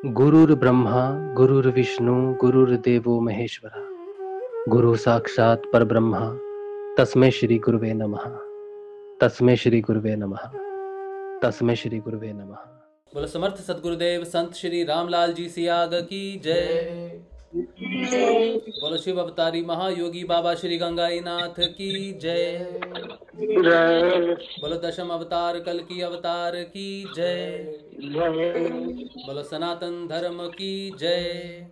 गुरुर्ब्रह्मा गुरुर्विष्णु गुरुर्देवो महेश्वरा गुरु साक्षात् परब्रह्म तस्मै श्री गुरुवे नमः। तस्मै श्री गुरुवे नमः। तस्मै श्री गुरुवे नमः। बोलो समर्थ सदगुरुदेव संत श्री रामलाल जी सियाग की जय। बोलो शिव अवतारी महायोगी बाबा श्री गंगाईनाथ की जय। बोलो दशम अवतार कल की अवतार की जय। बोलो सनातन धर्म की जय।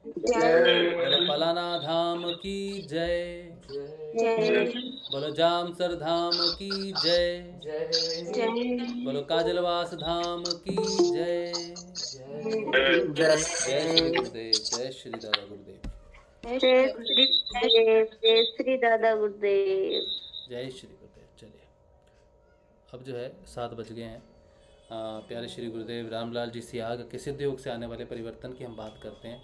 बोलो पलाना धाम की जय। बोलो जामसर धाम की जय। बोलो काजलवास धाम की जय। जय श्री गुरुदेव। जय श्री दादा गुरुदेव। जय श्री दादा गुरुदेव। जय श्री गुरुदेव। चलिए अब जो है 7 बज गए हैं। प्यारे श्री गुरुदेव रामलाल जी सियाग के सिद्ध योग से आने वाले परिवर्तन की हम बात करते हैं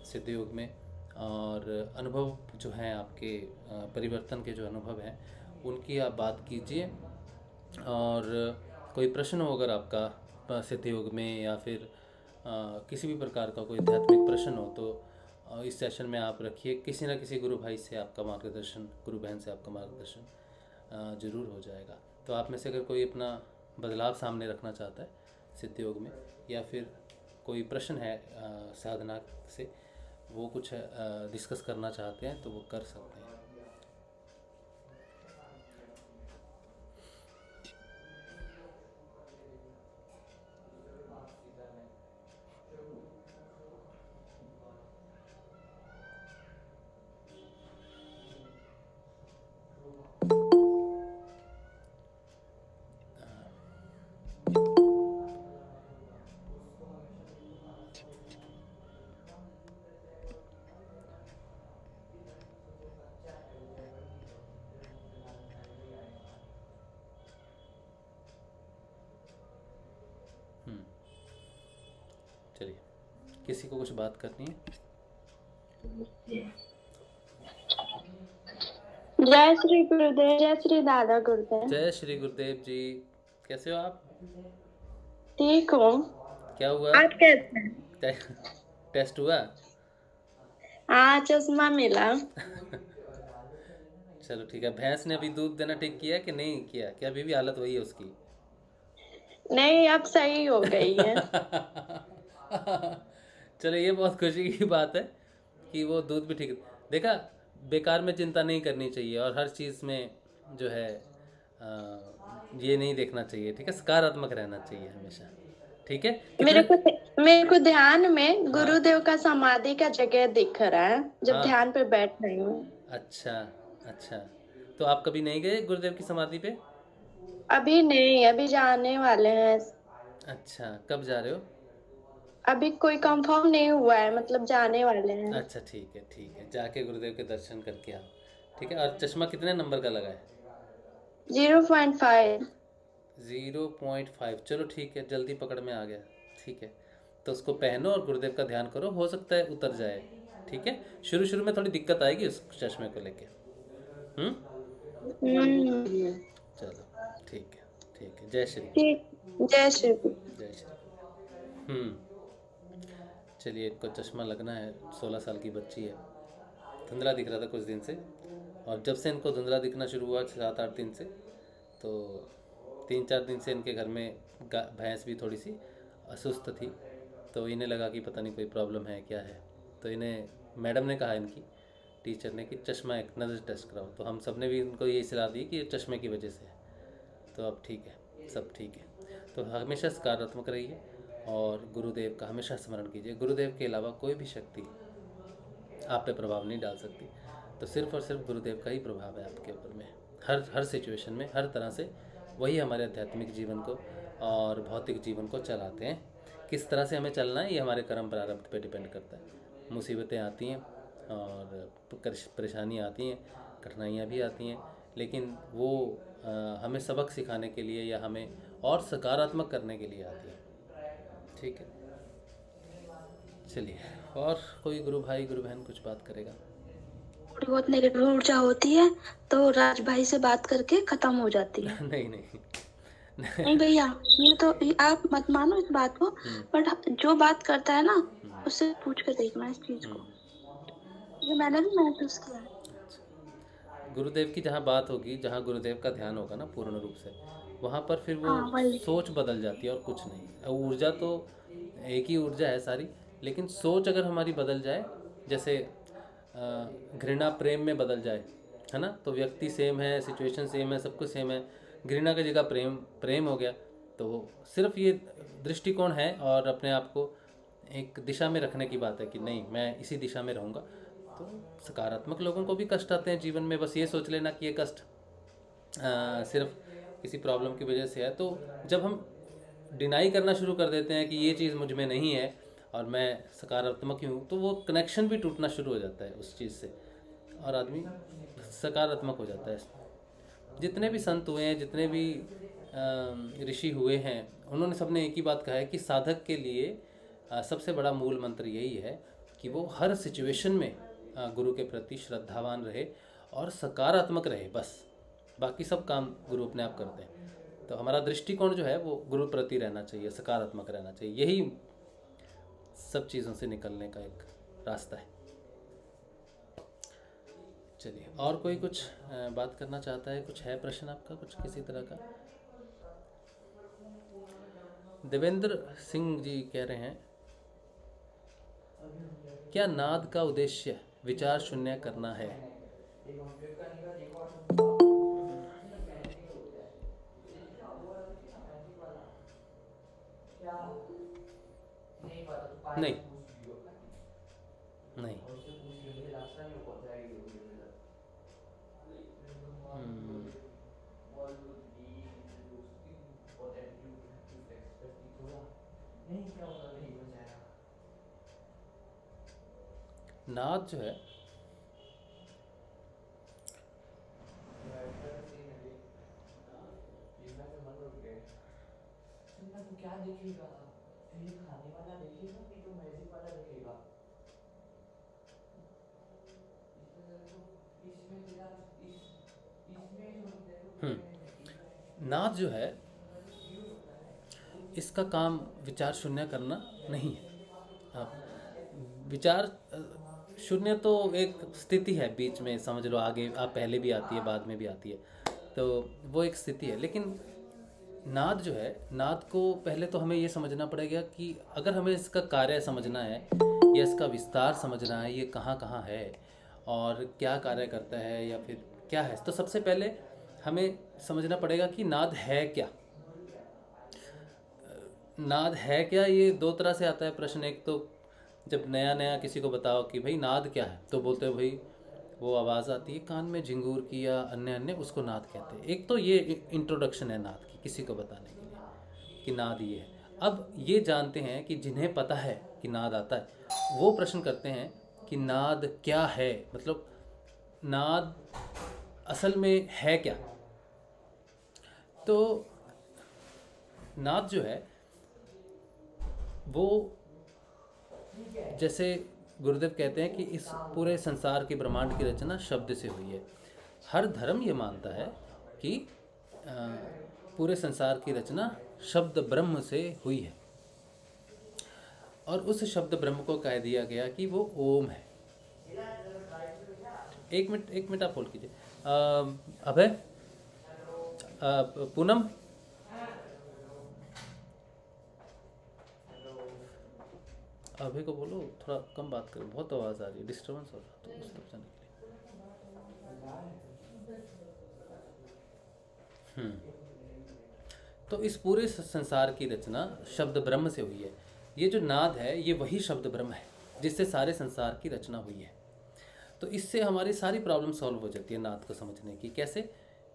सिद्ध योग में, और अनुभव जो हैं आपके परिवर्तन के जो अनुभव हैं उनकी आप बात कीजिए। और कोई प्रश्न हो अगर आपका सिद्ध योग में या फिर किसी भी प्रकार का कोई आध्यात्मिक प्रश्न हो तो इस सेशन में आप रखिए। किसी न किसी गुरु भाई से आपका मार्गदर्शन, गुरु बहन से आपका मार्गदर्शन ज़रूर हो जाएगा। तो आप में से अगर कोई अपना बदलाव सामने रखना चाहता है सिद्ध योग में, या फिर कोई प्रश्न है साधना से, वो कुछ डिस्कस करना चाहते हैं तो वो कर सकते हैं। चलिए, किसी को कुछ बात करनी है? जय श्री गुरुदेव। जय श्री दादा गुरुदेव। जय श्री गुरुदेव जी। कैसे हो आप? ठीक हूँ। क्या हुआ? आप कैसे हैं? टेस्ट हुआ? हाँ, चश्मा मिला। चलो ठीक है। भैंस ने अभी दूध देना ठीक किया कि नहीं किया? क्या अभी भी हालत वही है उसकी? नहीं, अब सही हो गई है। चलो ये बहुत खुशी की बात है कि वो दूध भी ठीक। देखा, बेकार में चिंता नहीं करनी चाहिए और हर चीज़ में जो है ये नहीं देखना चाहिए, ठीक है? सकारात्मक रहना चाहिए हमेशा, ठीक है? मेरे को ध्यान में गुरुदेव का समाधि का जगह दिख रहा है जब ध्यान पे बैठ रही हूँ। अच्छा अच्छा, तो आप कभी नहीं गए गुरुदेव की समाधि पे? अभी नहीं, अभी जाने वाले हैं। अच्छा, कब जा रहे हो? अभी कोई कंफर्म नहीं हुआ है, मतलब जाने वाले हैं। अच्छा ठीक है, जाके गुरुदेव के दर्शन करके आओ, ठीक है? और चश्मा कितने नंबर का लगा है? 0.5। 0.5। चलो ठीक है, जल्दी पकड़ में आ गया, ठीक है? तो उसको पहनो और गुरुदेव का ध्यान करो, हो सकता है उतर जाए, ठीक है? शुरू शुरू में थोड़ी दिक्कत आएगी उस चश्मे को लेके। चलो ठीक है। जय श्री। जय श्री। जय श्री। चलिए, इनको चश्मा लगना है। 16 साल की बच्ची है, धुंधला दिख रहा था कुछ दिन से, और जब से इनको धुंधला दिखना शुरू हुआ 7-8 दिन से, तो 3-4 दिन से इनके घर में भैंस भी थोड़ी सी असुस्त थी, तो इन्हें लगा कि पता नहीं कोई प्रॉब्लम है क्या है। तो इन्हें मैडम ने कहा, इनकी टीचर ने, कि चश्मा एक नज़र टेस्ट कराओ। तो हम सब ने भी इनको यही सलाह दी कि ये चश्मे की वजह से है। तो अब ठीक है, सब ठीक है। तो हमेशा सकारात्मक रहिए और गुरुदेव का हमेशा स्मरण कीजिए। गुरुदेव के अलावा कोई भी शक्ति आप पे प्रभाव नहीं डाल सकती। तो सिर्फ और सिर्फ गुरुदेव का ही प्रभाव है आपके ऊपर में, हर सिचुएशन में, हर तरह से। वही हमारे आध्यात्मिक जीवन को और भौतिक जीवन को चलाते हैं। किस तरह से हमें चलना है ये हमारे कर्म प्रारब्ध पे डिपेंड करता है। मुसीबतें आती हैं और परेशानियाँ आती हैं, कठिनाइयाँ भी आती हैं, लेकिन वो हमें सबक सिखाने के लिए या हमें और सकारात्मक करने के लिए आती है, ठीक है? चलिए, और कोई गुरु भाई गुरु बहन कुछ बात करेगा? थोड़ी बहुत नेगेटिव ऊर्जा होती है तो राज भाई से बात करके खत्म हो जाती है। नहीं, नहीं भैया, ये तो आप मत मानो इस बात को, बट जो बात करता है ना उससे पूछ कर देखना इस चीज को, ये मैंने भी महसूस किया है। गुरुदेव की जहाँ बात होगी, जहाँ गुरुदेव का ध्यान होगा ना पूर्ण रूप से, वहाँ पर फिर वो हाँ वही। सोच बदल जाती है और कुछ नहीं। अब ऊर्जा तो एक ही ऊर्जा है सारी, लेकिन सोच अगर हमारी बदल जाए, जैसे घृणा प्रेम में बदल जाए, है ना, तो व्यक्ति सेम है, सिचुएशन सेम है, सब कुछ सेम है, घृणा की जगह प्रेम प्रेम हो गया, तो सिर्फ ये दृष्टिकोण है और अपने आप को एक दिशा में रखने की बात है कि नहीं मैं इसी दिशा में रहूँगा। तो सकारात्मक लोगों को भी कष्ट आते हैं जीवन में, बस ये सोच लेना कि ये कष्ट सिर्फ किसी प्रॉब्लम की वजह से है। तो जब हम डिनाई करना शुरू कर देते हैं कि ये चीज़ मुझ में नहीं है और मैं सकारात्मक ही हूँ, तो वो कनेक्शन भी टूटना शुरू हो जाता है उस चीज़ से और आदमी सकारात्मक हो जाता है। जितने भी संत हुए हैं, जितने भी ऋषि हुए हैं, उन्होंने सबने एक ही बात कहा है कि साधक के लिए सबसे बड़ा मूल मंत्र यही है कि वो हर सिचुएशन में गुरु के प्रति श्रद्धावान रहे और सकारात्मक रहे, बस बाकी सब काम गुरु अपने आप करते हैं। तो हमारा दृष्टिकोण जो है वो गुरु प्रति रहना चाहिए, सकारात्मक रहना चाहिए, यही सब चीज़ों से निकलने का एक रास्ता है। चलिए, और कोई कुछ बात करना चाहता है? कुछ है प्रश्न आपका, कुछ किसी तरह का? देवेंद्र सिंह जी कह रहे हैं, क्या नाद का उद्देश्य विचार शून्य करना है? नहीं नहीं, नाद जो है नाद जो है, इसका काम विचार शून्य करना नहीं है। आप विचार शून्य तो एक स्थिति है बीच में, समझ लो, आगे आप पहले भी आती है बाद में भी आती है, तो वो एक स्थिति है। लेकिन नाद जो है, नाद को पहले तो हमें ये समझना पड़ेगा कि अगर हमें इसका कार्य समझना है या इसका विस्तार समझना है, ये कहाँ कहाँ है और क्या कार्य करता है या फिर क्या है, तो सबसे पहले हमें समझना पड़ेगा कि नाद है क्या। नाद है क्या, ये दो तरह से आता है प्रश्न। एक तो जब नया नया किसी को बताओ कि भाई नाद क्या है, तो बोलते हो भाई वो आवाज़ आती है कान में झिंगूर की या अन्य अन्य, उसको नाद कहते हैं। एक तो ये इंट्रोडक्शन है नाद की, किसी को बताने के लिए कि नाद ये है। अब ये जानते हैं कि जिन्हें पता है कि नाद आता है, वो प्रश्न करते हैं कि नाद क्या है, मतलब नाद असल में है क्या। तो नाद जो है वो, जैसे गुरुदेव कहते हैं कि इस पूरे संसार के ब्रह्मांड की रचना शब्द से हुई है। हर धर्म ये मानता है कि पूरे संसार की रचना शब्द ब्रह्म से हुई है और उस शब्द ब्रह्म को कह दिया गया कि वो ओम है। एक मिनट आप होल्ड कीजिए। अभय, पूनम, अभय को बोलो थोड़ा कम बात करो, बहुत आवाज़ आ रही है, डिस्टर्बेंस हो रहा है, तो उस तरफ जाने के लिए। तो इस पूरे संसार की रचना शब्द ब्रह्म से हुई है। ये जो नाद है ये वही शब्द ब्रह्म है जिससे सारे संसार की रचना हुई है। तो इससे हमारी सारी प्रॉब्लम सॉल्व हो जाती है नाद को समझने की। कैसे?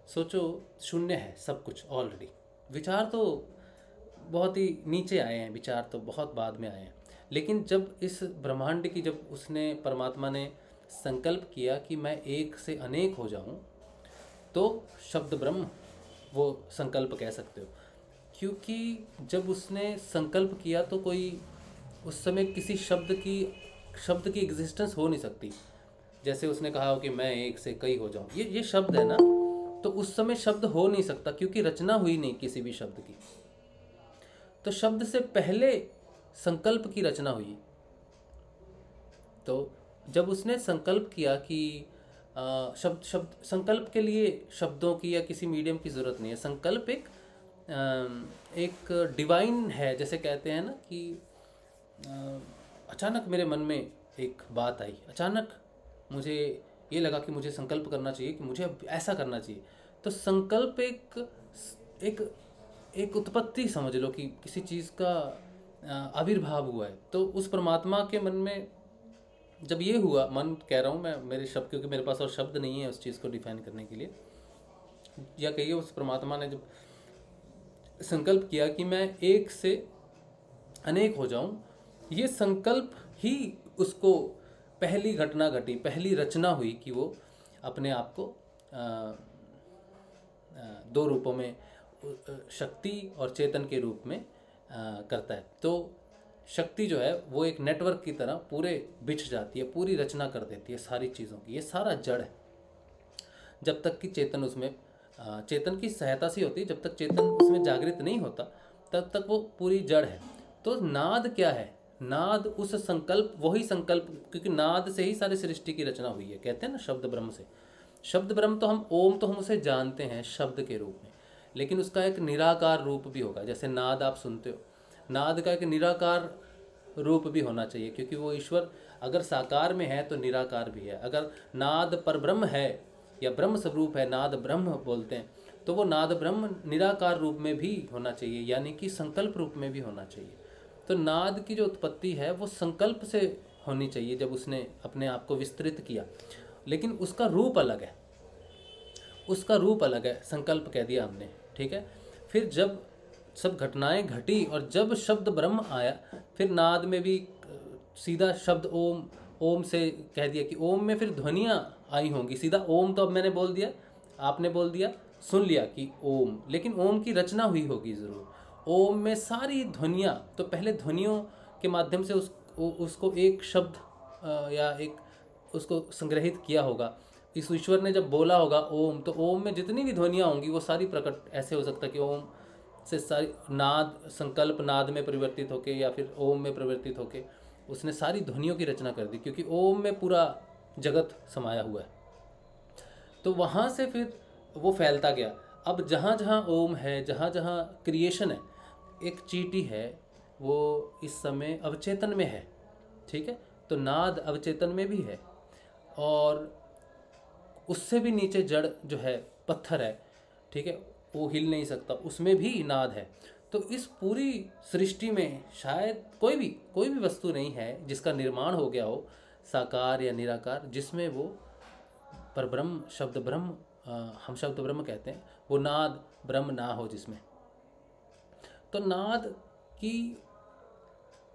सोचो, शून्य है सब कुछ ऑलरेडी, विचार तो बहुत ही नीचे आए हैं, विचार तो बहुत बाद में आए हैं। लेकिन जब इस ब्रह्मांड की, जब उसने, परमात्मा ने संकल्प किया कि मैं एक से अनेक हो जाऊं, तो शब्द ब्रह्म वो संकल्प कह सकते हो। क्योंकि जब उसने संकल्प किया तो कोई उस समय किसी शब्द की एग्जिस्टेंस हो नहीं सकती। जैसे उसने कहा हो कि मैं एक से कई हो जाऊं, ये शब्द है ना, तो उस समय शब्द हो नहीं सकता, क्योंकि रचना हुई नहीं किसी भी शब्द की। तो शब्द से पहले संकल्प की रचना हुई। तो जब उसने संकल्प किया कि शब्द संकल्प के लिए शब्दों की या किसी मीडियम की ज़रूरत नहीं है। संकल्प एक डिवाइन है। जैसे कहते हैं ना कि अचानक मेरे मन में एक बात आई, अचानक मुझे ये लगा कि मुझे संकल्प करना चाहिए कि मुझे अब ऐसा करना चाहिए। तो संकल्प एक उत्पत्ति समझ लो कि किसी चीज़ का आविर्भाव हुआ है। तो उस परमात्मा के मन में जब ये हुआ, मन कह रहा हूँ मैं, मेरे शब्द, क्योंकि मेरे पास और शब्द नहीं है उस चीज़ को डिफाइन करने के लिए, या कहिए उस परमात्मा ने जब संकल्प किया कि मैं एक से अनेक हो जाऊं, ये संकल्प ही उसको पहली घटना घटी, पहली रचना हुई कि वो अपने आप को दो रूपों में, शक्ति और चेतन के रूप में करता है। तो शक्ति जो है वो एक नेटवर्क की तरह पूरे बिछ जाती है, पूरी रचना कर देती है सारी चीज़ों की। ये सारा जड़ है। जब तक कि चेतन उसमें, चेतन की सहायता से होती है, जब तक चेतन उसमें जागृत नहीं होता तब तक वो पूरी जड़ है। तो नाद क्या है? नाद उस संकल्प, वही संकल्प, क्योंकि नाद से ही सारी सृष्टि की रचना हुई है। कहते हैं ना शब्द ब्रह्म से। शब्द ब्रह्म तो हम ओम, तो हम उसे जानते हैं शब्द के रूप में, लेकिन उसका एक निराकार रूप भी होगा। जैसे नाद आप सुनते हो, नाद का एक निराकार रूप भी होना चाहिए, क्योंकि वो ईश्वर अगर साकार में है तो निराकार भी है। अगर नाद पर ब्रह्म है या ब्रह्म स्वरूप है, नाद ब्रह्म बोलते हैं, तो वो नाद ब्रह्म निराकार रूप में भी होना चाहिए, यानी कि संकल्प रूप में भी होना चाहिए। तो नाद की जो उत्पत्ति है वो संकल्प से होनी चाहिए, जब उसने अपने आप को विस्तृत किया, लेकिन उसका रूप अलग है, उसका रूप अलग है। संकल्प कह दिया हमने, ठीक है। फिर जब सब घटनाएं घटी और जब शब्द ब्रह्म आया, फिर नाद में भी सीधा शब्द ओम, ओम से कह दिया कि ओम में फिर ध्वनियाँ आई होंगी। सीधा ओम तो अब मैंने बोल दिया, आपने बोल दिया, सुन लिया कि ओम, लेकिन ओम की रचना हुई होगी ज़रूर। ओम में सारी ध्वनियाँ, तो पहले ध्वनियों के माध्यम से उसको एक शब्द या एक उसको संग्रहित किया होगा। इस ईश्वर ने जब बोला होगा ओम, तो ओम में जितनी भी ध्वनियाँ होंगी वो सारी प्रकट, ऐसे हो सकता है कि ओम से सारी नाद, संकल्प नाद में परिवर्तित होके या फिर ओम में परिवर्तित होके उसने सारी ध्वनियों की रचना कर दी, क्योंकि ओम में पूरा जगत समाया हुआ है। तो वहाँ से फिर वो फैलता गया। अब जहाँ जहाँ ओम है, जहाँ जहाँ क्रिएशन है, एक चींटी है वो इस समय अवचेतन में है, ठीक है। तो नाद अवचेतन में भी है, और उससे भी नीचे जड़ जो है पत्थर है, ठीक है, वो हिल नहीं सकता, उसमें भी नाद है। तो इस पूरी सृष्टि में शायद कोई भी वस्तु नहीं है जिसका निर्माण हो गया हो, साकार या निराकार, जिसमें वो परब्रह्म, शब्द ब्रह्म, हम शब्द ब्रह्म कहते हैं, वो नाद ब्रह्म ना हो जिसमें। तो नाद की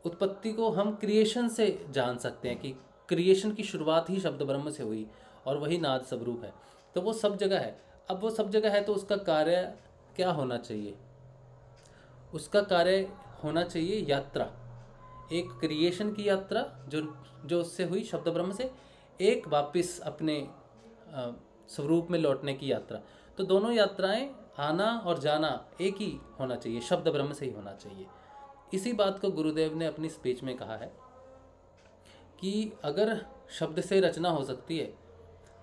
उत्पत्ति को हम क्रिएशन से जान सकते हैं कि क्रिएशन की शुरुआत ही शब्द ब्रह्म से हुई, और वही नाद स्वरूप है। तो वो सब जगह है। अब वो सब जगह है तो उसका कार्य क्या होना चाहिए? उसका कार्य होना चाहिए यात्रा, एक क्रिएशन की यात्रा जो उससे हुई शब्द ब्रह्म से, एक वापस अपने स्वरूप में लौटने की यात्रा। तो दोनों यात्राएं, आना और जाना, एक ही होना चाहिए, शब्द ब्रह्म से ही होना चाहिए। इसी बात को गुरुदेव ने अपनी स्पीच में कहा है कि अगर शब्द से रचना हो सकती है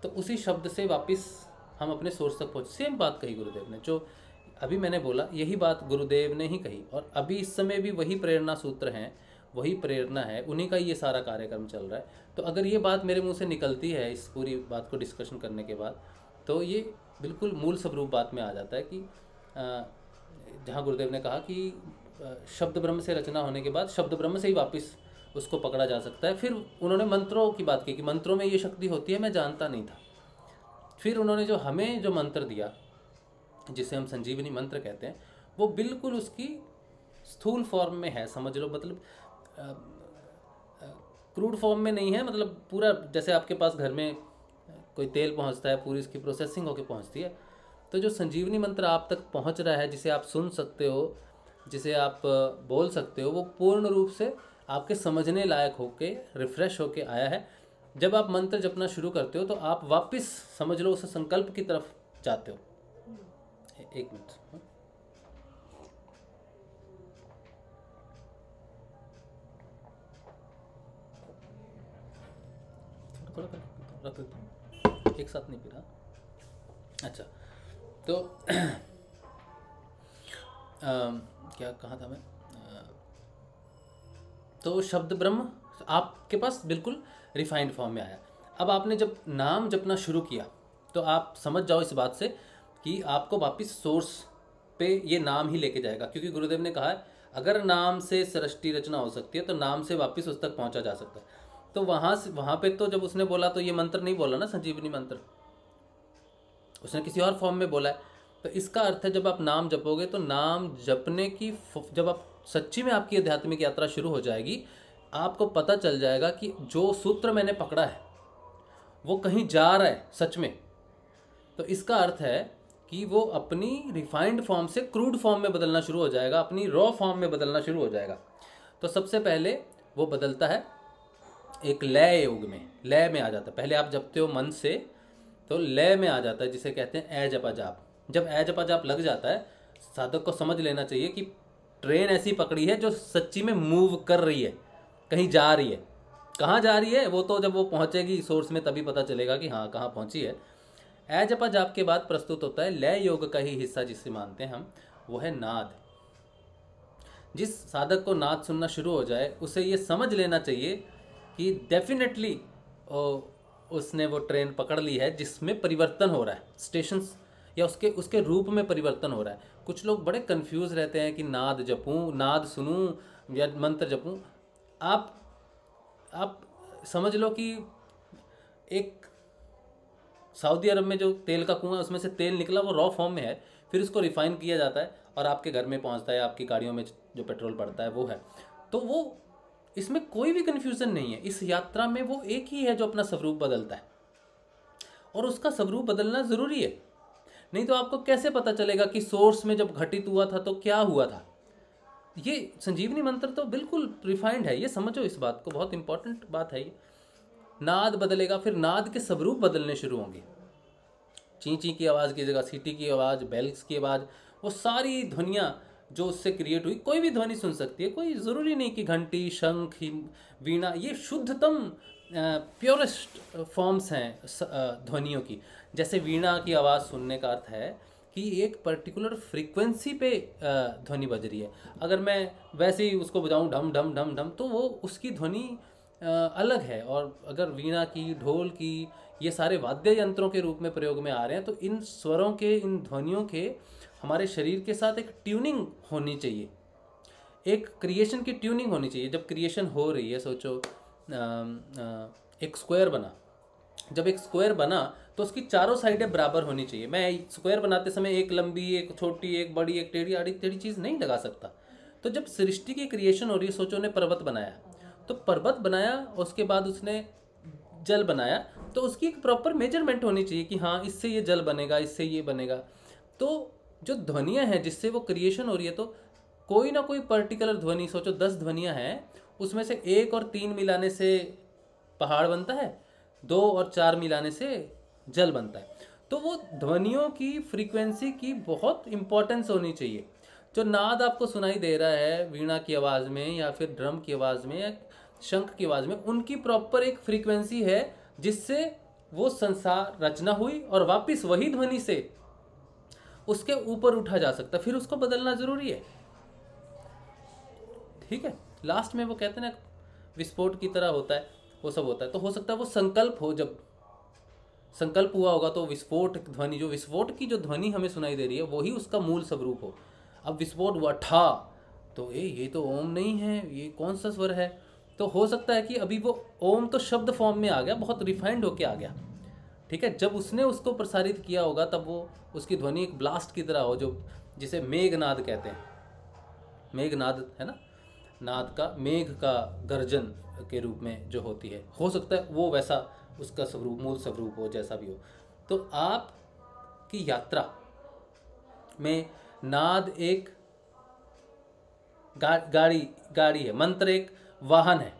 तो उसी शब्द से वापस हम अपने सोर्स तक पहुँच। सेम बात कही गुरुदेव ने, जो अभी मैंने बोला यही बात गुरुदेव ने ही कही, और अभी इस समय भी वही प्रेरणा सूत्र हैं, वही प्रेरणा है, उन्हीं का ये सारा कार्यक्रम चल रहा है। तो अगर ये बात मेरे मुंह से निकलती है इस पूरी बात को डिस्कशन करने के बाद, तो ये बिल्कुल मूल स्वरूप बात में आ जाता है कि जहाँ गुरुदेव ने कहा कि शब्द ब्रह्म से रचना होने के बाद शब्द ब्रह्म से ही वापस उसको पकड़ा जा सकता है। फिर उन्होंने मंत्रों की बात की कि मंत्रों में ये शक्ति होती है, मैं जानता नहीं था। फिर उन्होंने जो हमें जो मंत्र दिया, जिसे हम संजीवनी मंत्र कहते हैं, वो बिल्कुल उसकी स्थूल फॉर्म में है, समझ लो, मतलब क्रूड फॉर्म में नहीं है, मतलब पूरा जैसे आपके पास घर में कोई तेल पहुंचता है, पूरी इसकी प्रोसेसिंग होकर पहुंचती है। तो जो संजीवनी मंत्र आप तक पहुंच रहा है, जिसे आप सुन सकते हो, जिसे आप बोल सकते हो, वो पूर्ण रूप से आपके समझने लायक होके, रिफ्रेश होके आया है। जब आप मंत्र जपना शुरू करते हो तो आप वापस समझ लो उस संकल्प की तरफ जाते हो। एक मिनट। थोड़ा थोड़ा रख देता हूँ, एक साथ नहीं पी रहा। अच्छा, तो क्या कहा था मैं? तो शब्द ब्रह्म आपके पास बिल्कुल रिफाइंड फॉर्म में आया। अब आपने जब नाम जपना शुरू किया तो आप समझ जाओ इस बात से कि आपको वापस सोर्स पे ये नाम ही लेके जाएगा, क्योंकि गुरुदेव ने कहा है अगर नाम से सृष्टि रचना हो सकती है तो नाम से वापस उस तक पहुंचा जा सकता है। तो वहाँ पे तो जब उसने बोला तो ये मंत्र नहीं बोला ना, संजीवनी मंत्र, उसने किसी और फॉर्म में बोला है। तो इसका अर्थ है जब आप नाम जपोगे तो नाम जपने की, जब आप सच्ची में आपकी आध्यात्मिक यात्रा शुरू हो जाएगी, आपको पता चल जाएगा कि जो सूत्र मैंने पकड़ा है वो कहीं जा रहा है सच में। तो इसका अर्थ है कि वो अपनी रिफाइंड फॉर्म से क्रूड फॉर्म में बदलना शुरू हो जाएगा, अपनी रॉ फॉर्म में बदलना शुरू हो जाएगा। तो सबसे पहले वो बदलता है एक लय योग में, लय में आ जाता है। पहले आप जपते हो मन से तो लय में आ जाता है, जिसे कहते हैं ए जपा जाप। जब ए जपा जाप लग जाता है, साधक को समझ लेना चाहिए कि ट्रेन ऐसी पकड़ी है जो सच्ची में मूव कर रही है, कहीं जा रही है। कहाँ जा रही है वो तो जब वो पहुँचेगी सोर्स में तभी पता चलेगा कि हाँ कहाँ पहुँची है। ए जपा जाप के बाद प्रस्तुत होता है लय योग का ही हिस्सा जिसे मानते हैं हम, वो है नाद। जिस साधक को नाद सुनना शुरू हो जाए उसे ये समझ लेना चाहिए कि डेफिनेटली उसने वो ट्रेन पकड़ ली है जिसमें परिवर्तन हो रहा है, स्टेशंस या उसके रूप में परिवर्तन हो रहा है। कुछ लोग बड़े कंफ्यूज रहते हैं कि नाद जपूं, नाद सुनूं या मंत्र जपूं। आप समझ लो कि एक सऊदी अरब में जो तेल का कुआं है उसमें से तेल निकला, वो रॉ फॉर्म में है, फिर उसको रिफाइन किया जाता है और आपके घर में पहुंचता है, आपकी गाड़ियों में जो पेट्रोल पड़ता है वो है। तो वो, इसमें कोई भी कन्फ्यूज़न नहीं है। इस यात्रा में वो एक ही है जो अपना स्वरूप बदलता है और उसका स्वरूप बदलना ज़रूरी है। नहीं तो आपको कैसे पता चलेगा कि सोर्स में जब घटित हुआ था तो क्या हुआ था। ये संजीवनी मंत्र तो बिल्कुल रिफाइंड है, ये समझो इस बात को, बहुत इंपॉर्टेंट बात है ये। नाद बदलेगा, फिर नाद के स्वरूप बदलने शुरू होंगे। ची ची की आवाज़ की जगह सीटी की आवाज़, बेल्स की आवाज़, वो सारी ध्वनियाँ जो उससे क्रिएट हुई, कोई भी ध्वनि सुन सकती है, कोई ज़रूरी नहीं कि घंटी, शंख, वीणा, ये शुद्धतम प्योरेस्ट फॉर्म्स हैं ध्वनियों की। जैसे वीणा की आवाज़ सुनने का अर्थ है कि एक पर्टिकुलर फ्रीक्वेंसी पे ध्वनि बज रही है। अगर मैं वैसे ही उसको बजाऊं ढम ढम ढम ढम तो वो उसकी ध्वनि अलग है। और अगर वीणा की, ढोल की, ये सारे वाद्य यंत्रों के रूप में प्रयोग में आ रहे हैं तो इन स्वरों के, इन ध्वनियों के हमारे शरीर के साथ एक ट्यूनिंग होनी चाहिए, एक क्रिएशन की ट्यूनिंग होनी चाहिए। जब क्रिएशन हो रही है, सोचो एक स्क्वायर बना, जब एक स्क्वायर बना तो उसकी चारों साइडें बराबर होनी चाहिए। मैं स्क्वायर बनाते समय एक लंबी, एक छोटी, एक बड़ी, एक टेढ़ी, आड़ी टेढ़ी चीज़ नहीं लगा सकता। तो जब सृष्टि की क्रिएशन हो रही है, सोचो ने पर्वत बनाया, तो पर्वत बनाया, उसके बाद उसने जल बनाया, तो उसकी एक प्रॉपर मेजरमेंट होनी चाहिए कि हाँ इससे ये जल बनेगा, इससे ये बनेगा। तो जो ध्वनियाँ हैं जिससे वो क्रिएशन हो रही है, तो कोई ना कोई पर्टिकुलर ध्वनि, सोचो 10 ध्वनियाँ हैं, उसमें से 1 और 3 मिलाने से पहाड़ बनता है, 2 और 4 मिलाने से जल बनता है। तो वो ध्वनियों की फ्रीक्वेंसी की बहुत इंपॉर्टेंस होनी चाहिए। जो नाद आपको सुनाई दे रहा है वीणा की आवाज़ में या फिर ड्रम की आवाज़ में या शंख की आवाज़ में, उनकी प्रॉपर एक फ्रीक्वेंसी है जिससे वो संसार रचना हुई और वापस वही ध्वनि से उसके ऊपर उठा जा सकता है, फिर उसको बदलना ज़रूरी है। ठीक है, लास्ट में वो कहते हैं ना विस्फोट की तरह होता है, वो सब होता है। तो हो सकता है वो संकल्प हो, जब संकल्प हुआ होगा तो विस्फोट ध्वनि, जो विस्फोट की जो ध्वनि हमें सुनाई दे रही है वही उसका मूल स्वरूप हो। अब विस्फोट हुआ ठा, तो ये तो ओम नहीं है, ये कौन सा स्वर है। तो हो सकता है कि अभी वो ओम तो शब्द फॉर्म में आ गया, बहुत रिफाइंड होके आ गया। ठीक है, जब उसने उसको प्रसारित किया होगा तब वो उसकी ध्वनि एक ब्लास्ट की तरह हो, जो जिसे मेघनाद कहते हैं। मेघनाद है ना, नाद का, मेघ का गर्जन के रूप में जो होती है, हो सकता है वो वैसा उसका स्वरूप, मूल स्वरूप हो, जैसा भी हो। तो आपकी यात्रा में नाद एक गाड़ी है, मंत्र एक वाहन है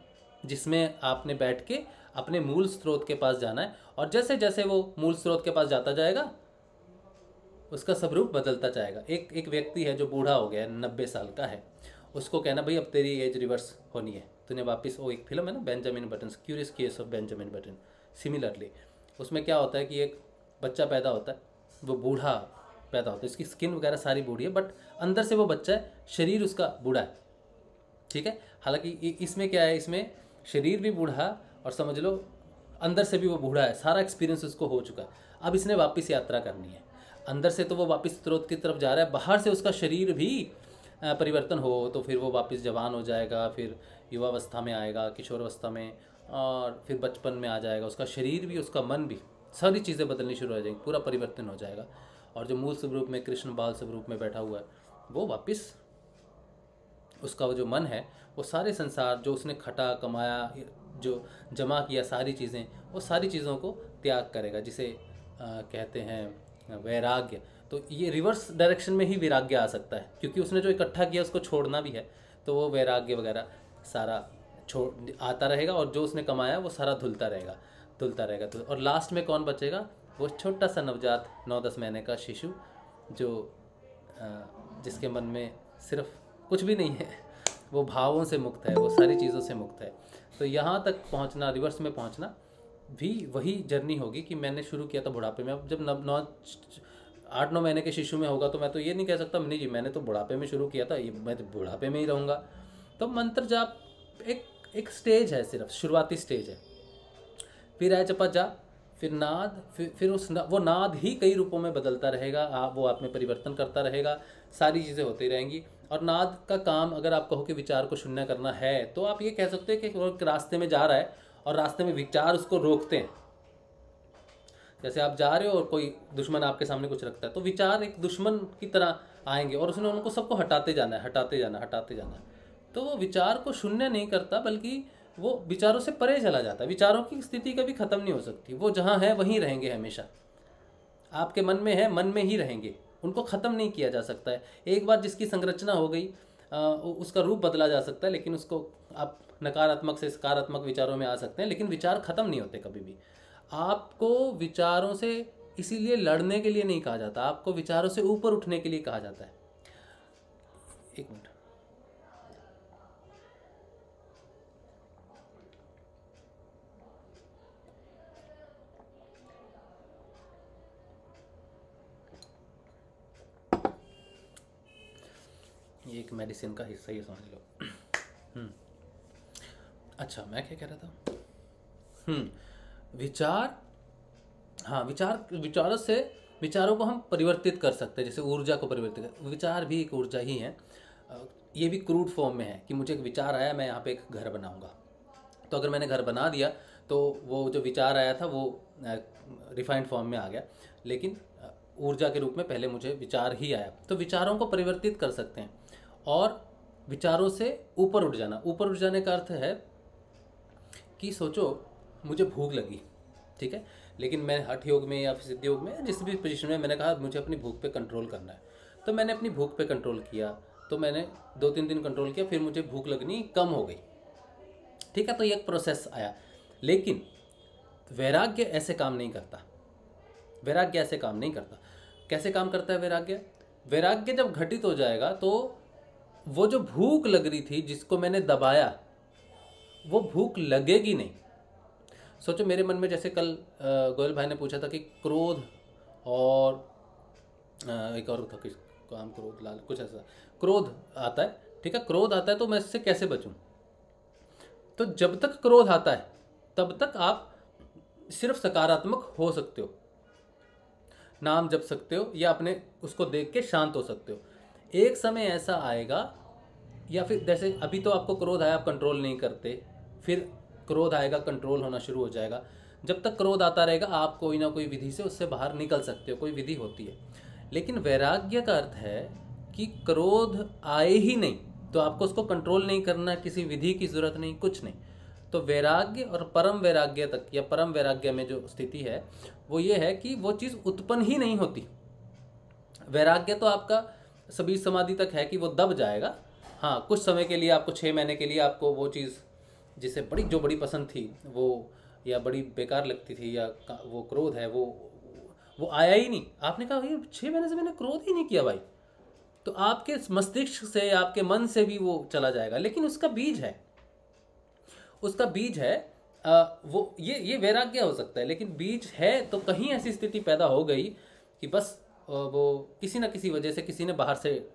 जिसमें आपने बैठ के अपने मूल स्रोत के पास जाना है। और जैसे जैसे वो मूल स्रोत के पास जाता जाएगा उसका स्वरूप बदलता जाएगा। एक व्यक्ति है जो बूढ़ा हो गया है, 90 साल का है, उसको कहना भाई अब तेरी एज रिवर्स होनी है, तूने वापस, वो एक फिल्म है ना Benjamin button, curious case of Benjamin button. Similarly उसमें क्या होता है कि एक बच्चा पैदा होता है, वो बूढ़ा पैदा होता है, इसकी स्किन वगैरह सारी बूढ़ी है, बट अंदर से वो बच्चा है, शरीर उसका बूढ़ा है, ठीक है। हालांकि इसमें क्या है, इसमें शरीर भी बूढ़ा और समझ लो अंदर से भी वो बूढ़ा है, सारा एक्सपीरियंस उसको हो चुका है। अब इसने वापस यात्रा करनी है, अंदर से तो वो वापस स्रोत की तरफ जा रहा है, बाहर से उसका शरीर भी परिवर्तन हो तो फिर वो वापस जवान हो जाएगा, फिर युवावस्था में आएगा, किशोरावस्था में, और फिर बचपन में आ जाएगा। उसका शरीर भी, उसका मन भी, सारी चीज़ें बदलनी शुरू हो जाएंगी, पूरा परिवर्तन हो जाएगा। और जो मूल स्वरूप में कृष्ण बाल स्वरूप में बैठा हुआ है, वो वापस उसका जो मन है वो सारे संसार जो उसने खटा कमाया, जो जमा किया सारी चीज़ें, वो सारी चीज़ों को त्याग करेगा, जिसे कहते हैं वैराग्य। तो ये रिवर्स डायरेक्शन में ही वैराग्य आ सकता है, क्योंकि उसने जो इकट्ठा किया उसको छोड़ना भी है, तो वो वैराग्य वगैरह सारा छोड़ आता रहेगा, और जो उसने कमाया वो सारा धुलता रहेगा। और लास्ट में कौन बचेगा? वो छोटा सा नवजात 9-10 महीने का शिशु, जो जिसके मन में सिर्फ कुछ भी नहीं है, वो भावों से मुक्त है, वो सारी चीज़ों से मुक्त है। तो यहाँ तक पहुँचना, रिवर्स में पहुँचना भी वही जर्नी होगी कि मैंने शुरू किया था बुढ़ापे में। अब जब 8-9 महीने के शिशु में होगा तो मैं तो ये नहीं कह सकता नहीं जी मैंने तो बुढ़ापे में शुरू किया था, ये मैं तो बुढ़ापे में ही रहूँगा। तो मंत्र जाप एक स्टेज है, सिर्फ शुरुआती स्टेज है। फिर है जपा जा, फिर नाद, फिर वो नाद ही कई रूपों में बदलता रहेगा, वो आप में परिवर्तन करता रहेगा, सारी चीज़ें होती रहेंगी। और नाद का काम, अगर आप कहो कि विचार को शून्य करना है, तो आप ये कह सकते हैं कि वो रास्ते में जा रहा है और रास्ते में विचार उसको रोकते हैं। जैसे आप जा रहे हो और कोई दुश्मन आपके सामने कुछ रखता है, तो विचार एक दुश्मन की तरह आएंगे और उसने उनको सबको हटाते जाना है। तो वो विचार को शून्य नहीं करता, बल्कि वो विचारों से परे चला जाता है। विचारों की स्थिति कभी खत्म नहीं हो सकती, वो जहाँ है वहीं रहेंगे हमेशा। आपके मन में है, मन में ही रहेंगे, उनको ख़त्म नहीं किया जा सकता है। एक बार जिसकी संरचना हो गई, उसका रूप बदला जा सकता है, लेकिन उसको आप नकारात्मक से सकारात्मक विचारों में आ सकते हैं, लेकिन विचार ख़त्म नहीं होते कभी भी। आपको विचारों से इसीलिए लड़ने के लिए नहीं कहा जाता, आपको विचारों से ऊपर उठने के लिए कहा जाता है। एक मिनट, ये एक मेडिसिन का हिस्सा ही समझ लो। अच्छा, मैं क्या कह रहा था? विचार, हाँ, विचारों से विचारों को हम परिवर्तित कर सकते हैं, जैसे ऊर्जा को परिवर्तित कर। विचार भी एक ऊर्जा ही है, ये भी क्रूड फॉर्म में है कि मुझे एक विचार आया, मैं यहाँ पे एक घर बनाऊँगा। तो अगर मैंने घर बना दिया तो वो जो विचार आया था वो रिफाइंड फॉर्म में आ गया, लेकिन ऊर्जा के रूप में पहले मुझे विचार ही आया। तो विचारों को परिवर्तित कर सकते हैं और विचारों से ऊपर उठ जाना। ऊपर उठ जाने का अर्थ है कि सोचो मुझे भूख लगी, ठीक है, लेकिन मैं हठ योग में या फिर सिद्ध योग में जिस भी पोजीशन में मैंने कहा मुझे अपनी भूख पे कंट्रोल करना है, तो मैंने अपनी भूख पे कंट्रोल किया। तो मैंने 2-3 दिन कंट्रोल किया, फिर मुझे भूख लगनी कम हो गई, ठीक है। तो ये एक प्रोसेस आया, लेकिन वैराग्य ऐसे काम नहीं करता। वैराग्य ऐसे काम नहीं करता। कैसे काम करता है वैराग्य? वैराग्य जब घटित हो जाएगा तो वो जो भूख लग रही थी जिसको मैंने दबाया, वो भूख लगेगी नहीं। सोचो मेरे मन में, जैसे कल गोयल भाई ने पूछा था कि क्रोध और एक और था किस काम, क्रोध लाल कुछ ऐसा, क्रोध आता है, ठीक है, क्रोध आता है तो मैं इससे कैसे बचूं? तो जब तक क्रोध आता है तब तक आप सिर्फ सकारात्मक हो सकते हो, नाम जप सकते हो या अपने उसको देख के शांत हो सकते हो। एक समय ऐसा आएगा, या फिर जैसे अभी तो आपको क्रोध आया, आप कंट्रोल नहीं करते, फिर क्रोध आएगा, कंट्रोल होना शुरू हो जाएगा। जब तक क्रोध आता रहेगा आप कोई ना कोई विधि से उससे बाहर निकल सकते हो, कोई विधि होती है। लेकिन वैराग्य का अर्थ है कि क्रोध आए ही नहीं तो आपको उसको कंट्रोल नहीं करना, किसी विधि की जरूरत नहीं, कुछ नहीं। तो वैराग्य और परम वैराग्य तक, या परम वैराग्य में जो स्थिति है वो ये है कि वो चीज़ उत्पन्न ही नहीं होती। वैराग्य तो आपका सभी समाधि तक है कि वो दब जाएगा। हाँ, कुछ समय के लिए आपको, 6 महीने के लिए आपको वो चीज़ जिसे जो बड़ी पसंद थी वो, या बड़ी बेकार लगती थी, या वो क्रोध है, वो वो आया ही नहीं। आपने कहा भाई 6 महीने से मैंने क्रोध ही नहीं किया भाई, तो आपके मस्तिष्क से, आपके मन से भी वो चला जाएगा। लेकिन उसका बीज है, उसका बीज है वो ये वैराग्य हो सकता है, लेकिन बीज है तो कहीं ऐसी स्थिति पैदा हो गई कि बस वो किसी ना किसी वजह से, किसी ने बाहर से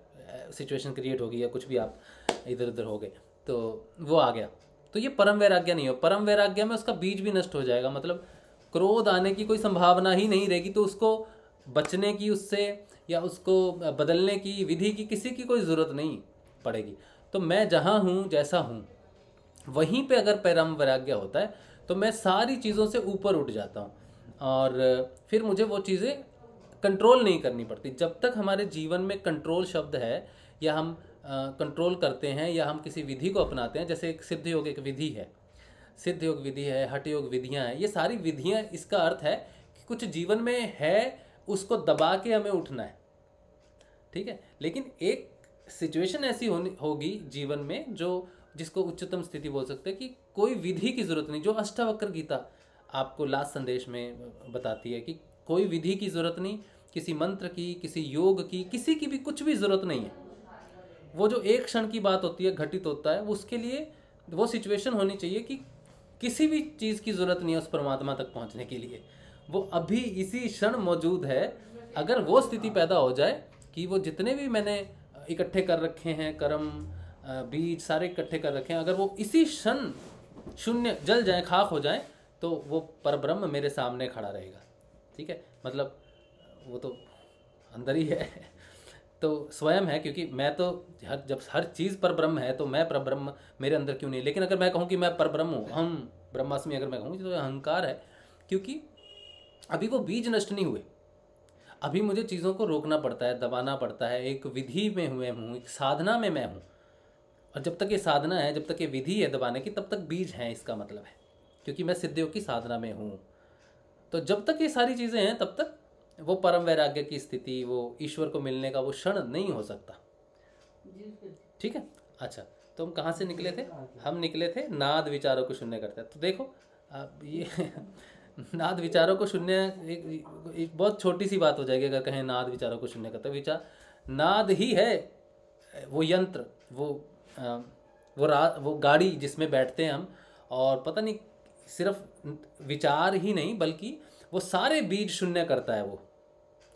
सिचुएशन क्रिएट हो गई या कुछ भी, आप इधर उधर हो गए तो वो आ गया। तो ये परम वैराग्य नहीं हो। परम वैराग्य में उसका बीज भी नष्ट हो जाएगा, मतलब क्रोध आने की कोई संभावना ही नहीं रहेगी, तो उसको बचने की, उससे या उसको बदलने की विधि की किसी की कोई ज़रूरत नहीं पड़ेगी। तो मैं जहाँ हूँ, जैसा हूँ, वहीं पे अगर परम वैराग्य होता है तो मैं सारी चीज़ों से ऊपर उठ जाता हूँ, और फिर मुझे वो चीज़ें कंट्रोल नहीं करनी पड़ती। जब तक हमारे जीवन में कंट्रोल शब्द है, या हम कंट्रोल करते हैं, या हम किसी विधि को अपनाते हैं, जैसे एक सिद्ध योग एक विधि है, सिद्ध योग विधि है, हठ योग विधियाँ हैं, ये सारी विधियाँ, इसका अर्थ है कि कुछ जीवन में है, उसको दबा के हमें उठना है, ठीक है। लेकिन एक सिचुएशन ऐसी होगी जीवन में जो, जिसको उच्चतम स्थिति बोल सकते हैं, कि कोई विधि की जरूरत नहीं, जो अष्टावक्र गीता आपको लास्ट संदेश में बताती है कि कोई विधि की जरूरत नहीं, किसी मंत्र की, किसी योग की, किसी की भी कुछ भी जरूरत नहीं है। वो जो एक क्षण की बात होती है, घटित होता है, उसके लिए वो सिचुएशन होनी चाहिए कि किसी भी चीज़ की जरूरत नहीं है उस परमात्मा तक पहुंचने के लिए, वो अभी इसी क्षण मौजूद है। अगर वो स्थिति पैदा हो जाए कि वो जितने भी मैंने इकट्ठे कर रखे हैं, कर्म बीज सारे इकट्ठे कर रखे हैं, अगर वो इसी क्षण शून्य जल जाए, खाक हो जाए, तो वो परब्रह्म मेरे सामने खड़ा रहेगा, ठीक है। मतलब वो तो अंदर ही है, तो स्वयं है, क्योंकि मैं तो जब हर चीज़ परब्रह्म है तो मैं परब्रह्म मेरे अंदर क्यों नहीं। लेकिन अगर मैं कहूँ कि मैं परब्रह्म हूँ, हम ब्रह्मास्मि, अगर मैं कहूँ तो अहंकार है, क्योंकि अभी वो बीज नष्ट नहीं हुए, अभी मुझे चीज़ों को रोकना पड़ता है, दबाना पड़ता है, एक विधि में हुए हूँ, एक साधना में मैं हूँ। और जब तक ये साधना है, जब तक ये विधि है दबाने की, तब तक बीज है, इसका मतलब है, क्योंकि मैं सिद्धियों की साधना में हूँ। तो जब तक ये सारी चीज़ें हैं, तब तक वो परम वैराग्य की स्थिति, वो ईश्वर को मिलने का वो क्षण नहीं हो सकता, ठीक है। अच्छा, तो हम कहाँ से निकले थे? हम निकले थे नाद विचारों को शून्य करते हैं। तो देखो अब ये नाद विचारों को शून्य, एक बहुत छोटी सी बात हो जाएगी अगर कहें नाद विचारों को शून्य करते। विचार नाद ही है, वो यंत्र, वो गाड़ी जिसमें बैठते हैं हम, और पता नहीं सिर्फ विचार ही नहीं बल्कि वो सारे बीज शून्य करता है, वो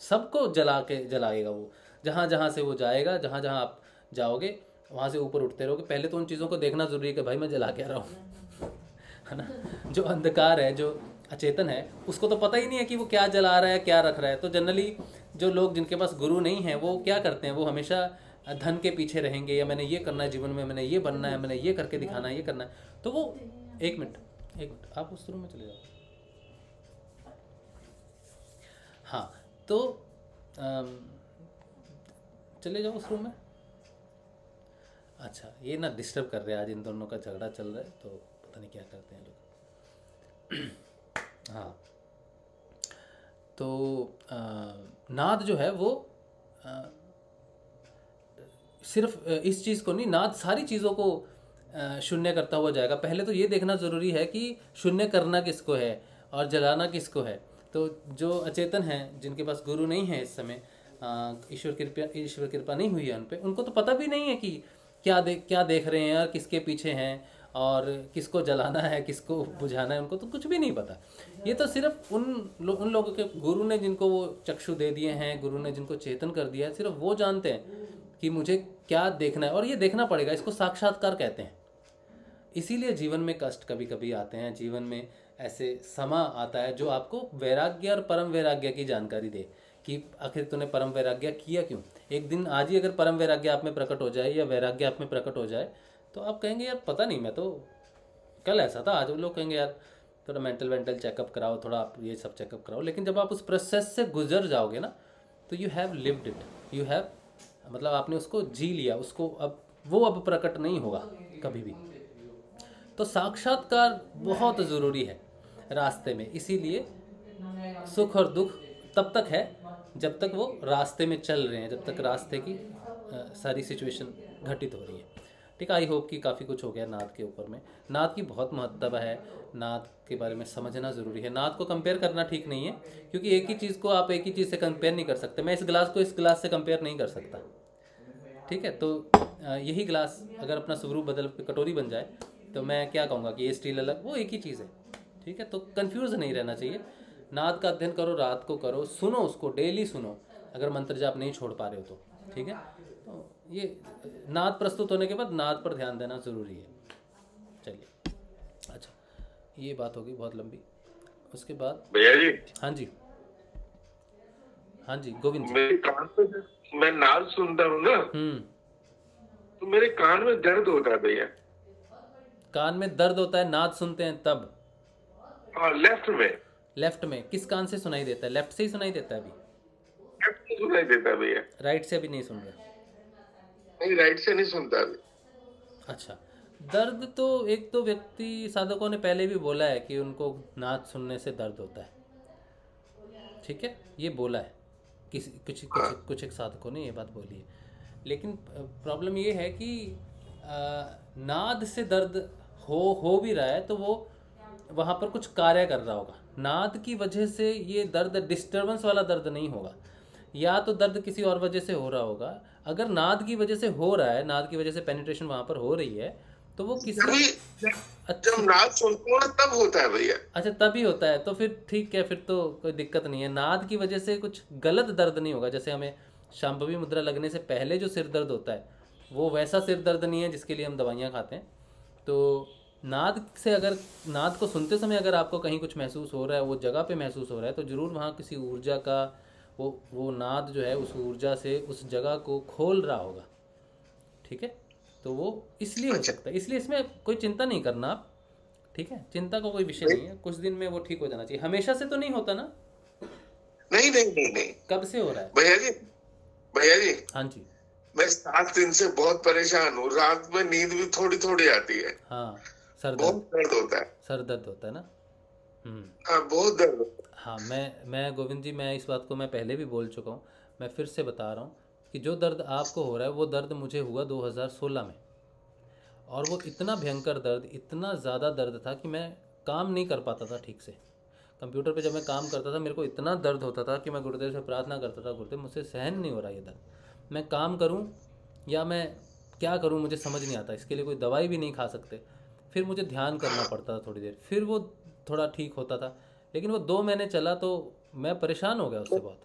सबको जलाएगा। वो जहाँ जहाँ से वो जाएगा, जहाँ जहाँ आप जाओगे वहाँ से ऊपर उठते रहोगे। पहले तो उन चीज़ों को देखना जरूरी है कि भाई मैं जला के आ रहा हूँ, है ना। जो अंधकार है, जो अचेतन है, उसको तो पता ही नहीं है कि वो क्या जला रहा है, क्या रख रहा है। तो जनरली जो लोग जिनके पास गुरु नहीं है, वो क्या करते हैं, वो हमेशा धन के पीछे रहेंगे, या मैंने ये करना है जीवन में, मैंने ये बनना है, मैंने ये करके दिखाना है, ये करना है। तो वो एक मिनट आप उस रूम में चले जाओ। हाँ, तो चले जाओ उस रूम में। अच्छा, ये ना डिस्टर्ब कर रहे हैं, आज इन दोनों का झगड़ा चल रहा है, तो पता नहीं क्या करते हैं लोग। हाँ, तो नाद जो है वो सिर्फ इस चीज़ को नहीं, नाद सारी चीज़ों को शून्य करता हुआ जाएगा। पहले तो ये देखना ज़रूरी है कि शून्य करना किसको है और जलाना किसको है। तो जो अचेतन हैं, जिनके पास गुरु नहीं है इस समय, ईश्वर कृपा नहीं हुई है उन पे, उनको तो पता भी नहीं है कि क्या देख रहे हैं और किसके पीछे हैं और किसको जलाना है, किसको बुझाना है, उनको तो कुछ भी नहीं पता। ये तो सिर्फ उन लोगों के गुरु ने जिनको वो चक्षु दे दिए हैं, गुरु ने जिनको चेतन कर दिया है, सिर्फ वो जानते हैं कि मुझे क्या देखना है, और ये देखना पड़ेगा। इसको साक्षात्कार कहते हैं। इसीलिए जीवन में कष्ट कभी कभी आते हैं, जीवन में ऐसे समा आता है जो आपको वैराग्य और परम वैराग्य की जानकारी दे कि आखिर तूने परम वैराग्य किया क्यों। एक दिन आज ही अगर परम वैराग्य आप में प्रकट हो जाए या वैराग्य आप में प्रकट हो जाए, तो आप कहेंगे यार पता नहीं, मैं तो कल ऐसा था, आज लोग कहेंगे यार थोड़ा मेंटल चेकअप कराओ, थोड़ा आप ये सब चेकअप कराओ। लेकिन जब आप उस प्रोसेस से गुजर जाओगे ना, तो you have lived it, you have, मतलब आपने उसको जी लिया, उसको अब प्रकट नहीं होगा कभी भी। तो साक्षात्कार बहुत ज़रूरी है रास्ते में। इसीलिए सुख और दुख तब तक है जब तक वो रास्ते में चल रहे हैं, जब तक रास्ते की सारी सिचुएशन घटित हो रही है। ठीक है। आई होप कि काफ़ी कुछ हो गया नाद के ऊपर में। नाद की बहुत महत्व है, नाद के बारे में समझना ज़रूरी है। नाद को कंपेयर करना ठीक नहीं है, क्योंकि एक ही चीज़ को आप एक ही चीज़ से कंपेयर नहीं कर सकते। मैं इस गिलास को इस गिलास से कंपेयर नहीं कर सकता, ठीक है। तो यही गिलास अगर अपना स्वरूप बदल के कटोरी बन जाए तो मैं क्या कहूँगा कि ये स्टील अलग, वो एक ही चीज़ है, ठीक है। तो कंफ्यूज नहीं रहना चाहिए। नाद का अध्ययन करो, रात को करो, सुनो उसको, डेली सुनो, अगर मंत्र जाप नहीं छोड़ पा रहे हो तो, ठीक है। तो ये नाद प्रस्तुत होने के बाद नाद पर ध्यान देना ज़रूरी है। चलिए, अच्छा, ये बात होगी बहुत लंबी। उसके बाद भैया जी, हाँ जी, हाँ जी गोविंद जी। मेरे कान में मैं नाद सुनता हूँ ना, तो मेरे कान में दर्द होता है भैया। कान में दर्द होता है, नाद सुनते हैं तब? हाँ, लेफ्ट में। लेफ्ट में किस कान से सुनाई देता है? लेफ्ट से ही सुनाई देता है अभी? लेफ्ट से सुनाई देता है भैया। राइट से अभी नहीं सुन रहे? नहीं, राइट से नहीं सुनता अभी। अच्छा, दर्द तो एक तो व्यक्ति साधकों ने पहले भी बोला है कि उनको नाद सुनने से दर्द होता है, ठीक है, ये बोला है किसी कुछ एक साधकों ने ये बात बोली है। लेकिन प्रॉब्लम ये है कि नाद से दर्द हो भी रहा है तो वो वहाँ पर कुछ कार्य कर रहा होगा। नाद की वजह से ये दर्द डिस्टर्बेंस वाला दर्द नहीं होगा, या तो दर्द किसी और वजह से हो रहा होगा। अगर नाद की वजह से हो रहा है, नाद की वजह से पेनिट्रेशन वहाँ पर हो रही है, तो वो किसी जब नाद सुनते हो ना तब होता है भैया। अच्छा, तभी होता है, तो फिर ठीक है, फिर तो कोई दिक्कत नहीं है। नाद की वजह से कुछ गलत दर्द नहीं होगा। जैसे हमें शांभवी मुद्रा लगने से पहले जो सिर दर्द होता है वो वैसा सिर दर्द नहीं है जिसके लिए हम दवाइयाँ खाते हैं। तो नाद से, अगर नाद को सुनते समय अगर आपको कहीं कुछ महसूस हो रहा है, वो जगह पे महसूस हो रहा है, तो ज़रूर वहाँ किसी ऊर्जा का वो नाद जो है उस ऊर्जा से उस जगह को खोल रहा होगा, ठीक है। तो वो इसलिए हो सकता है, इसलिए इसमें कोई चिंता नहीं करना आप, ठीक है। चिंता का कोई विषय नहीं है, कुछ दिन में वो ठीक हो जाना चाहिए। हमेशा से तो नहीं होता ना? नहीं नहीं नहीं नहीं। कब से हो रहा है भैया जी? भैया जी, हाँ जी, मैं 7 दिन से बहुत परेशान हूँ। रात में नींद भी थोड़ी थोड़ी आती है। हाँ, सर बहुत दर्द, दर्द होता है। सर दर्द होता है ना? हाँ, बहुत दर्द होता है। हाँ, मैं गोविंद जी, मैं इस बात को मैं पहले भी बोल चुका हूँ, मैं फिर से बता रहा हूँ कि जो दर्द आपको हो रहा है वो दर्द मुझे हुआ 2016 में, और वो इतना भयंकर दर्द, इतना ज़्यादा दर्द था कि मैं काम नहीं कर पाता था ठीक से। कंप्यूटर पे जब मैं काम करता था मेरे को इतना दर्द होता था कि मैं गुरुदेव से प्रार्थना करता था, गुरुदेव मुझसे सहन नहीं हो रहा ये दर्द, मैं काम करूं या मैं क्या करूं, मुझे समझ नहीं आता। इसके लिए कोई दवाई भी नहीं खा सकते। फिर मुझे ध्यान करना पड़ता था थोड़ी देर, फिर वो थोड़ा ठीक होता था। लेकिन वो 2 महीने चला तो मैं परेशान हो गया उससे बहुत।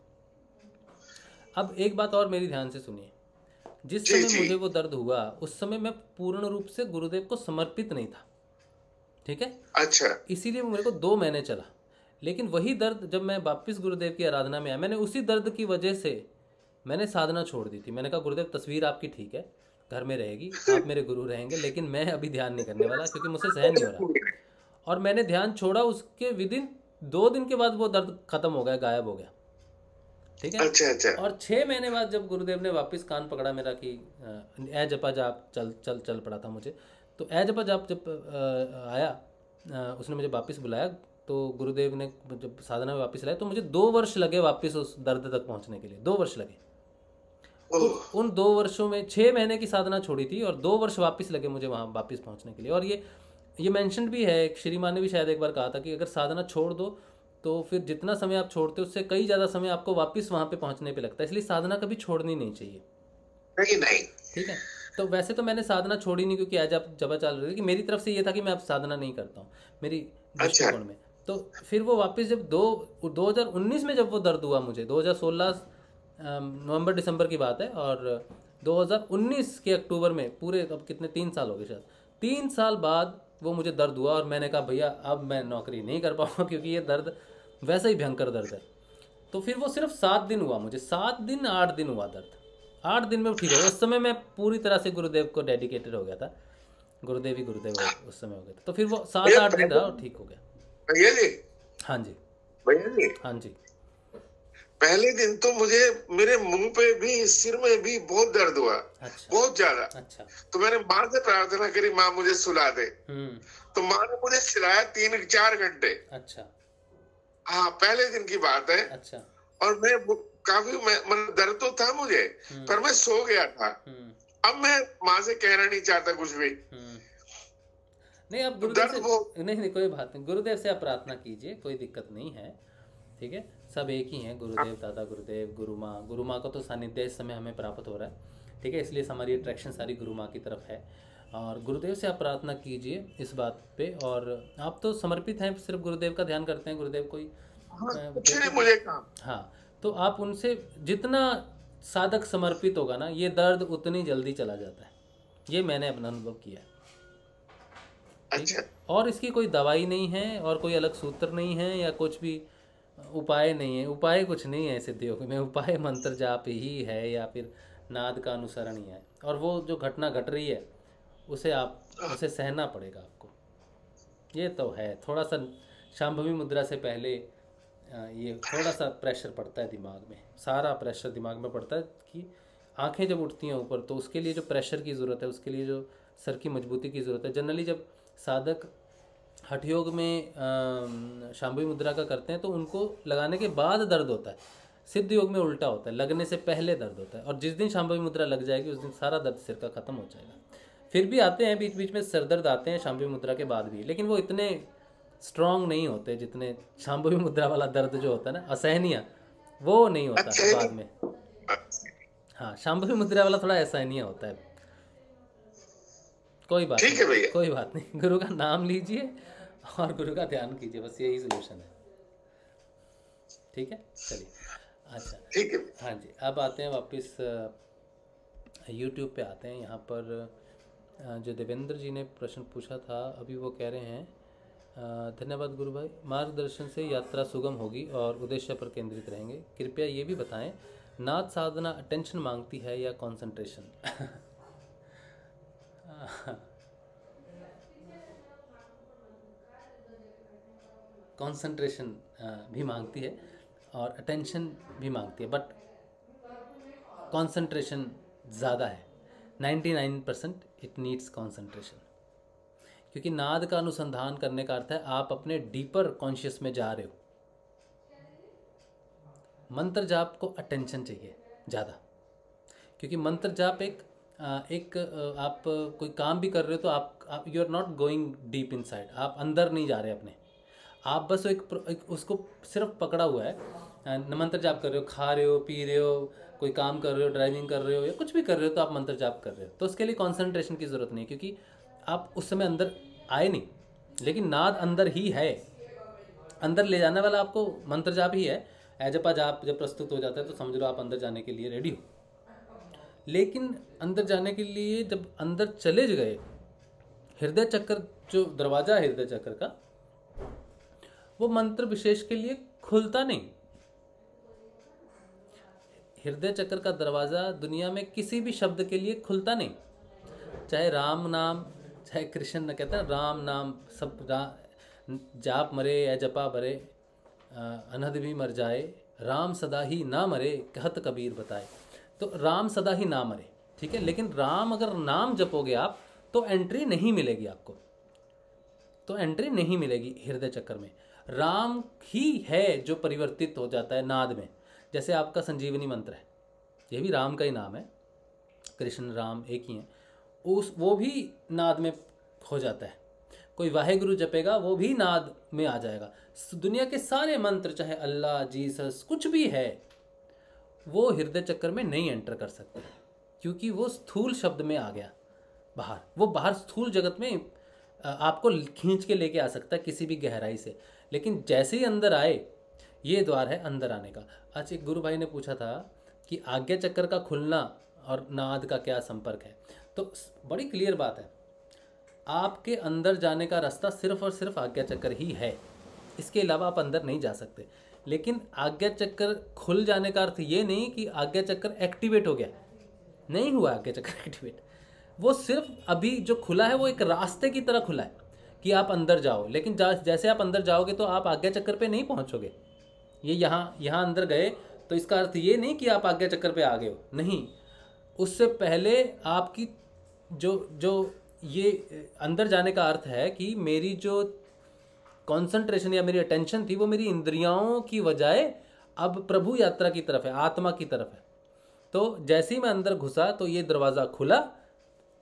अब एक बात और मेरी ध्यान से सुनिए, जिस समय मुझे वो दर्द हुआ उस समय मैं पूर्ण रूप से गुरुदेव को समर्पित नहीं था, ठीक है। अच्छा। इसीलिए वो मेरे को 2 महीने चला। लेकिन वही दर्द जब मैं वापस गुरुदेव की आराधना में आया, मैंने उसी दर्द की वजह से मैंने साधना छोड़ दी थी। मैंने कहा गुरुदेव तस्वीर आपकी ठीक है, घर में रहेगी, आप मेरे गुरु रहेंगे, लेकिन मैं अभी ध्यान नहीं करने वाला क्योंकि मुझसे सहन नहीं हो रहा। और मैंने ध्यान छोड़ा, उसके विदिन 2 दिन के बाद वो दर्द खत्म हो गया, गायब हो गया, ठीक है। अच्छा अच्छा। और 6 महीने बाद जब गुरुदेव ने वापस कान पकड़ा मेरा कि ए जपा जाप चल पड़ा था मुझे, तो ए जपा जाप जब आया, उसने मुझे वापस बुलाया, तो गुरुदेव ने जब साधना में वापस लाया तो मुझे 2 वर्ष लगे वापस उस दर्द तक पहुंचने के लिए, 2 वर्ष लगे। तो उन 2 वर्षों में 6 महीने की साधना छोड़ी थी और 2 वर्ष वापस लगे मुझे वहाँ वापस पहुँचने के लिए। और ये मेंशन भी है, श्रीमान ने भी शायद एक बार कहा था कि अगर साधना छोड़ दो तो फिर जितना समय आप छोड़ते हो उससे कई ज़्यादा समय आपको वापस वहाँ पे पहुँचने पे लगता है, इसलिए साधना कभी छोड़नी नहीं चाहिए। नहीं, ठीक है। तो वैसे तो मैंने साधना छोड़ी नहीं, क्योंकि आज आप जब चल रही थी कि मेरी तरफ से ये था कि मैं अब साधना नहीं करता हूँ मेरी दृष्टिकोण में। तो फिर वो वापस जब 2019 में जब वो दर्द हुआ मुझे, 2016 नवंबर दिसंबर की बात है, और 2019 के अक्टूबर में, पूरे अब कितने 3 साल हो गए शायद, 3 साल बाद वो मुझे दर्द हुआ। और मैंने कहा भैया अब मैं नौकरी नहीं कर पाऊँगा क्योंकि ये दर्द वैसा ही भयंकर दर्द है। तो फिर वो सिर्फ 7 दिन हुआ मुझे, 7 दिन 8 दिन हुआ दर्द, 8 दिन में ठीक हो गया। उस समय मैं पूरी तरह से गुरुदेव को डेडिकेटेड हो गया था, गुरुदेव ही गुरुदेव उस समय हो गया था। तो फिर वो 7-8 दिन रहा और ठीक हो गया। भैया जी, हाँ जी, भैया जी, हाँ जी। पहले दिन तो मुझे मेरे मुंह पे भी, सिर में भी बहुत दर्द हुआ। अच्छा, बहुत ज्यादा। अच्छा। तो मैंने माँ से प्रार्थना करी, माँ मुझे सुला दे। तो माँ ने मुझे सिलाया 3-4 घंटे। अच्छा, हाँ, पहले दिन की बात है। अच्छा। और मैं काफी, मतलब दर्द तो था मुझे, पर मैं सो गया था। अब मैं माँ से कहना नहीं चाहता कुछ भी। नहीं, आप गुरुदेव से नहीं कोई बात नहीं, गुरुदेव से आप प्रार्थना कीजिए, कोई दिक्कत नहीं है, ठीक है। सब एक ही हैं, गुरुदेव, दादा गुरुदेव, गुरु माँ को तो सानिध्य इस समय हमें प्राप्त हो रहा है, ठीक है, इसलिए हमारी अट्रैक्शन सारी गुरु माँ की तरफ है। और गुरुदेव से आप प्रार्थना कीजिए इस बात पे। और आप तो समर्पित हैं, सिर्फ गुरुदेव का ध्यान करते हैं, गुरुदेव कोई मुझे काम। हाँ, तो आप उनसे जितना साधक समर्पित होगा ना, ये दर्द उतनी जल्दी चला जाता है, ये मैंने अपना अनुभव किया है। अच्छा। और इसकी कोई दवाई नहीं है और कोई अलग सूत्र नहीं है या कुछ भी उपाय नहीं है, उपाय कुछ नहीं है सिद्धियोग में, उपाय मंत्र जाप ही है या फिर नाद का अनुसरण ही है। और वो जो घटना घट रही है उसे सहना पड़ेगा आपको, ये तो है। थोड़ा सा शांभवी मुद्रा से पहले ये थोड़ा सा प्रेशर पड़ता है दिमाग में, सारा प्रेशर दिमाग में पड़ता है कि आंखें जब उठती हैं ऊपर, तो उसके लिए जो प्रेशर की ज़रूरत है, उसके लिए जो सर की मजबूती की ज़रूरत है। जनरली जब साधक हठ योग में शांभवी मुद्रा का करते हैं तो उनको लगाने के बाद दर्द होता है, सिद्ध योग में उल्टा होता है, लगने से पहले दर्द होता है। और जिस दिन शांभवी मुद्रा लग जाएगी उस दिन सारा दर्द सिर का ख़त्म हो जाएगा। फिर भी आते हैं बीच बीच में सर दर्द आते हैं शांभवी मुद्रा के बाद भी, लेकिन वो इतने स्ट्रॉन्ग नहीं होते जितने शांभवी मुद्रा वाला दर्द जो होता है ना, असहनीय, वो नहीं होता बाद में। हाँ, शांभवी मुद्रा वाला थोड़ा असहनीय होता है। कोई बात नहीं, भैया कोई बात नहीं, गुरु का नाम लीजिए और गुरु का ध्यान कीजिए, बस यही सोल्यूशन है, ठीक है। चलिए, अच्छा, ठीक है। हाँ जी, अब आते हैं वापस YouTube पे आते हैं। यहाँ पर जो देवेंद्र जी ने प्रश्न पूछा था अभी, वो कह रहे हैं धन्यवाद गुरु भाई, मार्गदर्शन से यात्रा सुगम होगी और उद्देश्य पर केंद्रित रहेंगे। कृपया ये भी बताएं, नाद साधना अटेंशन मांगती है या कंसंट्रेशन? कंसंट्रेशन भी मांगती है और अटेंशन भी मांगती है, बट कंसंट्रेशन ज़्यादा है। 99% इट नीड्स कंसंट्रेशन, क्योंकि नाद का अनुसंधान करने का अर्थ है आप अपने डीपर कॉन्शियस में जा रहे हो। मंत्र जाप को अटेंशन चाहिए ज़्यादा, क्योंकि मंत्र जाप एक आप कोई काम भी कर रहे हो तो आप you are not going deep inside, आप अंदर नहीं जा रहे अपने, आप बस एक उसको सिर्फ पकड़ा हुआ है। मंत्र जाप कर रहे हो, खा रहे हो, पी रहे हो, कोई काम कर रहे हो, ड्राइविंग कर रहे हो या कुछ भी कर रहे हो, तो आप मंत्र जाप कर रहे हो, तो उसके लिए कंसंट्रेशन की ज़रूरत नहीं है, क्योंकि आप उस समय अंदर आए नहीं। लेकिन नाद अंदर ही है, अंदर ले जाने वाला आपको मंत्र जाप ही है। एजपा जाप जब प्रस्तुत हो जाता है तो समझ लो आप अंदर जाने के लिए रेडी हो। लेकिन अंदर जाने के लिए जब अंदर चले गए, हृदय चक्र जो दरवाजा है हृदय चक्र का, वो मंत्र विशेष के लिए खुलता नहीं। हृदय चक्र का दरवाजा दुनिया में किसी भी शब्द के लिए खुलता नहीं, चाहे राम नाम, चाहे कृष्ण, कहते हैं राम नाम, सब जाप मरे या जपा भरे, अनहद भी मर जाए, राम सदा ही ना मरे, कहत कबीर बताए। तो राम सदा ही ना मरे, ठीक है, लेकिन राम अगर नाम जपोगे आप तो एंट्री नहीं मिलेगी आपको, तो एंट्री नहीं मिलेगी हृदय चक्र में। राम ही है जो परिवर्तित हो जाता है नाद में। जैसे आपका संजीवनी मंत्र है, ये भी राम का ही नाम है, कृष्ण राम एक ही हैं, वो भी नाद में हो जाता है। कोई वाहेगुरु जपेगा वो भी नाद में आ जाएगा। दुनिया के सारे मंत्र, चाहे अल्लाह, जीसस, कुछ भी है, वो हृदय चक्र में नहीं एंटर कर सकते, क्योंकि वो स्थूल शब्द में आ गया बाहर। वो बाहर स्थूल जगत में आपको खींच के लेके आ सकता है किसी भी गहराई से, लेकिन जैसे ही अंदर आए, ये द्वार है अंदर आने का। आज एक गुरु भाई ने पूछा था कि आज्ञा चक्र का खुलना और नाद का क्या संपर्क है, तो बड़ी क्लियर बात है, आपके अंदर जाने का रास्ता सिर्फ और सिर्फ आज्ञा चक्र ही है, इसके अलावा आप अंदर नहीं जा सकते। लेकिन आज्ञा चक्र खुल जाने का अर्थ ये नहीं कि आज्ञा चक्र एक्टिवेट हो गया, नहीं हुआ आज्ञा चक्र एक्टिवेट, वो सिर्फ अभी जो खुला है वो एक रास्ते की तरह खुला है कि आप अंदर जाओ। लेकिन जैसे आप अंदर जाओगे तो आप आज्ञा चक्र पे नहीं पहुंचोगे। ये यहाँ अंदर गए तो इसका अर्थ ये नहीं कि आप आज्ञा चक्र पे आ गए हो, नहीं, उससे पहले आपकी जो ये अंदर जाने का अर्थ है कि मेरी जो कंसंट्रेशन या मेरी अटेंशन थी वो मेरी इंद्रियों की बजाय अब प्रभु यात्रा की तरफ है, आत्मा की तरफ है। तो जैसे ही मैं अंदर घुसा तो ये दरवाज़ा खुला,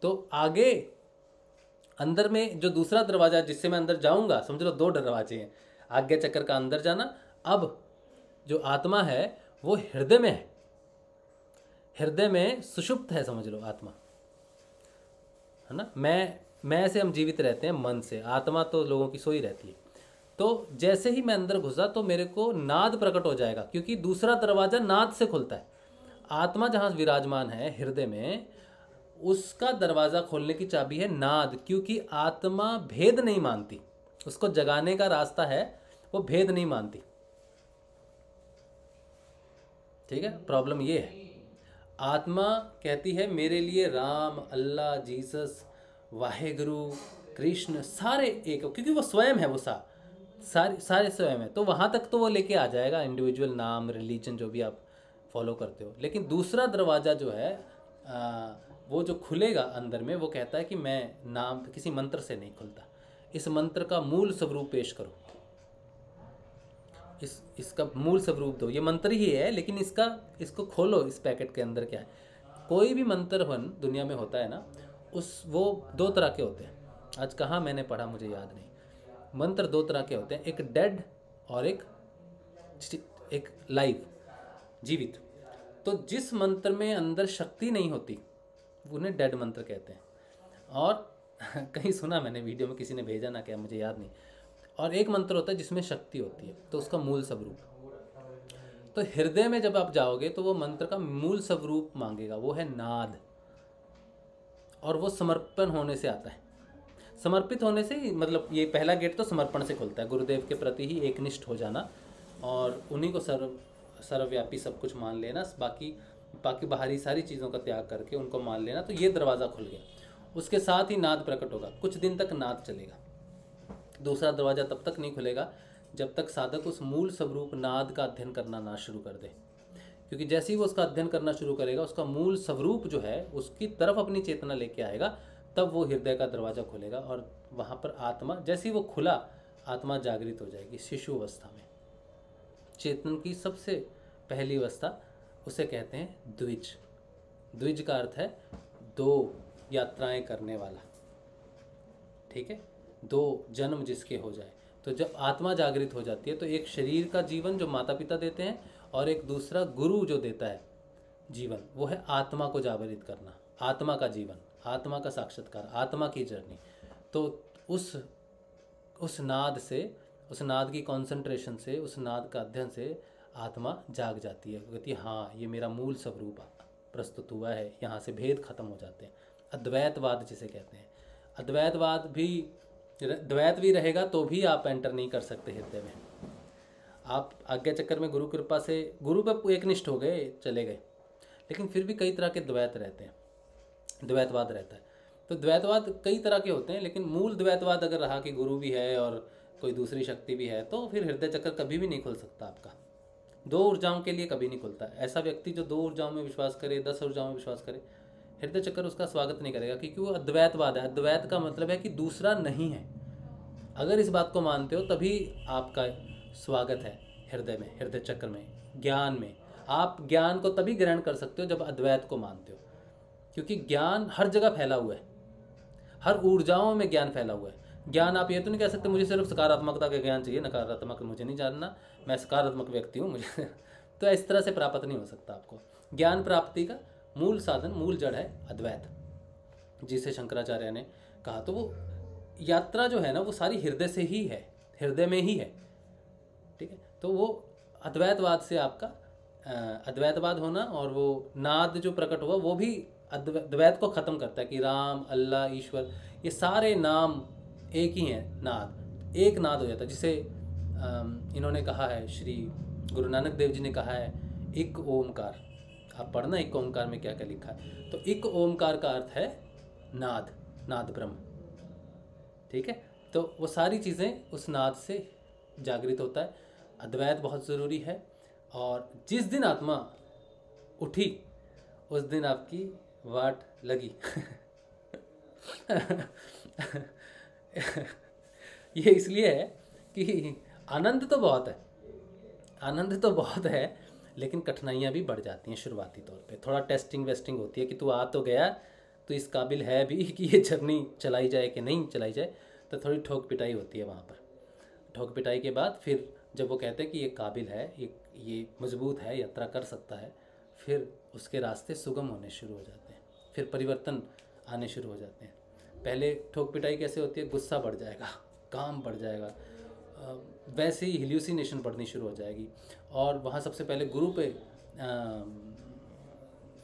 तो आगे अंदर में जो दूसरा दरवाज़ा जिससे मैं अंदर जाऊंगा, समझ लो 2 दरवाजे हैं, आज्ञा चक्र का अंदर जाना। अब जो आत्मा है वो हृदय में है, हृदय में सुषुप्त है, समझ लो आत्मा, है ना। मैं से हम जीवित रहते हैं मन से, आत्मा तो लोगों की सोई रहती है। तो जैसे ही मैं अंदर घुसा तो मेरे को नाद प्रकट हो जाएगा, क्योंकि दूसरा दरवाज़ा नाद से खुलता है। आत्मा जहाँ विराजमान है हृदय में, उसका दरवाज़ा खोलने की चाबी है नाद, क्योंकि आत्मा भेद नहीं मानती, उसको जगाने का रास्ता है, वो भेद नहीं मानती। ठीक है, प्रॉब्लम ये है, आत्मा कहती है मेरे लिए राम, अल्लाह, जीसस, वाहेगुरु, कृष्ण सारे एक, क्योंकि वो स्वयं है, वो सारे स्वयं है। तो वहाँ तक तो वो लेके आ जाएगा, इंडिविजुअल नाम, रिलीजन जो भी आप फॉलो करते हो। लेकिन दूसरा दरवाज़ा जो है वो जो खुलेगा अंदर में, वो कहता है कि मैं नाम किसी मंत्र से नहीं खुलता, इस मंत्र का मूल स्वरूप पेश करो, इसका मूल स्वरूप दो। ये मंत्र ही है, लेकिन इसको खोलो, इस पैकेट के अंदर क्या है। कोई भी मंत्र दुनिया में होता है ना, वो 2 तरह के होते हैं। आज कहाँ मैंने पढ़ा मुझे याद नहीं। मंत्र 2 तरह के होते हैं, एक डेड और एक लाइव, जीवित। तो जिस मंत्र में अंदर शक्ति नहीं होती उन्हें डेड मंत्र कहते हैं। और कहीं सुना मैंने, वीडियो में किसी ने भेजा ना, क्या मुझे याद नहीं। और एक मंत्र होता है जिसमें शक्ति होती है, तो उसका मूल स्वरूप। तो हृदय में जब आप जाओगे तो वो मंत्र का मूल स्वरूप मांगेगा, वो है नाद, और वो समर्पण होने से आता है। समर्पित होने से, मतलब ये पहला गेट तो समर्पण से खुलता है, गुरुदेव के प्रति ही एकनिष्ठ हो जाना और उन्हीं को सर्वव्यापी सब कुछ मान लेना, बाकी बाहरी सारी चीज़ों का त्याग करके उनको मान लेना। तो ये दरवाज़ा खुल गया। उसके साथ ही नाद प्रकट होगा, कुछ दिन तक नाद चलेगा। दूसरा दरवाज़ा तब तक नहीं खुलेगा जब तक साधक उस मूल स्वरूप नाद का अध्ययन करना ना शुरू कर दे, क्योंकि जैसे ही वो उसका अध्ययन करना शुरू करेगा, उसका मूल स्वरूप जो है उसकी तरफ अपनी चेतना लेके आएगा, तब वो हृदय का दरवाज़ा खुलेगा और वहाँ पर आत्मा, जैसे ही वो खुला, आत्मा जागृत हो जाएगी शिशु अवस्था में। चेतन की सबसे पहली अवस्था, उसे कहते हैं द्विज। द्विज का अर्थ है 2 यात्राएं करने वाला। ठीक है, 2 जन्म जिसके हो जाए। तो जब आत्मा जागृत हो जाती है तो एक शरीर का जीवन जो माता पिता देते हैं, और एक दूसरा गुरु जो देता है जीवन, वो है आत्मा को जागृत करना, आत्मा का जीवन, आत्मा का साक्षात्कार, आत्मा की जर्नी। तो उस नाद से, उस नाद की कंसंट्रेशन से, उस नाद का अध्ययन से आत्मा जाग जाती है, कहती है हाँ ये मेरा मूल स्वरूप प्रस्तुत हुआ है, यहाँ से भेद खत्म हो जाते हैं। अद्वैतवाद जिसे कहते हैं, अद्वैतवाद भी, द्वैत भी रहेगा तो भी आप एंटर नहीं कर सकते हृदय में। आप आज्ञा चक्कर में गुरु कृपा से गुरु पर एकनिष्ठ हो गए, चले गए, लेकिन फिर भी कई तरह के द्वैत रहते हैं, द्वैतवाद रहता है। तो द्वैतवाद कई तरह के होते हैं, लेकिन मूल द्वैतवाद अगर रहा कि गुरु भी है और कोई दूसरी शक्ति भी है, तो फिर हृदय चक्र कभी भी नहीं खुल सकता आपका। 2 ऊर्जाओं के लिए कभी नहीं खुलता। ऐसा व्यक्ति जो 2 ऊर्जाओं में विश्वास करे, 10 ऊर्जाओं में विश्वास करे, हृदय चक्र उसका स्वागत नहीं करेगा, क्योंकि वो अद्वैतवाद है। अद्वैत का मतलब है कि दूसरा नहीं है। अगर इस बात को मानते हो तभी आपका स्वागत है हृदय में, हृदय चक्र में, ज्ञान में। आप ज्ञान को तभी ग्रहण कर सकते हो जब अद्वैत को मानते हो, क्योंकि ज्ञान हर जगह फैला हुआ है, हर ऊर्जाओं में ज्ञान फैला हुआ है। ज्ञान आप ये तो नहीं कह सकते मुझे सिर्फ सकारात्मकता का ज्ञान चाहिए, नकारात्मक मुझे नहीं जानना, मैं सकारात्मक व्यक्ति हूँ मुझे तो इस तरह से प्राप्त नहीं हो सकता आपको। ज्ञान प्राप्ति का मूल साधन, मूल जड़ है अद्वैत, जिसे शंकराचार्य ने कहा। तो वो यात्रा जो है ना, वो सारी हृदय से ही है, हृदय में ही है। ठीक है, तो वो अद्वैतवाद से आपका अद्वैतवाद होना, और वो नाद जो प्रकट हुआ वो भी द्वैत को ख़त्म करता है कि राम, अल्लाह, ईश्वर, ये सारे नाम एक ही हैं। नाद, एक नाद हो जाता है, जिसे इन्होंने कहा है, श्री गुरु नानक देव जी ने कहा है, एक ओमकार। आप पढ़ना एक ओमकार में क्या क्या लिखा है। तो एक ओमकार का अर्थ है नाद, नाद ब्रह्म। ठीक है, तो वो सारी चीज़ें उस नाद से जागृत होता है। अद्वैत बहुत ज़रूरी है, और जिस दिन आत्मा उठी उस दिन आपकी वाट लगी ये इसलिए है कि आनंद तो बहुत है, आनंद तो बहुत है, लेकिन कठिनाइयाँ भी बढ़ जाती हैं शुरुआती तौर पे। थोड़ा टेस्टिंग वेस्टिंग होती है कि तू आ तो गया, तो इस काबिल है भी कि ये जर्नी चलाई जाए कि नहीं चलाई जाए, तो थोड़ी ठोक पिटाई होती है वहाँ पर। ठोक पिटाई के बाद फिर जब वो कहते हैं कि ये काबिल है, ये मजबूत है, यात्रा कर सकता है, फिर उसके रास्ते सुगम होने शुरू हो जाते हैं, फिर परिवर्तन आने शुरू हो जाते हैं। पहले ठोक पिटाई कैसे होती है, गुस्सा बढ़ जाएगा, काम बढ़ जाएगा, वैसे ही हिल्यूसिनेशन बढ़नी शुरू हो जाएगी। और वहाँ सबसे पहले गुरु पे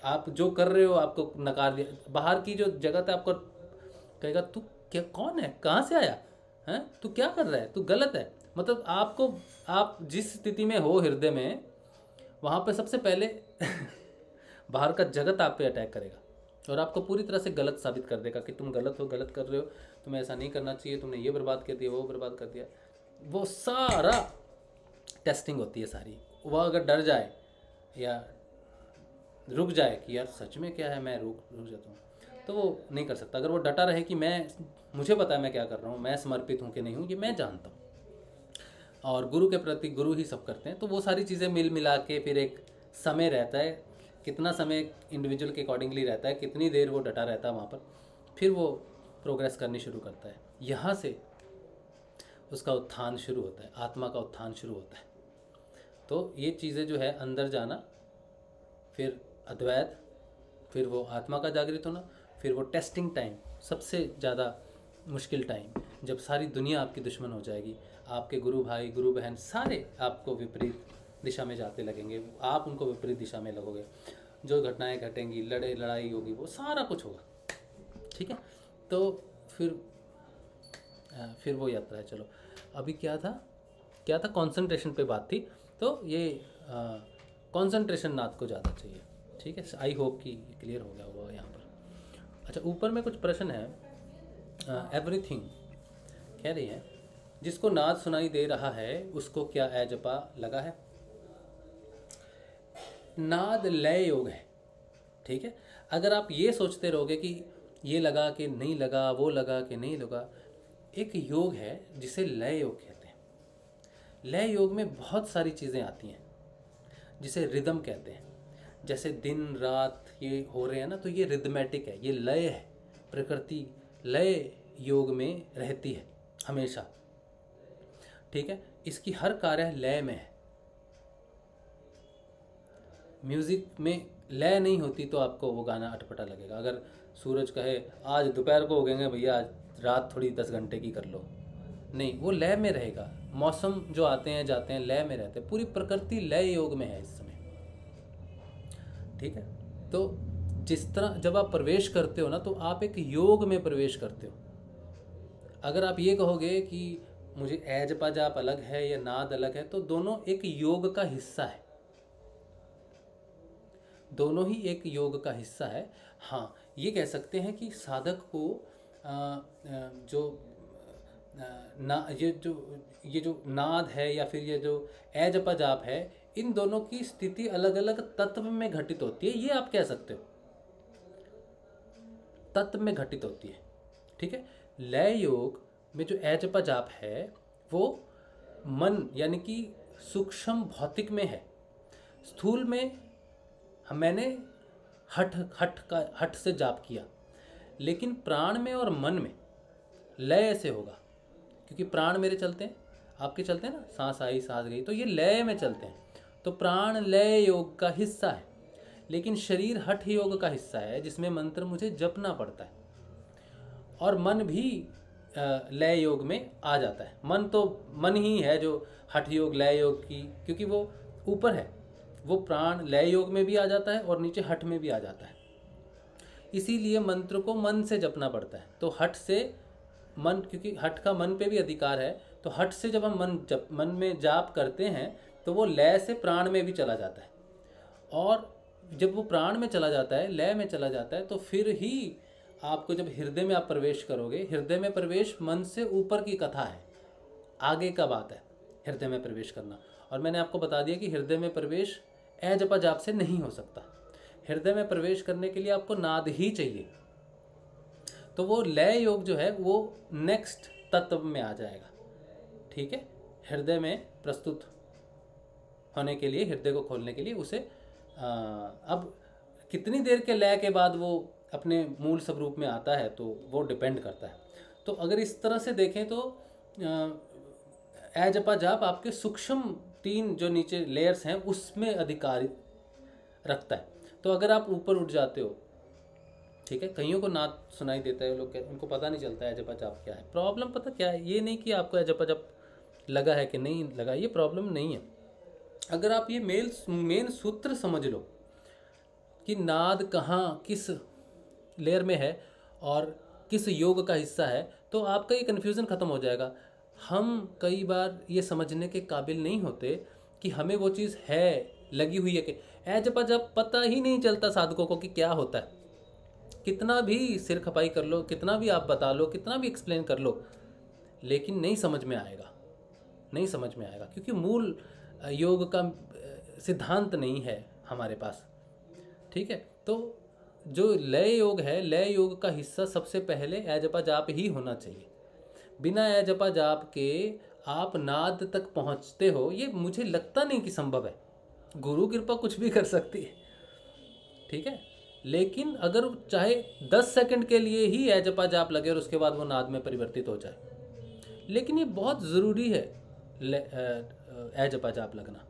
आप जो कर रहे हो आपको नकार दिया, बाहर की जो जगत है आपको कहेगा तू क्या, कौन है, कहाँ से आया है, तू क्या कर रहा है, तू गलत है। मतलब आपको, आप जिस स्थिति में हो हृदय में, वहाँ पे सबसे पहले बाहर का जगत आप पे अटैक करेगा और आपको पूरी तरह से गलत साबित कर देगा कि तुम गलत हो, गलत कर रहे हो, तुम्हें ऐसा नहीं करना चाहिए, तुमने ये बर्बाद कर दिया, वो बर्बाद कर दिया। वो सारा टेस्टिंग होती है सारी। वह अगर डर जाए या रुक जाए कि यार सच में क्या है, मैं रुक जाता हूँ, तो वो नहीं कर सकता। अगर वो डटा रहे कि मुझे पता है मैं क्या कर रहा हूँ, मैं समर्पित हूँ कि नहीं हूँ, ये मैं जानता हूँ, और गुरु के प्रति गुरु ही सब करते हैं, तो वो सारी चीज़ें मिल मिला के फिर एक समय रहता है, कितना समय इंडिविजुअल के अकॉर्डिंगली रहता है, कितनी देर वो डटा रहता है वहाँ पर, फिर वो प्रोग्रेस करनी शुरू करता है। यहाँ से उसका उत्थान शुरू होता है, आत्मा का उत्थान शुरू होता है। तो ये चीज़ें जो है, अंदर जाना, फिर अद्वैत, फिर वो आत्मा का जागृत होना, फिर वो टेस्टिंग टाइम, सबसे ज़्यादा मुश्किल टाइम, जब सारी दुनिया आपकी दुश्मन हो जाएगी, आपके गुरु भाई गुरु बहन सारे आपको विपरीत दिशा में जाते लगेंगे, आप उनको विपरीत दिशा में लगोगे, जो घटनाएं घटेंगी, लड़ाई होगी, वो सारा कुछ होगा, ठीक है। तो फिर वो यात्रा है। चलो अभी क्या था कंसंट्रेशन पे बात थी, तो ये कंसंट्रेशन नाथ को ज़्यादा चाहिए, ठीक है। आई होप कि क्लियर हो गया होगा यहाँ पर। अच्छा, ऊपर में कुछ प्रश्न है। एवरीथिंग कह रही है, जिसको नाद सुनाई दे रहा है उसको क्या जपा लगा है? नाद लय योग है, ठीक है। अगर आप ये सोचते रहोगे कि ये लगा कि नहीं लगा, वो लगा कि नहीं लगा, एक योग है जिसे लय योग कहते हैं। लय योग में बहुत सारी चीज़ें आती हैं, जिसे रिदम कहते हैं। जैसे दिन रात ये हो रहे हैं ना, तो ये रिदमेटिक है, ये लय है। प्रकृति लय योग में रहती है हमेशा, ठीक है। इसकी हर कार्य लय में है। म्यूज़िक में लय नहीं होती तो आपको वो गाना अटपटा लगेगा। अगर सूरज कहे आज दोपहर को उगेंगे भैया, आज रात थोड़ी 10 घंटे की कर लो, नहीं, वो लय में रहेगा। मौसम जो आते हैं जाते हैं लय में रहते हैं। पूरी प्रकृति लय योग में है इस समय, ठीक है। तो जिस तरह जब आप प्रवेश करते हो ना, तो आप एक योग में प्रवेश करते हो। अगर आप ये कहोगे कि मुझे जपा जाप अलग है या नाद अलग है, तो दोनों एक योग का हिस्सा है, दोनों ही एक योग का हिस्सा है। हाँ, ये कह सकते हैं कि साधक को ये जो नाद है या फिर ये जो जपा जाप है, इन दोनों की स्थिति अलग अलग तत्व में घटित होती है। ये आप कह सकते हो, तत्व में घटित होती है, ठीक है। लय योग में जो जपा जाप है वो मन यानी कि सूक्ष्म भौतिक में है। स्थूल में मैंने हठ से जाप किया, लेकिन प्राण में और मन में लय से होगा, क्योंकि प्राण मेरे चलते हैं, आपके चलते हैं ना, सांस आई सांस गई, तो ये लय में चलते हैं। तो प्राण लय योग का हिस्सा है, लेकिन शरीर हठ योग का हिस्सा है, जिसमें मंत्र मुझे जपना पड़ता है। और मन भी लय योग में आ जाता है। मन ही है जो हठ योग लय योग की, क्योंकि वो ऊपर है, वो प्राण लय योग में भी आ जाता है और नीचे हठ में भी आ जाता है। इसीलिए मंत्र को मन से जपना पड़ता है। तो हठ से मन, क्योंकि हठ का मन पे भी अधिकार है, तो हठ से जब हम मन में जाप करते हैं तो वो लय से प्राण में भी चला जाता है। और जब वो प्राण में चला जाता है, लय में चला जाता है, तो फिर ही आपको जब हृदय में आप प्रवेश करोगे, हृदय में प्रवेश मन से ऊपर की कथा है, आगे का बात है हृदय में प्रवेश करना। और मैंने आपको बता दिया कि हृदय में प्रवेश जपा जाप से नहीं हो सकता। हृदय में प्रवेश करने के लिए आपको नाद ही चाहिए। तो वो लय योग जो है वो नेक्स्ट तत्व में आ जाएगा, ठीक है। हृदय में प्रस्तुत होने के लिए, हृदय को खोलने के लिए उसे अब कितनी देर के लय के बाद वो अपने मूल स्वरूप में आता है तो वो डिपेंड करता है। तो अगर इस तरह से देखें तो ए जपा जाप आपके सूक्ष्म 3 जो नीचे लेयर्स हैं उसमें अधिकार रखता है। तो अगर आप ऊपर उठ जाते हो, ठीक है, कईयों को नाद सुनाई देता है, लोग उनको पता नहीं चलता है जपा जाप क्या है। प्रॉब्लम पता क्या है, ये नहीं कि आपको जपा जाप लगा है कि नहीं लगा, ये प्रॉब्लम नहीं है। अगर आप ये मेन सूत्र समझ लो कि नाद कहाँ किस लेयर में है और किस योग का हिस्सा है, तो आपका ये कन्फ्यूज़न ख़त्म हो जाएगा। हम कई बार ये समझने के काबिल नहीं होते कि हमें वो चीज़ है, लगी हुई है कि जपा जब पता ही नहीं चलता साधकों को कि क्या होता है। कितना भी सिर खपाई कर लो, कितना भी आप बता लो, कितना भी एक्सप्लेन कर लो, लेकिन नहीं समझ में आएगा, नहीं समझ में आएगा, क्योंकि मूल योग का सिद्धांत नहीं है हमारे पास। ठीक है, तो जो लय योग है, लय योग का हिस्सा सबसे पहले ए जपा जाप ही होना चाहिए। बिना ए जपा जाप के आप नाद तक पहुंचते हो, ये मुझे लगता नहीं कि संभव है। गुरु कृपा कुछ भी कर सकती है, ठीक है, लेकिन अगर चाहे 10 सेकंड के लिए ही ए जपा जाप लगे और उसके बाद वो नाद में परिवर्तित हो जाए, लेकिन ये बहुत ज़रूरी है ए जपा जाप लगना।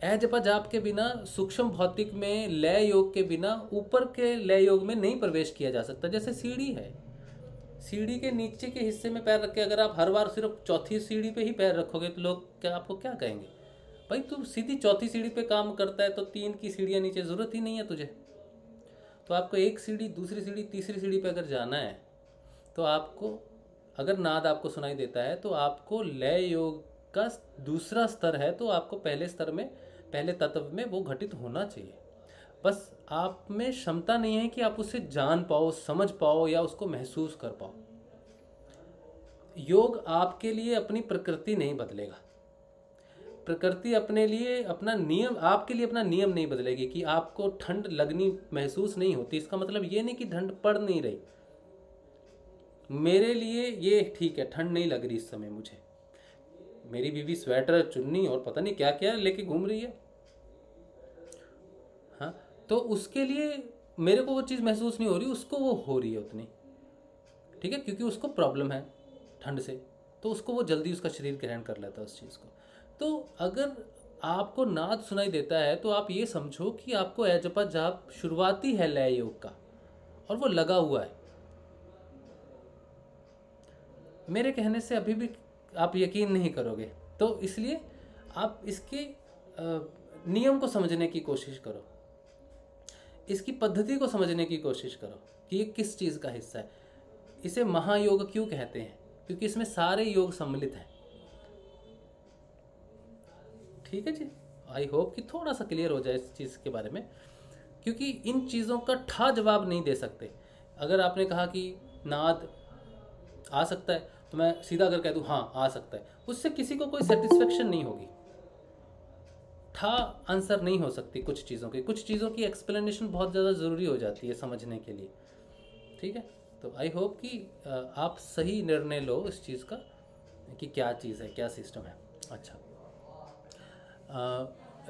ए जपा जाप के बिना सूक्ष्म भौतिक में लय योग के बिना ऊपर के लय योग में नहीं प्रवेश किया जा सकता। जैसे सीढ़ी है, सीढ़ी के नीचे के हिस्से में पैर रख के अगर आप हर बार सिर्फ चौथी सीढ़ी पे ही पैर रखोगे तो लोग क्या आपको क्या कहेंगे, भाई तू सीधी चौथी सीढ़ी पे काम करता है तो 3 की सीढ़ियाँ नीचे ज़रूरत ही नहीं है तुझे। तो आपको एक सीढ़ी, दूसरी सीढ़ी, तीसरी सीढ़ी पे अगर जाना है तो आपको, अगर नाद आपको सुनाई देता है तो आपको लय योग का दूसरा स्तर है, तो आपको पहले स्तर में, पहले तत्व में वो घटित होना चाहिए। बस आप में क्षमता नहीं है कि आप उसे जान पाओ, समझ पाओ या उसको महसूस कर पाओ। योग आपके लिए अपनी प्रकृति नहीं बदलेगा, प्रकृति अपने लिए अपना नियम, आपके लिए अपना नियम नहीं बदलेगी। कि आपको ठंड लगनी महसूस नहीं होती, इसका मतलब ये नहीं कि ठंड पड़ नहीं रही। मेरे लिए ये ठीक है, ठंड नहीं लग रही इस समय मुझे, मेरी बीवी स्वेटर, चुन्नी और पता नहीं क्या क्या लेके घूम रही है, हाँ, तो उसके लिए मेरे को वो चीज़ महसूस नहीं हो रही, उसको वो हो रही है उतनी, ठीक है, क्योंकि उसको प्रॉब्लम है ठंड से, तो उसको वो जल्दी उसका शरीर ग्रहण कर लेता है उस चीज़ को। तो अगर आपको नाद सुनाई देता है तो आप ये समझो कि आपको ए जपा जाप शुरुआती है लय योग का और वो लगा हुआ है। मेरे कहने से अभी भी आप यकीन नहीं करोगे, तो इसलिए आप इसके नियम को समझने की कोशिश करो, इसकी पद्धति को समझने की कोशिश करो कि ये किस चीज़ का हिस्सा है। इसे महायोग क्यों कहते हैं, क्योंकि इसमें सारे योग सम्मिलित हैं। ठीक है जी, आई होप कि थोड़ा सा क्लियर हो जाए इस चीज़ के बारे में, क्योंकि इन चीज़ों का ठा जवाब नहीं दे सकते। अगर आपने कहा कि नाद आ सकता है तो मैं सीधा अगर कह दूँ हाँ आ सकता है, उससे किसी को कोई सेटिस्फेक्शन नहीं होगी, ठा आंसर नहीं हो सकती कुछ चीज़ों की। कुछ चीज़ों की एक्सप्लेनेशन बहुत ज़्यादा ज़रूरी हो जाती है समझने के लिए, ठीक है। तो आई होप कि आप सही निर्णय लो इस चीज़ का कि क्या चीज़ है, क्या सिस्टम है। अच्छा,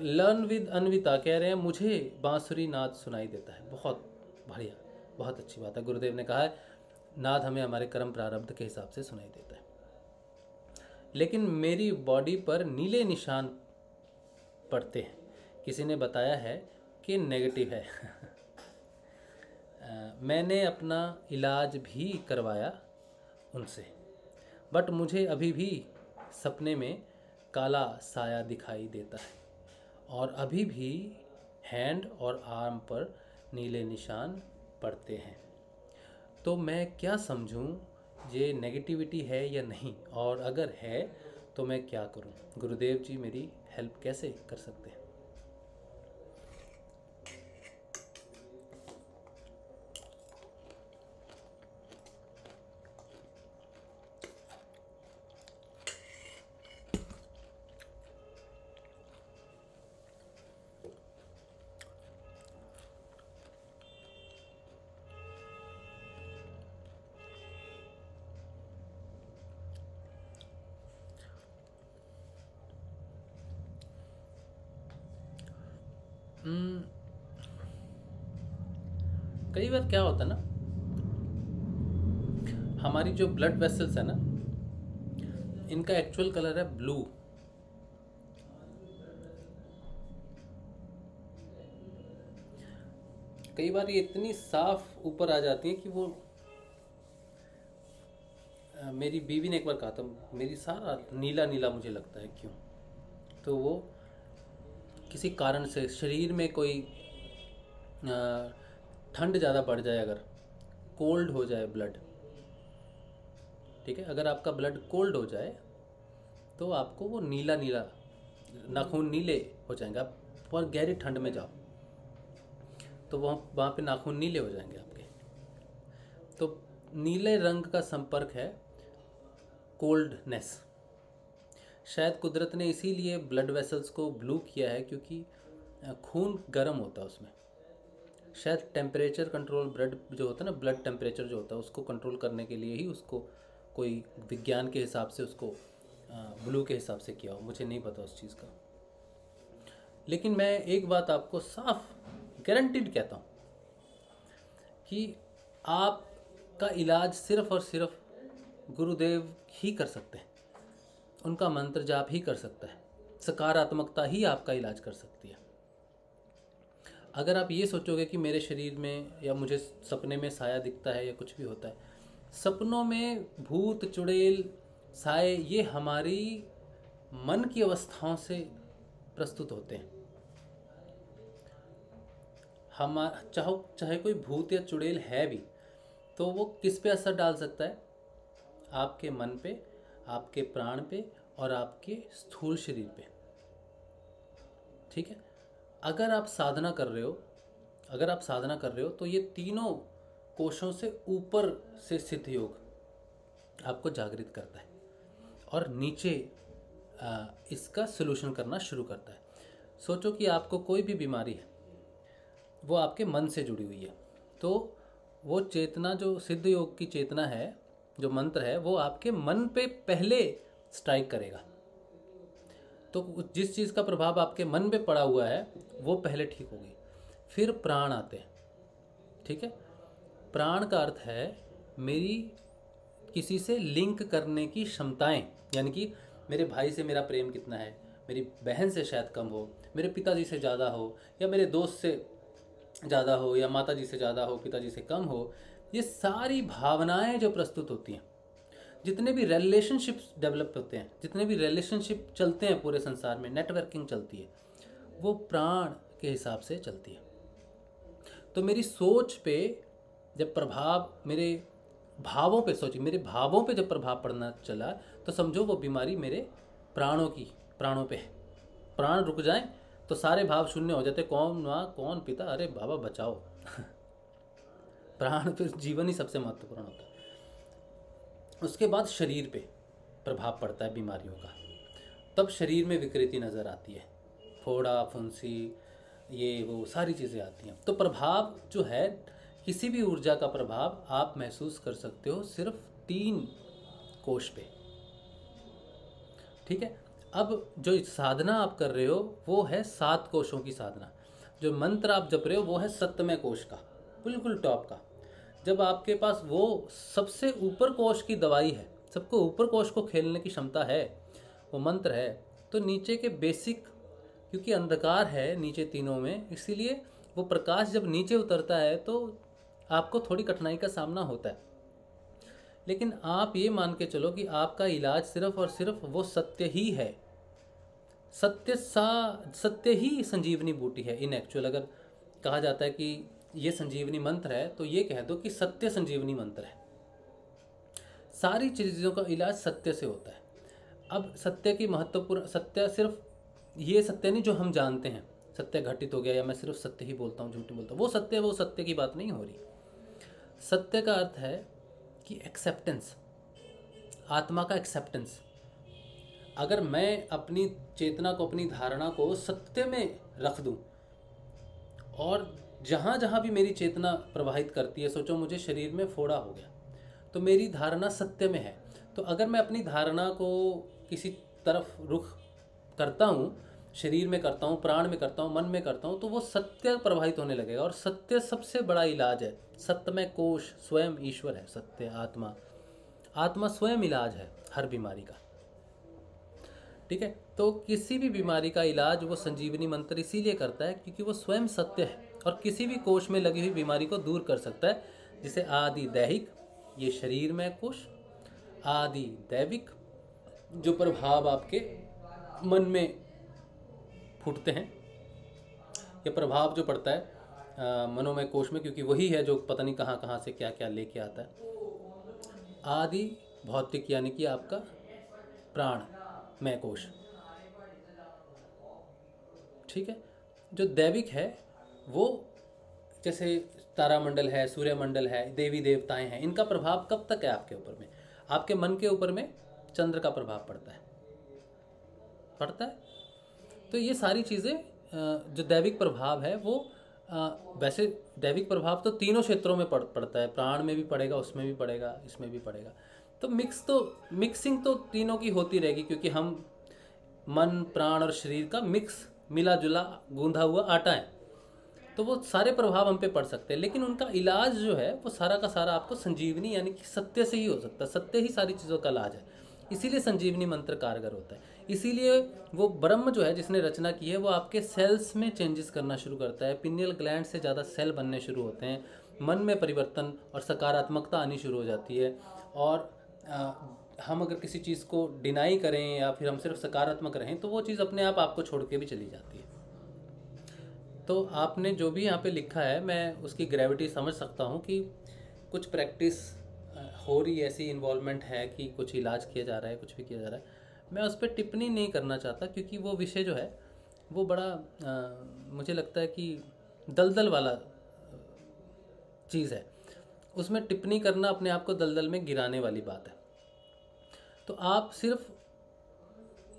लर्न विद अनविता कह रहे हैं मुझे बांसुरी नाद सुनाई देता है। बहुत बढ़िया, बहुत अच्छी बात है। गुरुदेव ने कहा है नाद हमें हमारे कर्म प्रारब्ध के हिसाब से सुनाई देता है, लेकिन मेरी बॉडी पर नीले निशान पड़ते हैं, किसी ने बताया है कि नेगेटिव है। मैंने अपना इलाज भी करवाया उनसे, बट मुझे अभी भी सपने में काला साया दिखाई देता है और अभी भी हैंड और आर्म पर नीले निशान पड़ते हैं। तो मैं क्या समझूं, ये नेगेटिविटी है या नहीं, और अगर है तो मैं क्या करूं? गुरुदेव जी मेरी हेल्प कैसे कर सकते हैं? कई बार क्या होता है ना, हमारी जो ब्लड वेसल्स है ना, इनका एक्चुअल कलर है ब्लू। कई बार ये इतनी साफ ऊपर आ जाती है कि वो, मेरी बीवी ने एक बार कहा था, मेरी सारा नीला नीला मुझे लगता है, क्यों? तो वो किसी कारण से शरीर में कोई ठंड ज़्यादा बढ़ जाए, अगर कोल्ड हो जाए ब्लड, ठीक है, अगर आपका ब्लड कोल्ड हो जाए तो आपको वो नीला नीला, नाखून नीले हो जाएंगे। आप बहुत गहरी ठंड में जाओ तो वहाँ पे नाखून नीले हो जाएंगे आपके। तो नीले रंग का संपर्क है कोल्डनेस। शायद कुदरत ने इसीलिए ब्लड वेसल्स को ब्लू किया है, क्योंकि खून गर्म होता है उसमें। शायद टेम्परेचर कंट्रोल, ब्लड जो होता है ना, ब्लड टेम्परेचर जो होता है उसको कंट्रोल करने के लिए ही उसको कोई विज्ञान के हिसाब से उसको ब्लू के हिसाब से किया हो, मुझे नहीं पता उस चीज़ का। लेकिन मैं एक बात आपको साफ गारंटीड कहता हूँ कि आपका इलाज सिर्फ और सिर्फ गुरुदेव ही कर सकते हैं, उनका मंत्र जाप ही कर सकता है, सकारात्मकता ही आपका इलाज कर सकती है। अगर आप ये सोचोगे कि मेरे शरीर में या मुझे सपने में साया दिखता है या कुछ भी होता है, सपनों में भूत चुड़ैल साए ये हमारी मन की अवस्थाओं से प्रस्तुत होते हैं। हम चाहे कोई भूत या चुड़ैल है भी, तो वो किस पे असर डाल सकता है? आपके मन पे, आपके प्राण पे और आपके स्थूल शरीर पे, ठीक है। अगर आप साधना कर रहे हो तो ये तीनों कोशों से ऊपर से सिद्ध योग आपको जागृत करता है और नीचे इसका सलूशन करना शुरू करता है। सोचो कि आपको कोई भी बीमारी है, वो आपके मन से जुड़ी हुई है, तो वो चेतना जो सिद्ध योग की चेतना है, जो मंत्र है, वो आपके मन पे पहले स्ट्राइक करेगा। तो जिस चीज़ का प्रभाव आपके मन पे पड़ा हुआ है वो पहले ठीक होगी। फिर प्राण आते हैं, ठीक है। प्राण का अर्थ है मेरी किसी से लिंक करने की क्षमताएं, यानी कि मेरे भाई से मेरा प्रेम कितना है, मेरी बहन से शायद कम हो, मेरे पिताजी से ज़्यादा हो, या मेरे दोस्त से ज़्यादा हो, या माताजी से ज़्यादा हो, पिताजी से कम हो। ये सारी भावनाएं जो प्रस्तुत होती हैं, जितने भी रिलेशनशिप्स डेवलप होते हैं, जितने भी रिलेशनशिप चलते हैं पूरे संसार में, नेटवर्किंग चलती है, वो प्राण के हिसाब से चलती है। तो मेरी सोच पे जब प्रभाव, मेरे भावों पे, सोचिए मेरे भावों पे जब प्रभाव पड़ना चला, तो समझो वो बीमारी मेरे प्राणों पे है। प्राण रुक जाएं तो सारे भाव शून्य हो जाते। कौन माँ, कौन पिता, अरे बाबा बचाओ। प्राण पे जीवन ही सबसे महत्वपूर्ण होता है। उसके बाद शरीर पे प्रभाव पड़ता है बीमारियों का, तब शरीर में विकृति नज़र आती है, फोड़ा फुंसी, ये वो सारी चीज़ें आती हैं। तो प्रभाव जो है, किसी भी ऊर्जा का प्रभाव आप महसूस कर सकते हो सिर्फ 3 कोश पे, ठीक है। अब जो साधना आप कर रहे हो वो है 7 कोशों की साधना। जो मंत्र आप जप रहे हो वो है 7वें कोश का, बिल्कुल टॉप का। जब आपके पास वो सबसे ऊपर कोश की दवाई है, सबको ऊपर कोश को खेलने की क्षमता है, वो मंत्र है, तो नीचे के बेसिक, क्योंकि अंधकार है नीचे तीनों में, इसीलिए वो प्रकाश जब नीचे उतरता है तो आपको थोड़ी कठिनाई का सामना होता है। लेकिन आप ये मान के चलो कि आपका इलाज सिर्फ और सिर्फ वो सत्य ही है। सत्य ही संजीवनी बूटी है। इन एक्चुअल अगर कहा जाता है कि ये संजीवनी मंत्र है, तो ये कह दो कि सत्य संजीवनी मंत्र है। सारी चीज़ों का इलाज सत्य से होता है। अब सत्य की महत्वपूर्ण, सत्य सिर्फ ये सत्य नहीं जो हम जानते हैं, सत्य घटित हो गया या मैं सिर्फ सत्य ही बोलता हूँ, झूठ नहीं बोलता, वो सत्य की बात नहीं हो रही। सत्य का अर्थ है कि एक्सेप्टेंस, आत्मा का एक्सेप्टेंस। अगर मैं अपनी चेतना को, अपनी धारणा को सत्य में रख दूं, और जहाँ जहाँ भी मेरी चेतना प्रवाहित करती है, सोचो मुझे शरीर में फोड़ा हो गया, तो मेरी धारणा सत्य में है। तो अगर मैं अपनी धारणा को किसी तरफ रुख करता हूँ, शरीर में करता हूँ, प्राण में करता हूँ, मन में करता हूँ, तो वो सत्य प्रवाहित होने लगेगा। और सत्य सबसे बड़ा इलाज है। सत्यमय कोश स्वयं ईश्वर है। सत्य आत्मा, आत्मा स्वयं इलाज है हर बीमारी का। ठीक है, तो किसी भी बीमारी का इलाज वो संजीवनी मंत्र इसीलिए करता है क्योंकि वो स्वयं सत्य है और किसी भी कोश में लगी हुई बीमारी को दूर कर सकता है। जिसे आदि दैहिक, ये शरीर में कोश, आदि दैविक जो प्रभाव आपके मन में फूटते हैं, ये प्रभाव जो पड़ता है मनोमय कोश में, क्योंकि वही है जो पता नहीं कहाँ कहाँ से क्या क्या लेके आता है। आदि भौतिक यानी कि आपका प्राणमय कोश, ठीक है। जो दैविक है वो जैसे तारामंडल है, सूर्यमंडल है, देवी देवताएं हैं, इनका प्रभाव कब तक है आपके ऊपर में? आपके मन के ऊपर में चंद्र का प्रभाव पड़ता है। तो ये सारी चीज़ें जो दैविक प्रभाव है वो वैसे दैविक प्रभाव तो तीनों क्षेत्रों में पड़ता है, प्राण में भी पड़ेगा, उसमें भी पड़ेगा, इसमें भी पड़ेगा। तो मिक्सिंग तो तीनों की होती रहेगी क्योंकि हम मन, प्राण और शरीर का मिक्स, मिला जुला गूंधा हुआ आटा है। तो वो सारे प्रभाव हम पे पड़ सकते हैं, लेकिन उनका इलाज जो है वो सारा का सारा आपको संजीवनी यानी कि सत्य से ही हो सकता है। सत्य ही सारी चीज़ों का इलाज है, इसीलिए संजीवनी मंत्र कारगर होता है। इसीलिए वो ब्रह्म जो है जिसने रचना की है वो आपके सेल्स में चेंजेस करना शुरू करता है। पिनियल ग्लैंड से ज़्यादा सेल बनने शुरू होते हैं, मन में परिवर्तन और सकारात्मकता आनी शुरू हो जाती है। और हम अगर किसी चीज़ को डिनाई करें या फिर हम सिर्फ सकारात्मक रहें तो वो चीज़ अपने आप आपको छोड़ के भी चली जाती है। तो आपने जो भी यहाँ पे लिखा है मैं उसकी ग्रेविटी समझ सकता हूँ कि कुछ प्रैक्टिस हो रही, ऐसी इन्वॉल्वमेंट है कि कुछ इलाज किया जा रहा है, कुछ भी किया जा रहा है। मैं उस पर टिप्पणी नहीं करना चाहता क्योंकि वो विषय जो है वो बड़ा मुझे लगता है कि दलदल वाला चीज़ है। उसमें टिप्पणी करना अपने आप को दलदल में गिराने वाली बात है। तो आप सिर्फ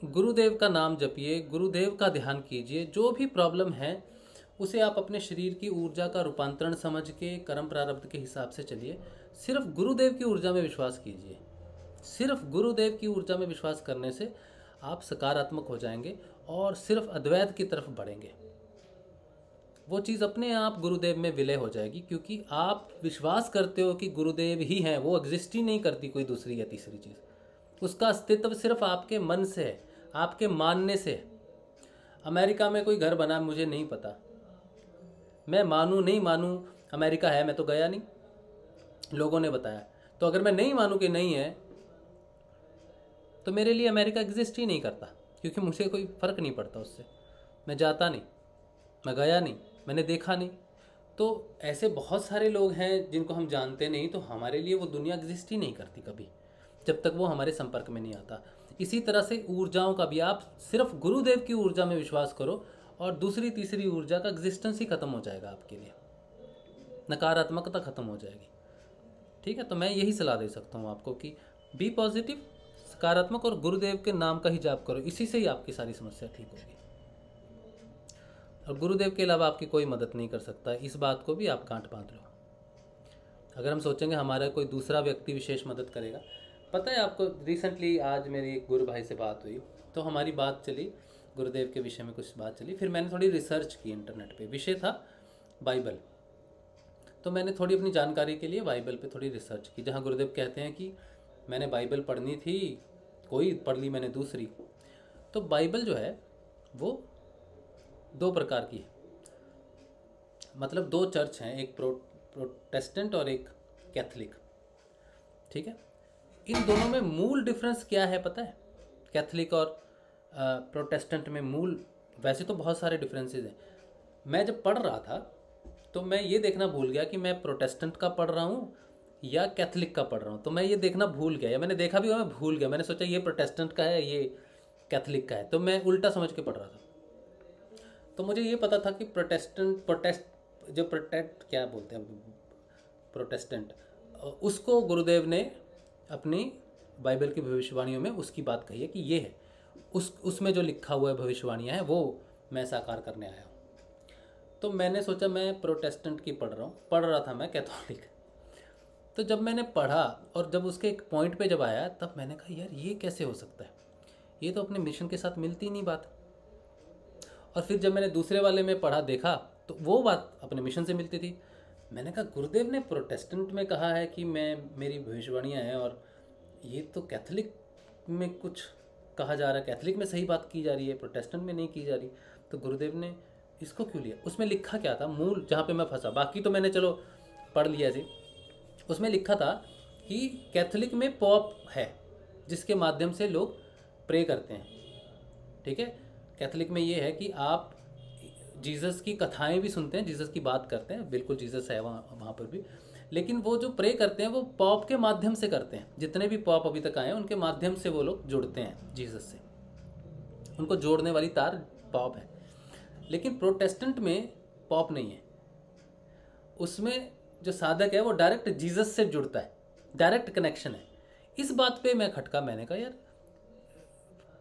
गुरुदेव का नाम जपिए, गुरुदेव का ध्यान कीजिए। जो भी प्रॉब्लम है उसे आप अपने शरीर की ऊर्जा का रूपांतरण समझ के कर्म प्रारब्ध के हिसाब से चलिए। सिर्फ गुरुदेव की ऊर्जा में विश्वास कीजिए। सिर्फ गुरुदेव की ऊर्जा में विश्वास करने से आप सकारात्मक हो जाएंगे और सिर्फ अद्वैत की तरफ बढ़ेंगे। वो चीज़ अपने आप गुरुदेव में विलय हो जाएगी क्योंकि आप विश्वास करते हो कि गुरुदेव ही हैं। वो एग्जिस्ट ही नहीं करती कोई दूसरी या तीसरी चीज़। उसका अस्तित्व सिर्फ आपके मन से है, आपके मानने से है। अमेरिका में कोई घर बना मुझे नहीं पता, मैं मानूं नहीं मानूं अमेरिका है, मैं तो गया नहीं, लोगों ने बताया। तो अगर मैं नहीं मानूं कि नहीं है तो मेरे लिए अमेरिका एग्जिस्ट ही नहीं करता क्योंकि मुझे कोई फ़र्क नहीं पड़ता उससे। मैं जाता नहीं, मैं गया नहीं, मैंने देखा नहीं। तो ऐसे बहुत सारे लोग हैं जिनको हम जानते नहीं, तो हमारे लिए वो दुनिया एग्जिस्ट ही नहीं करती कभी, जब तक वो हमारे संपर्क में नहीं आता। इसी तरह से ऊर्जाओं का भी आप सिर्फ गुरुदेव की ऊर्जा में विश्वास करो और दूसरी तीसरी ऊर्जा का एग्जिस्टेंस ही खत्म हो जाएगा आपके लिए, नकारात्मकता खत्म हो जाएगी। ठीक है, तो मैं यही सलाह दे सकता हूँ आपको कि बी पॉजिटिव, सकारात्मक और गुरुदेव के नाम का ही जाप करो। इसी से ही आपकी सारी समस्या ठीक होगी और गुरुदेव के अलावा आपकी कोई मदद नहीं कर सकता। इस बात को भी आप गांठ बांध लो। अगर हम सोचेंगे हमारा कोई दूसरा व्यक्ति विशेष मदद करेगा, पता है आपको, रिसेंटली आज मेरी एक गुरु भाई से बात हुई तो हमारी बात चली, गुरुदेव के विषय में कुछ बात चली। फिर मैंने थोड़ी रिसर्च की इंटरनेट पे, विषय था बाइबल। तो मैंने थोड़ी अपनी जानकारी के लिए बाइबल पे थोड़ी रिसर्च की, जहाँ गुरुदेव कहते हैं कि मैंने बाइबल पढ़नी थी, कोई पढ़ ली मैंने दूसरी। तो बाइबल जो है वो दो प्रकार की है, मतलब दो चर्च हैं, एक प्रोटेस्टेंट और एक कैथलिक। ठीक है, इन दोनों में मूल डिफरेंस क्या है पता है? कैथलिक और प्रोटेस्टेंट में मूल, वैसे तो बहुत सारे डिफरेंसेस हैं। मैं जब पढ़ रहा था तो मैं ये देखना भूल गया कि मैं प्रोटेस्टेंट का पढ़ रहा हूँ या कैथलिक का पढ़ रहा हूँ। तो मैं ये देखना भूल गया, या मैंने देखा भी मैं भूल गया। मैंने सोचा ये प्रोटेस्टेंट का है, ये कैथलिक का है, तो मैं उल्टा समझ के पढ़ रहा था। तो मुझे ये पता था कि प्रोटेस्टेंट, उसको गुरुदेव ने अपनी बाइबल की भविष्यवाणियों में उसकी बात कही है कि ये है, उसमें जो लिखा हुआ है भविष्यवाणियाँ हैं वो मैं साकार करने आया हूँ। तो मैंने सोचा मैं प्रोटेस्टेंट की पढ़ रहा था मैं कैथोलिक। तो जब मैंने पढ़ा और जब उसके एक पॉइंट पे जब आया तब मैंने कहा यार ये कैसे हो सकता है, ये तो अपने मिशन के साथ मिलती नहीं बात। और फिर जब मैंने दूसरे वाले में पढ़ा देखा तो वो बात अपने मिशन से मिलती थी। मैंने कहा गुरुदेव ने प्रोटेस्टेंट में कहा है कि मेरी भविष्यवाणियाँ हैं, और ये तो कैथोलिक में कुछ कहा जा रहा है, कैथोलिक में सही बात की जा रही है, प्रोटेस्टेंट में नहीं की जा रही, तो गुरुदेव ने इसको क्यों लिया? उसमें लिखा क्या था, मूल जहाँ पे मैं फंसा, बाकी तो मैंने चलो पढ़ लिया जी। उसमें लिखा था कि कैथोलिक में पॉप है जिसके माध्यम से लोग प्रे करते हैं, ठीक है। कैथोलिक में ये है कि आप जीसस की कथाएं भी सुनते हैं, जीसस की बात करते हैं, बिल्कुल जीसस है वहाँ पर भी, लेकिन वो जो प्रे करते हैं वो पॉप के माध्यम से करते हैं। जितने भी पॉप अभी तक आए हैं उनके माध्यम से वो लोग जुड़ते हैं जीसस से, उनको जोड़ने वाली तार पॉप है। लेकिन प्रोटेस्टेंट में पॉप नहीं है, उसमें जो साधक है वो डायरेक्ट जीसस से जुड़ता है, डायरेक्ट कनेक्शन है। इस बात पे मैं खटका, मैंने कहा यार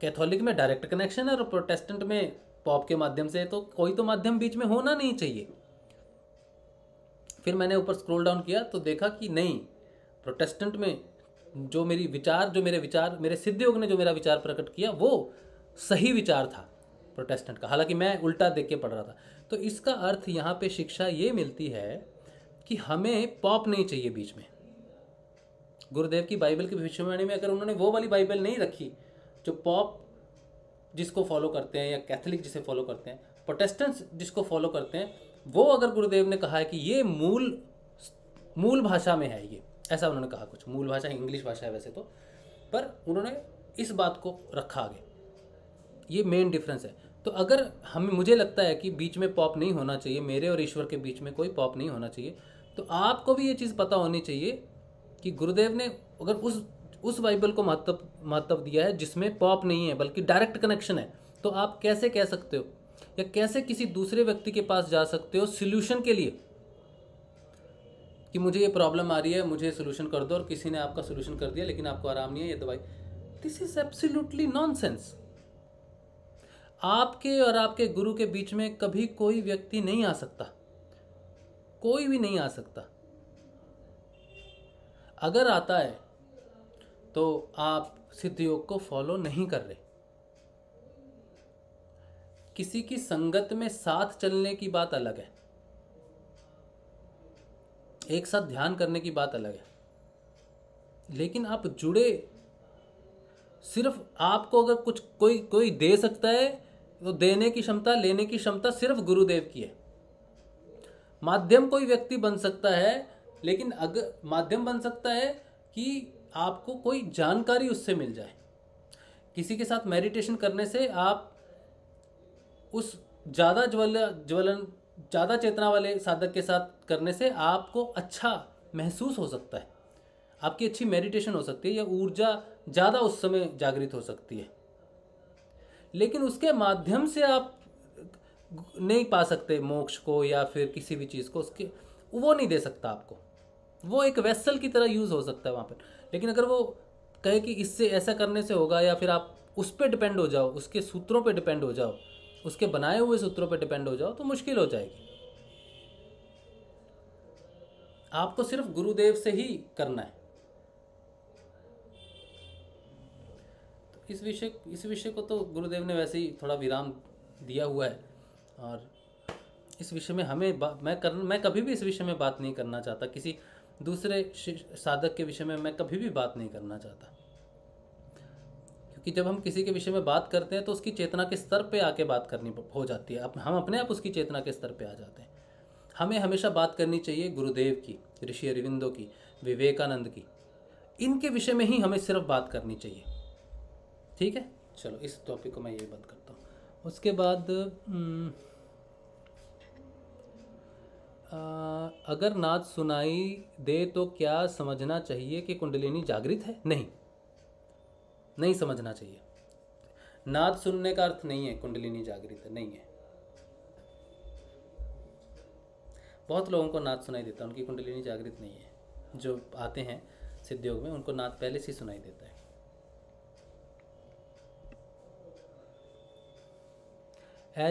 कैथोलिक में डायरेक्ट कनेक्शन है और प्रोटेस्टेंट में पॉप के माध्यम से, तो कोई तो माध्यम बीच में होना नहीं चाहिए। फिर मैंने ऊपर स्क्रॉल डाउन किया तो देखा कि नहीं, प्रोटेस्टेंट में जो मेरे विचार मेरे सिद्ध योग ने जो मेरा विचार प्रकट किया वो सही विचार था प्रोटेस्टेंट का, हालांकि मैं उल्टा देख के पढ़ रहा था। तो इसका अर्थ यहाँ पे शिक्षा ये मिलती है कि हमें पॉप नहीं चाहिए बीच में। गुरुदेव की बाइबल की भविष्यवाणी में अगर उन्होंने वो वाली बाइबल नहीं रखी जो पॉप जिसको फॉलो करते हैं या कैथोलिक जिसे फॉलो करते हैं, प्रोटेस्टेंट्स जिसको फॉलो करते हैं, वो अगर गुरुदेव ने कहा है कि ये मूल भाषा में है, ये ऐसा उन्होंने कहा, कुछ मूल भाषा इंग्लिश भाषा है वैसे तो, पर उन्होंने इस बात को रखा आगे, ये मेन डिफरेंस है। तो अगर मुझे लगता है कि बीच में पॉप नहीं होना चाहिए, मेरे और ईश्वर के बीच में कोई पॉप नहीं होना चाहिए, तो आपको भी ये चीज़ पता होनी चाहिए कि गुरुदेव ने अगर उस बाइबल को महत्व दिया है जिसमें पॉप नहीं है बल्कि डायरेक्ट कनेक्शन है, तो आप कैसे कह सकते हो या कैसे किसी दूसरे व्यक्ति के पास जा सकते हो सॉल्यूशन के लिए कि मुझे ये प्रॉब्लम आ रही है, मुझे सॉल्यूशन कर दो, और किसी ने आपका सॉल्यूशन कर दिया लेकिन आपको आराम नहीं है, ये दवाई। This is absolutely nonsense. आपके और आपके गुरु के बीच में कभी कोई व्यक्ति नहीं आ सकता, कोई भी नहीं आ सकता। अगर आता है तो आप सिद्ध योग को फॉलो नहीं कर रहे। किसी की संगत में साथ चलने की बात अलग है, एक साथ ध्यान करने की बात अलग है, लेकिन आप जुड़े, सिर्फ आपको अगर कुछ कोई दे सकता है तो देने की क्षमता, लेने की क्षमता सिर्फ गुरुदेव की है। माध्यम कोई व्यक्ति बन सकता है, लेकिन अगर माध्यम बन सकता है कि आपको कोई जानकारी उससे मिल जाए। किसी के साथ मेडिटेशन करने से आप उस ज़्यादा ज़्यादा चेतना वाले साधक के साथ करने से आपको अच्छा महसूस हो सकता है, आपकी अच्छी मेडिटेशन हो सकती है या ऊर्जा ज़्यादा उस समय जागृत हो सकती है। लेकिन उसके माध्यम से आप नहीं पा सकते मोक्ष को या फिर किसी भी चीज़ को, उसके वो नहीं दे सकता आपको। वो एक वेसल की तरह यूज़ हो सकता है वहाँ पर, लेकिन अगर वो कहे कि इससे ऐसा करने से होगा या फिर आप उस पर डिपेंड हो जाओ, उसके सूत्रों पे डिपेंड हो जाओ, उसके बनाए हुए सूत्रों पे डिपेंड हो जाओ, तो मुश्किल हो जाएगी। आपको सिर्फ गुरुदेव से ही करना है। तो इस विषय को तो गुरुदेव ने वैसे ही थोड़ा विराम दिया हुआ है, और इस विषय में मैं कभी भी इस विषय में बात नहीं करना चाहता। किसी दूसरे साधक के विषय में मैं कभी भी बात नहीं करना चाहता, क्योंकि जब हम किसी के विषय में बात करते हैं तो उसकी चेतना के स्तर पे आके बात करनी हो जाती है। हम अपने आप उसकी चेतना के स्तर पे आ जाते हैं। हमें हमेशा बात करनी चाहिए गुरुदेव की, ऋषि अरविंदो की, विवेकानंद की, इनके विषय में ही हमें सिर्फ बात करनी चाहिए। ठीक है, चलो इस टॉपिक को मैं यही बंद करता हूँ। उसके बाद अगर नाद सुनाई दे तो क्या समझना चाहिए कि कुंडलिनी जागृत है? नहीं समझना चाहिए। नाद सुनने का अर्थ नहीं है कुंडलिनी जागृत है, नहीं है। बहुत लोगों को नाद सुनाई देता है, उनकी कुंडलिनी जागृत नहीं है। जो आते हैं सिद्ध योग में उनको नाद पहले से सुनाई देता है।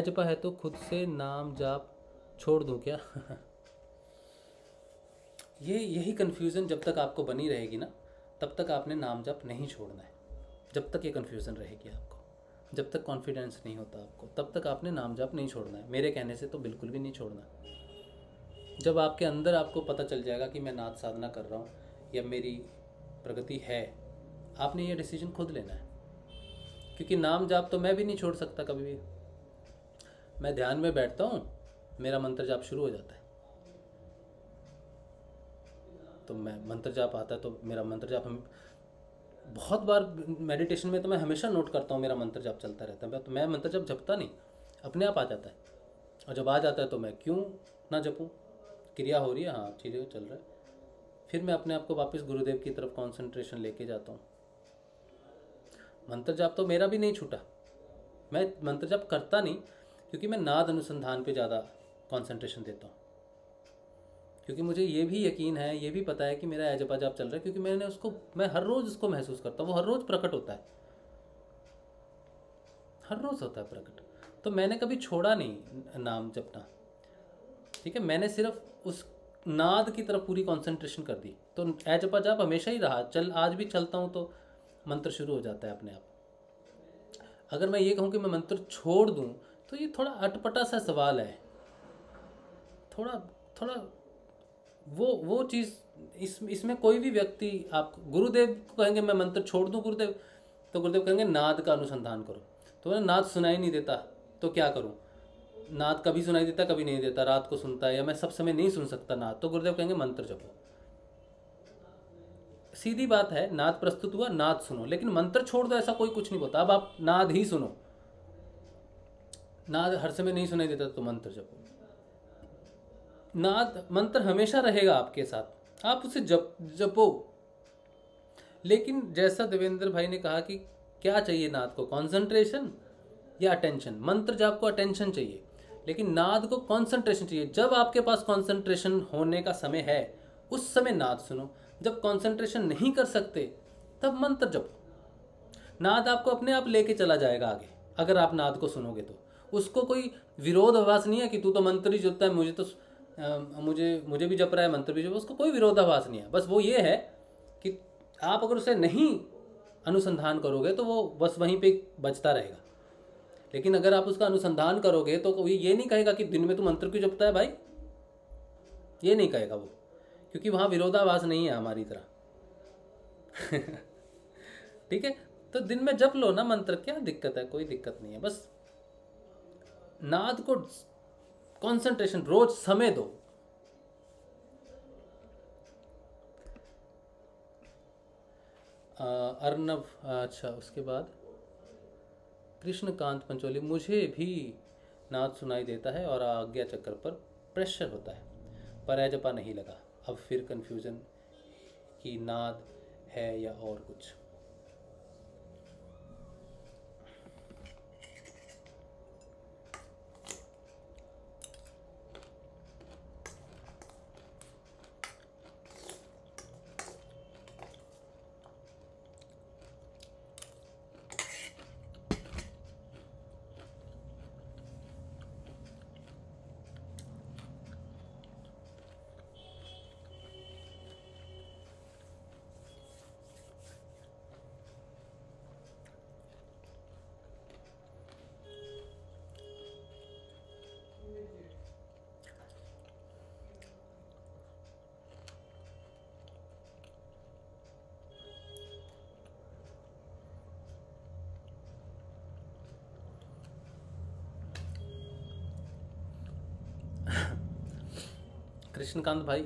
जपा है तो खुद से नाम जाप छोड़ दूं क्या? यही कन्फ्यूज़न जब तक आपको बनी रहेगी ना, तब तक आपने नाम जप नहीं छोड़ना है। जब तक ये कन्फ्यूज़न रहेगी आपको, जब तक कॉन्फिडेंस नहीं होता आपको तब तक आपने नाम जाप नहीं छोड़ना है, मेरे कहने से तो बिल्कुल भी नहीं छोड़ना। जब आपके अंदर आपको पता चल जाएगा कि मैं नाद साधना कर रहा हूँ या मेरी प्रगति है, आपने ये डिसीजन खुद लेना है। क्योंकि नाम जाप तो मैं भी नहीं छोड़ सकता कभी भी। मैं ध्यान में बैठता हूँ, मेरा मंत्र जाप शुरू हो जाता है, तो मैं मंत्र जाप आता है तो मेरा मंत्र जाप हम बहुत बार मेडिटेशन में तो मैं हमेशा नोट करता हूँ मेरा मंत्र जाप चलता रहता है। तो मैं मंत्र जाप जपता नहीं, अपने आप आ जाता है। और जब आ जाता है तो मैं क्यों ना जपूँ, क्रिया हो रही है, हाँ चीज़ें चल रहा है, फिर मैं अपने आप को वापस गुरुदेव की तरफ कंसंट्रेशन लेके जाता हूँ। मंत्र जाप तो मेरा भी नहीं छूटा, मैं मंत्र जाप करता नहीं क्योंकि मैं नाद अनुसंधान पे ज़्यादा कंसंट्रेशन देता हूँ। क्योंकि मुझे ये भी यकीन है, ये भी पता है कि मेरा जपा जाप चल रहा है, क्योंकि मैं हर रोज़ उसको महसूस करता हूँ, वो हर रोज़ प्रकट होता है, हर रोज़ होता है प्रकट। तो मैंने कभी छोड़ा नहीं नाम जपना, ठीक है। मैंने सिर्फ उस नाद की तरफ पूरी कंसंट्रेशन कर दी, तो जपा जाप हमेशा ही रहा। आज भी चलता हूँ तो मंत्र शुरू हो जाता है अपने आप। अगर मैं ये कहूँ कि मैं मंत्र छोड़ दूँ तो ये थोड़ा अटपटा सा सवाल है, थोड़ा वो चीज़ इसमें कोई भी व्यक्ति, आप गुरुदेव को कहेंगे मैं मंत्र छोड़ दूँ गुरुदेव, तो गुरुदेव कहेंगे नाद का अनुसंधान करो। तो नाद सुनाई नहीं देता तो क्या करूँ, नाद कभी सुनाई देता कभी नहीं देता, रात को सुनता है, या मैं सब समय नहीं सुन सकता नाद, तो गुरुदेव कहेंगे मंत्र जपो। सीधी बात है, नाद प्रस्तुत हुआ, नाद सुनो, लेकिन मंत्र छोड़ दो ऐसा कोई कुछ नहीं बोलता। अब आप नाद ही सुनो, नाद हर समय नहीं सुनाई देता तो मंत्र जपो। नाद मंत्र हमेशा रहेगा आपके साथ, आप उसे जपो। लेकिन जैसा देवेंद्र भाई ने कहा कि क्या चाहिए नाद को, कंसंट्रेशन या अटेंशन। मंत्र जाप को अटेंशन चाहिए, लेकिन नाद को कंसंट्रेशन चाहिए। जब आपके पास कंसंट्रेशन होने का समय है उस समय नाद सुनो, जब कंसंट्रेशन नहीं कर सकते तब मंत्र जपो। नाद आपको अपने आप लेके चला जाएगा आगे, अगर आप नाद को सुनोगे तो। उसको कोई विरोधाभास नहीं है कि तू तो मंत्र ही जपता है, मुझे भी जप रहा है, मंत्र भी जप, उसको कोई विरोधाभास नहीं है। बस वो ये है कि आप अगर उसे नहीं अनुसंधान करोगे तो वो बस वहीं पे बचता रहेगा। लेकिन अगर आप उसका अनुसंधान करोगे तो कोई ये नहीं कहेगा कि दिन में तू मंत्र क्यों जपता है भाई, ये नहीं कहेगा वो, क्योंकि वहाँ विरोधाभास नहीं है हमारी तरह। ठीक है, तो दिन में जप लो ना मंत्र, क्या दिक्कत है, कोई दिक्कत नहीं है। बस नाद को कंसंट्रेशन रोज समय दो। अर्नव, अच्छा उसके बाद कृष्णकांत पंचोली, मुझे भी नाद सुनाई देता है और आज्ञा चक्र पर प्रेशर होता है, पर जपा नहीं लगा। अब फिर कंफ्यूजन कि नाद है या और कुछ। कृष्णकांत भाई,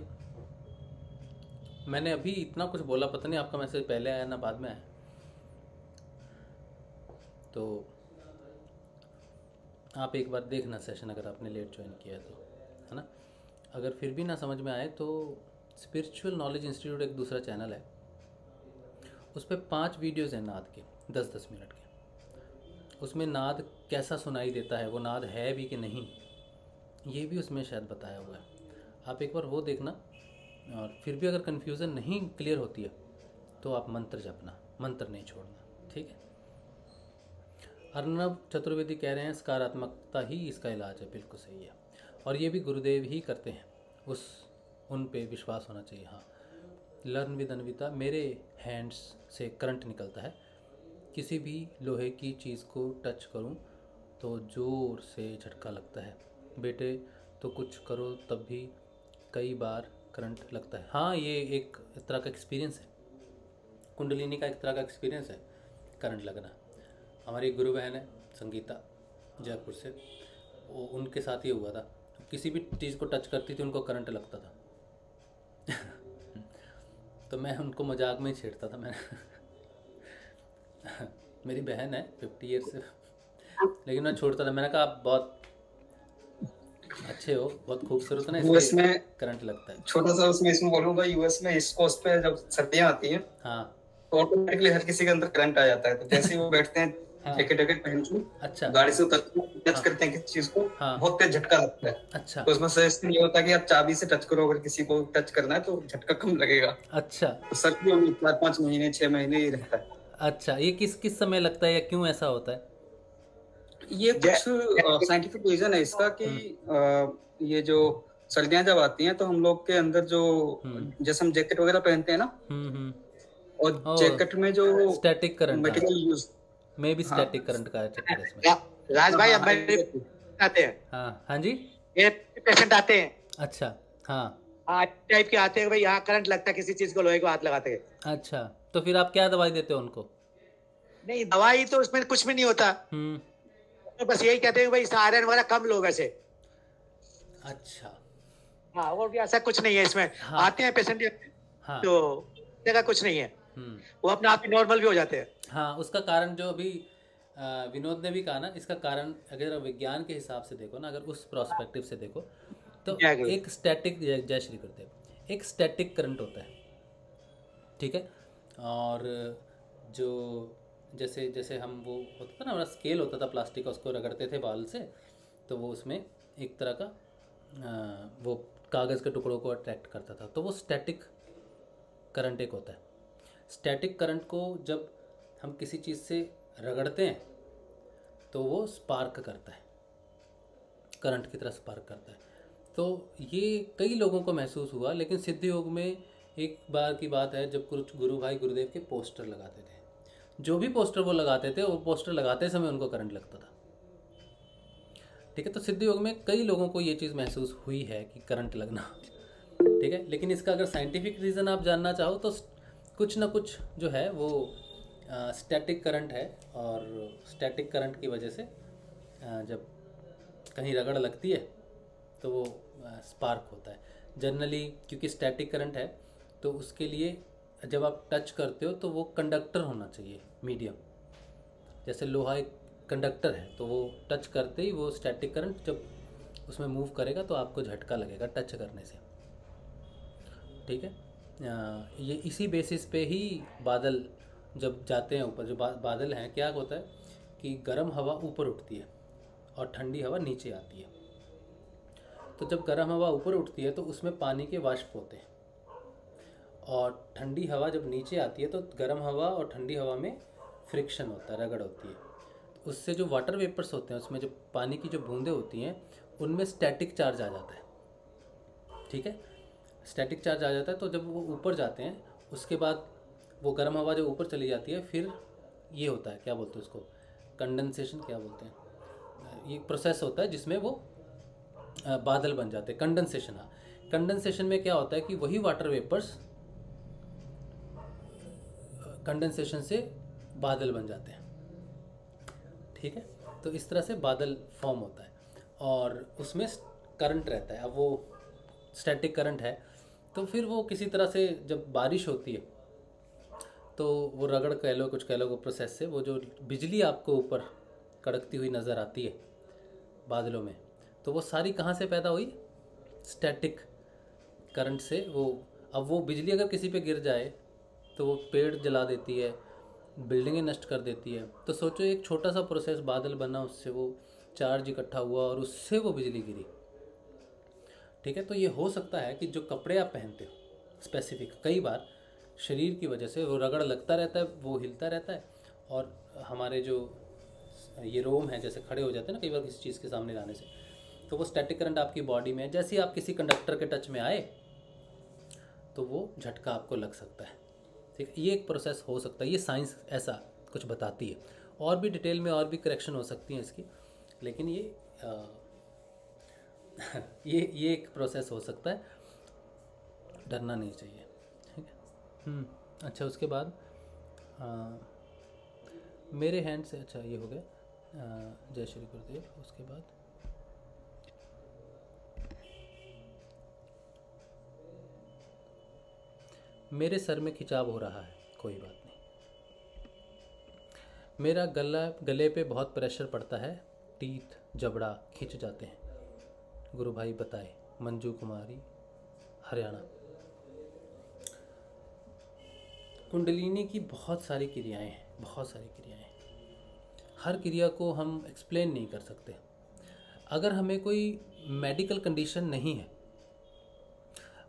मैंने अभी इतना कुछ बोला, पता नहीं आपका मैसेज पहले आया ना बाद में आया, तो आप एक बार देखना सेशन, अगर आपने लेट ज्वाइन किया तो, है ना। अगर फिर भी ना समझ में आए तो स्पिरिचुअल नॉलेज इंस्टीट्यूट एक दूसरा चैनल है, उस पर 5 वीडियोज़ हैं नाद के, 10-10 मिनट के। उसमें नाद कैसा सुनाई देता है, वो नाद है भी कि नहीं, ये भी उसमें शायद बताया हुआ है। आप एक बार वो देखना, और फिर भी अगर कन्फ्यूज़न नहीं क्लियर होती है तो आप मंत्र जपना, मंत्र नहीं छोड़ना, ठीक है। अर्नब चतुर्वेदी कह रहे हैं सकारात्मकता ही इसका इलाज है, बिल्कुल सही है, और ये भी गुरुदेव ही करते हैं, उन पे विश्वास होना चाहिए। हाँ, लर्न विद अन्विता, मेरे हैंड्स से करंट निकलता है, किसी भी लोहे की चीज़ को टच करूं तो ज़ोर से झटका लगता है। बेटे तो कुछ करो तब भी कई बार करंट लगता है। हाँ, ये एक तरह का एक्सपीरियंस है, कुंडलिनी का एक तरह का एक्सपीरियंस है करंट लगना। हमारी एक गुरु बहन है संगीता, जयपुर से, वो उनके साथ ये हुआ था। किसी भी चीज़ को टच करती थी उनको करंट लगता था। तो मैं उनको मजाक में ही छेड़ता था। मैंने मेरी बहन है 50 ईयर्स से, लेकिन मैं छोड़ता था। मैंने कहा आप बहुत अच्छे हो, बहुत खूबसूरत ना, यूएस इसलिए में करंट लगता है। छोटा सा उसमें इसमें बोलूंगा, यूएस में ईस्ट कोस्ट पे जब सर्दियां आती हैं हाँ तो ऑटोमेटिकली हर किसी के अंदर करंट आ जाता है। तो जैसे ही वो बैठते हैं हाँ। जैकेट वैकेट पहन के अच्छा गाड़ी से टच हाँ। करते हैं किसी चीज को, हाँ। बहुत तेज झटका लगता है। अच्छा तो उसमें सजेशन ये होता है कि आप चाबी से टच करो, अगर किसी को टच करना है तो झटका कम लगेगा। अच्छा तो सर्दियों में 4-5 महीने 6 महीने ही रहता है। अच्छा, ये किस किस समय लगता है या क्यों ऐसा होता है? ये कुछ साइंटिफिक रीजन है इसका कि ये जो सर्दियां जब आती हैं तो हम लोग के अंदर जो जैसे हम जैकेट वगैरह पहनते हैं ना, और जैकेट में जो स्टैटिक करंट मटेरियल यूज में भी स्टैटिक करंट का चक्कर है इसमें। राज भाई, अब मेरे आते हैं। हाँ जी, ये पेशेंट आते हैं। अच्छा हाँ टाइप के आते हैं भाई, यहाँ करंट लगता है किसी चीज को, लोहे को हाथ लगाते हैं। अच्छा, तो फिर आप क्या दवाई देते हो उनको? नहीं, दवाई तो उसमें कुछ भी नहीं होता, तो बस यही कहते हैं भाई आयरन वगैरह कम लो वैसे। अच्छा हाँ, और भी ऐसा कुछ नहीं है इसमें। हाँ। आते हैं पेशेंट हाँ। तो जगह कुछ नहीं है, वो अपने आप ही नॉर्मल भी हो जाते हैं। हाँ, उसका कारण जो अभी विनोद ने भी कहा ना, इसका कारण अगर विज्ञान के हिसाब से देखो ना, अगर उस प्रोस्पेक्टिव से देखो तो एक स्टैटिक, जय श्री गुरुदेव, एक स्टैटिक करंट होता है, ठीक है। और जो जैसे जैसे हम वो होता था ना, हमारा स्केल होता था प्लास्टिक का, उसको रगड़ते थे बाल से, तो वो उसमें एक तरह का वो कागज़ के टुकड़ों को अट्रैक्ट करता था, तो वो स्टैटिक करंट एक होता है। स्टैटिक करंट को जब हम किसी चीज़ से रगड़ते हैं तो वो स्पार्क करता है, करंट की तरह स्पार्क करता है। तो ये कई लोगों को महसूस हुआ, लेकिन सिद्ध योग में एक बार की बात है जब कुछ गुरु भाई गुरुदेव के पोस्टर लगाते थे, जो भी पोस्टर वो लगाते थे, वो पोस्टर लगाते समय उनको करंट लगता था, ठीक है। तो सिद्ध योग में कई लोगों को ये चीज़ महसूस हुई है कि करंट लगना, ठीक है। लेकिन इसका अगर साइंटिफिक रीज़न आप जानना चाहो तो कुछ ना कुछ जो है वो स्टैटिक करंट है, और स्टैटिक करंट की वजह से जब कहीं रगड़ लगती है तो वो स्पार्क होता है जनरली। क्योंकि स्टैटिक करंट है तो उसके लिए जब आप टच करते हो तो वो कंडक्टर होना चाहिए, मीडियम। जैसे लोहा एक कंडक्टर है, तो वो टच करते ही वो स्टैटिक करंट जब उसमें मूव करेगा तो आपको झटका लगेगा टच करने से, ठीक है। ये इसी बेसिस पे ही बादल जब जाते हैं ऊपर, जो बादल हैं, क्या होता है कि गर्म हवा ऊपर उठती है और ठंडी हवा नीचे आती है। तो जब गर्म हवा ऊपर उठती है तो उसमें पानी के वाष्प होते हैं, और ठंडी हवा जब नीचे आती है तो गर्म हवा और ठंडी हवा में फ्रिक्शन होता है, रगड़ होती है। उससे जो वाटर वेपर्स होते हैं, उसमें जो पानी की जो बूंदें होती हैं, उनमें स्टैटिक चार्ज आ जाता है, ठीक है। स्टैटिक चार्ज आ जाता है, तो जब वो ऊपर जाते हैं उसके बाद वो गर्म हवा जो ऊपर चली जाती है, फिर ये होता है, क्या बोलते हैं उसको, कंडेंसेशन, क्या बोलते हैं, ये प्रोसेस होता है जिसमें वो बादल बन जाते हैं, कंडेंसेशन। हाँ, कंडेंसेशन में क्या होता है कि वही वाटर वेपर्स कंडेंसेशन से बादल बन जाते हैं, ठीक है। तो इस तरह से बादल फॉर्म होता है और उसमें करंट रहता है। अब वो स्टैटिक करंट है, तो फिर वो किसी तरह से जब बारिश होती है तो वो रगड़ कह लो, कुछ कह लो, वो प्रोसेस से वो जो बिजली आपको ऊपर कड़कती हुई नज़र आती है बादलों में, तो वो सारी कहाँ से पैदा हुई? स्टैटिक करंट से। अब वो बिजली अगर किसी पे गिर जाए तो वो पेड़ जला देती है, बिल्डिंगें नष्ट कर देती है। तो सोचो एक छोटा सा प्रोसेस, बादल बना, उससे वो चार्ज इकट्ठा हुआ और उससे वो बिजली गिरी, ठीक है। तो ये हो सकता है कि जो कपड़े आप पहनते हो स्पेसिफिक, कई बार शरीर की वजह से वो रगड़ लगता रहता है, वो हिलता रहता है, और हमारे जो ये रोम है जैसे खड़े हो जाते हैं ना कई बार किसी चीज़ के सामने लाने से, तो वो स्टैटिक करंट आपकी बॉडी में, जैसे ही आप किसी कंडक्टर के टच में आए तो वो झटका आपको लग सकता है, ठीक है। ये एक प्रोसेस हो सकता है, ये साइंस ऐसा कुछ बताती है। और भी डिटेल में और भी करेक्शन हो सकती हैं इसकी, लेकिन ये एक प्रोसेस हो सकता है, डरना नहीं चाहिए, ठीक है। अच्छा, उसके बाद मेरे हैंड से, अच्छा ये हो गया, जय श्री गुरुदेव। उसके बाद मेरे सर में खिंचाव हो रहा है, कोई बात नहीं। मेरा गले पे बहुत प्रेशर पड़ता है, टीथ जबड़ा खिंच जाते हैं, गुरु भाई बताए। मंजू कुमारी, हरियाणा। कुंडलिनी की बहुत सारी क्रियाएं हैं, बहुत सारी क्रियाएं हैं। हर क्रिया को हम एक्सप्लेन नहीं कर सकते। अगर हमें कोई मेडिकल कंडीशन नहीं है,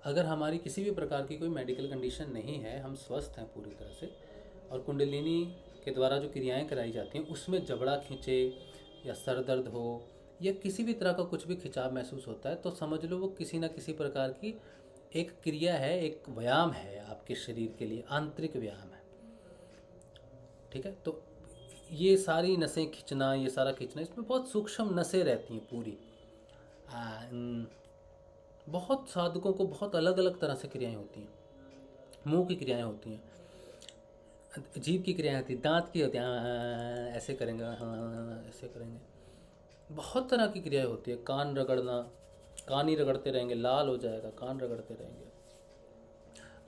अगर हमारी किसी भी प्रकार की कोई मेडिकल कंडीशन नहीं है, हम स्वस्थ हैं पूरी तरह से, और कुंडलिनी के द्वारा जो क्रियाएं कराई जाती हैं उसमें जबड़ा खींचे या सर दर्द हो या किसी भी तरह का कुछ भी खिंचाव महसूस होता है, तो समझ लो वो किसी न किसी प्रकार की एक क्रिया है, एक व्यायाम है आपके शरीर के लिए, आंतरिक व्यायाम है, ठीक है। तो ये सारी नसें खींचना, ये सारा खींचना, इसमें बहुत सूक्ष्म नसें रहती हैं पूरी। बहुत साधकों को बहुत अलग अलग तरह से क्रियाएं होती हैं। मुंह की क्रियाएं होती हैं, जीभ की क्रियाएं होती हैं, दांत की होती हैं, ऐसे करेंगे, ऐसे करेंगे, बहुत तरह की क्रियाएं होती है। कान रगड़ना, कान ही रगड़ते रहेंगे, लाल हो जाएगा, कान रगड़ते रहेंगे।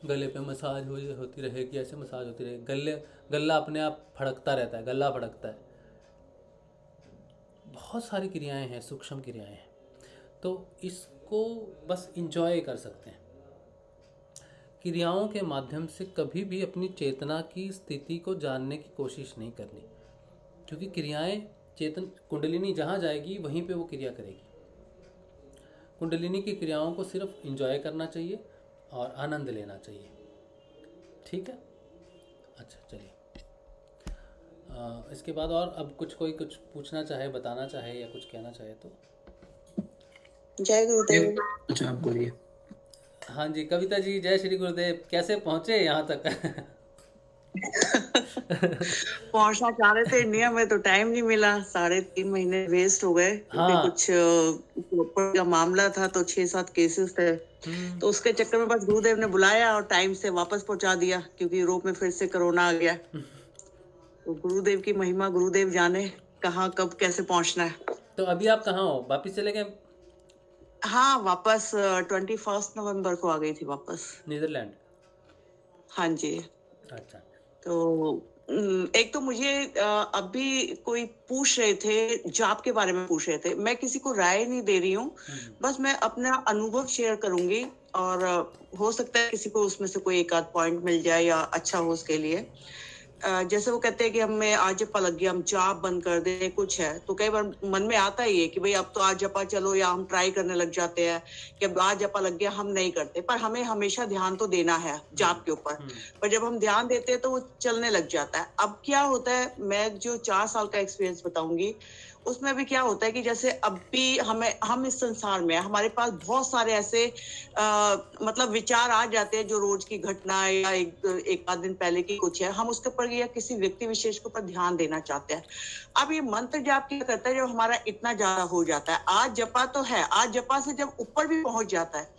गले पे मसाज होती रहेगी, ऐसे मसाज होती रहेगी। गला अपने आप फड़कता रहता है, गला फड़कता है। बहुत सारी क्रियाएं हैं, सूक्ष्म क्रियाएं हैं। तो इसको बस इंजॉय कर सकते हैं। क्रियाओं के माध्यम से कभी भी अपनी चेतना की स्थिति को जानने की कोशिश नहीं करनी, क्योंकि क्रियाएं, कुंडलिनी जहाँ जाएगी वहीं पे वो क्रिया करेगी। कुंडलिनी की क्रियाओं को सिर्फ इंजॉय करना चाहिए और आनंद लेना चाहिए, ठीक है। अच्छा चलिए, इसके बाद और अब कोई कुछ पूछना चाहे, बताना चाहे या कुछ कहना चाहे तो। जय गुरुदेव। अच्छा, आप बोलिए। हाँ जी, कविता जी, जय श्री गुरुदेव। कैसे पहुँचे यहाँ तक? पहुंचना चाह रहे थे इंडिया में, तो टाइम नहीं मिला। 3.5 महीने वेस्ट हो गए, क्योंकि कुछ का मामला था, तो 6-7 केसेस थे, तो उसके चक्कर में बस गुरुदेव ने बुलाया और टाइम से वापस पहुंचा दिया, क्योंकि यूरोप में फिर से कोरोना आ गया। तो गुरुदेव की महिमा, गुरुदेव जाने कहाँ कब कैसे पहुंचना है। तो अभी आप कहाँ हो? वापिस चले गए? हाँ, वापस 21 नवंबर को आ गई थी वापस, नीदरलैंड। हाँ जी। अच्छा, तो एक तो मुझे अभी कोई पूछ रहे थे, जाप के बारे में पूछ रहे थे। मैं किसी को राय नहीं दे रही हूँ, बस मैं अपना अनुभव शेयर करूंगी, और हो सकता है किसी को उसमें से कोई एक आध पॉइंट मिल जाए या अच्छा हो उसके लिए। जैसे वो कहते हैं कि हमें आज जपा लग गया, हम जाप बंद कर दे, कुछ है तो कई बार मन में आता ही है कि भाई अब तो आज जपा चलो, या हम ट्राई करने लग जाते हैं कि अब आज जपा लग गया, हम नहीं करते। पर हमें हमेशा ध्यान तो देना है जाप के ऊपर, पर जब हम ध्यान देते हैं तो वो चलने लग जाता है। अब क्या होता है, मैं जो 4 साल का एक्सपीरियंस बताऊंगी, उसमें भी क्या होता है कि जैसे अब भी हम इस संसार में, हमारे पास बहुत सारे ऐसे मतलब विचार आ जाते हैं जो रोज की घटना या एक आध दिन पहले की कुछ है, हम उसके ऊपर या किसी व्यक्ति विशेष के ऊपर ध्यान देना चाहते हैं। अब ये मंत्र जाप क्या करता है, जब हमारा इतना ज्यादा हो जाता है, आज जपा तो है, आज जपा से जब ऊपर भी पहुंच जाता है,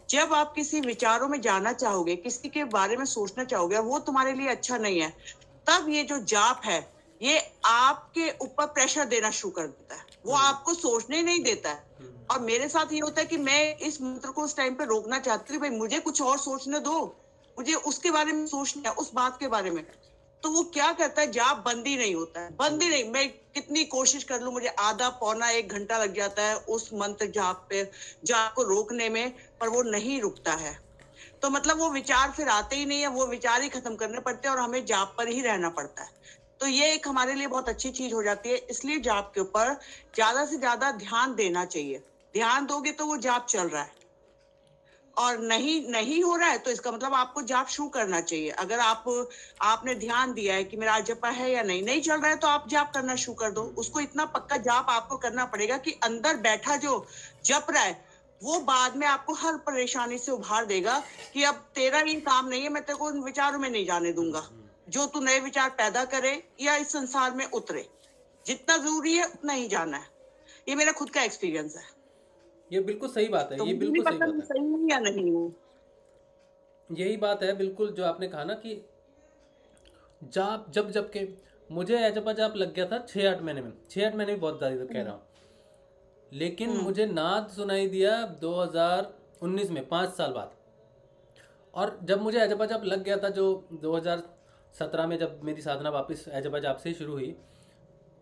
जब आप किसी विचारों में जाना चाहोगे, किसी के बारे में सोचना चाहोगे, वो तुम्हारे लिए अच्छा नहीं है, तब ये जो जाप है ये आपके ऊपर प्रेशर देना शुरू कर देता है, वो आपको सोचने नहीं देता है। और मेरे साथ ये होता है कि मैं इस मंत्र को उस टाइम पे रोकना चाहती हूँ, भाई मुझे कुछ और सोचने दो, मुझे उसके बारे में सोचना है, उस बात के बारे में। तो वो क्या करता है, जाप बंद ही नहीं होता है, बंद ही नहीं। मैं कितनी कोशिश कर लूं, मुझे आधा पौना 1 घंटा लग जाता है उस मंत्र जाप को रोकने में, पर वो नहीं रुकता है। तो मतलब वो विचार फिर आते ही नहीं है, वो विचार ही खत्म करने पड़ते हैं और हमें जाप पर ही रहना पड़ता है। तो ये एक हमारे लिए बहुत अच्छी चीज हो जाती है। इसलिए जाप के ऊपर ज्यादा से ज्यादा ध्यान देना चाहिए। ध्यान दोगे तो वो जाप चल रहा है, और नहीं हो रहा है तो इसका मतलब आपको जाप शुरू करना चाहिए। अगर आपने ध्यान दिया है कि मेरा जपा है या नहीं चल रहा है, तो आप जाप करना शुरू कर दो। उसको इतना पक्का जाप आपको करना पड़ेगा कि अंदर बैठा जो जप रहा है वो बाद में आपको हर परेशानी से उभार देगा कि अब तेरा ही काम नहीं है, मैं तेरे को उन विचारों में नहीं जाने दूंगा। जो तू नए विचार पैदा करे या इस संसार में उतरे, जितना जरूरी है उतना ही जाना है। ये मेरा खुद का एक्सपीरियंस है। ये बिल्कुल सही बात है, तो ये मुझे बिल्कुल नहीं सही पता बात मैं है, सही हूँ या नहीं हूँ। यही बात है बिल्कुल जो आपने कहा ना कि जाप जब के मुझे एजपा जाप लग गया था 6-8 महीने में, 6-8 महीने भी बहुत ज़्यादा कह रहा हूँ, लेकिन मुझे नाद सुनाई दिया 2019 में, 5 साल बाद। और जब मुझे एजपा जाप लग गया था, जो 2017 में जब मेरी साधना वापस एजपा जाप से ही शुरू हुई,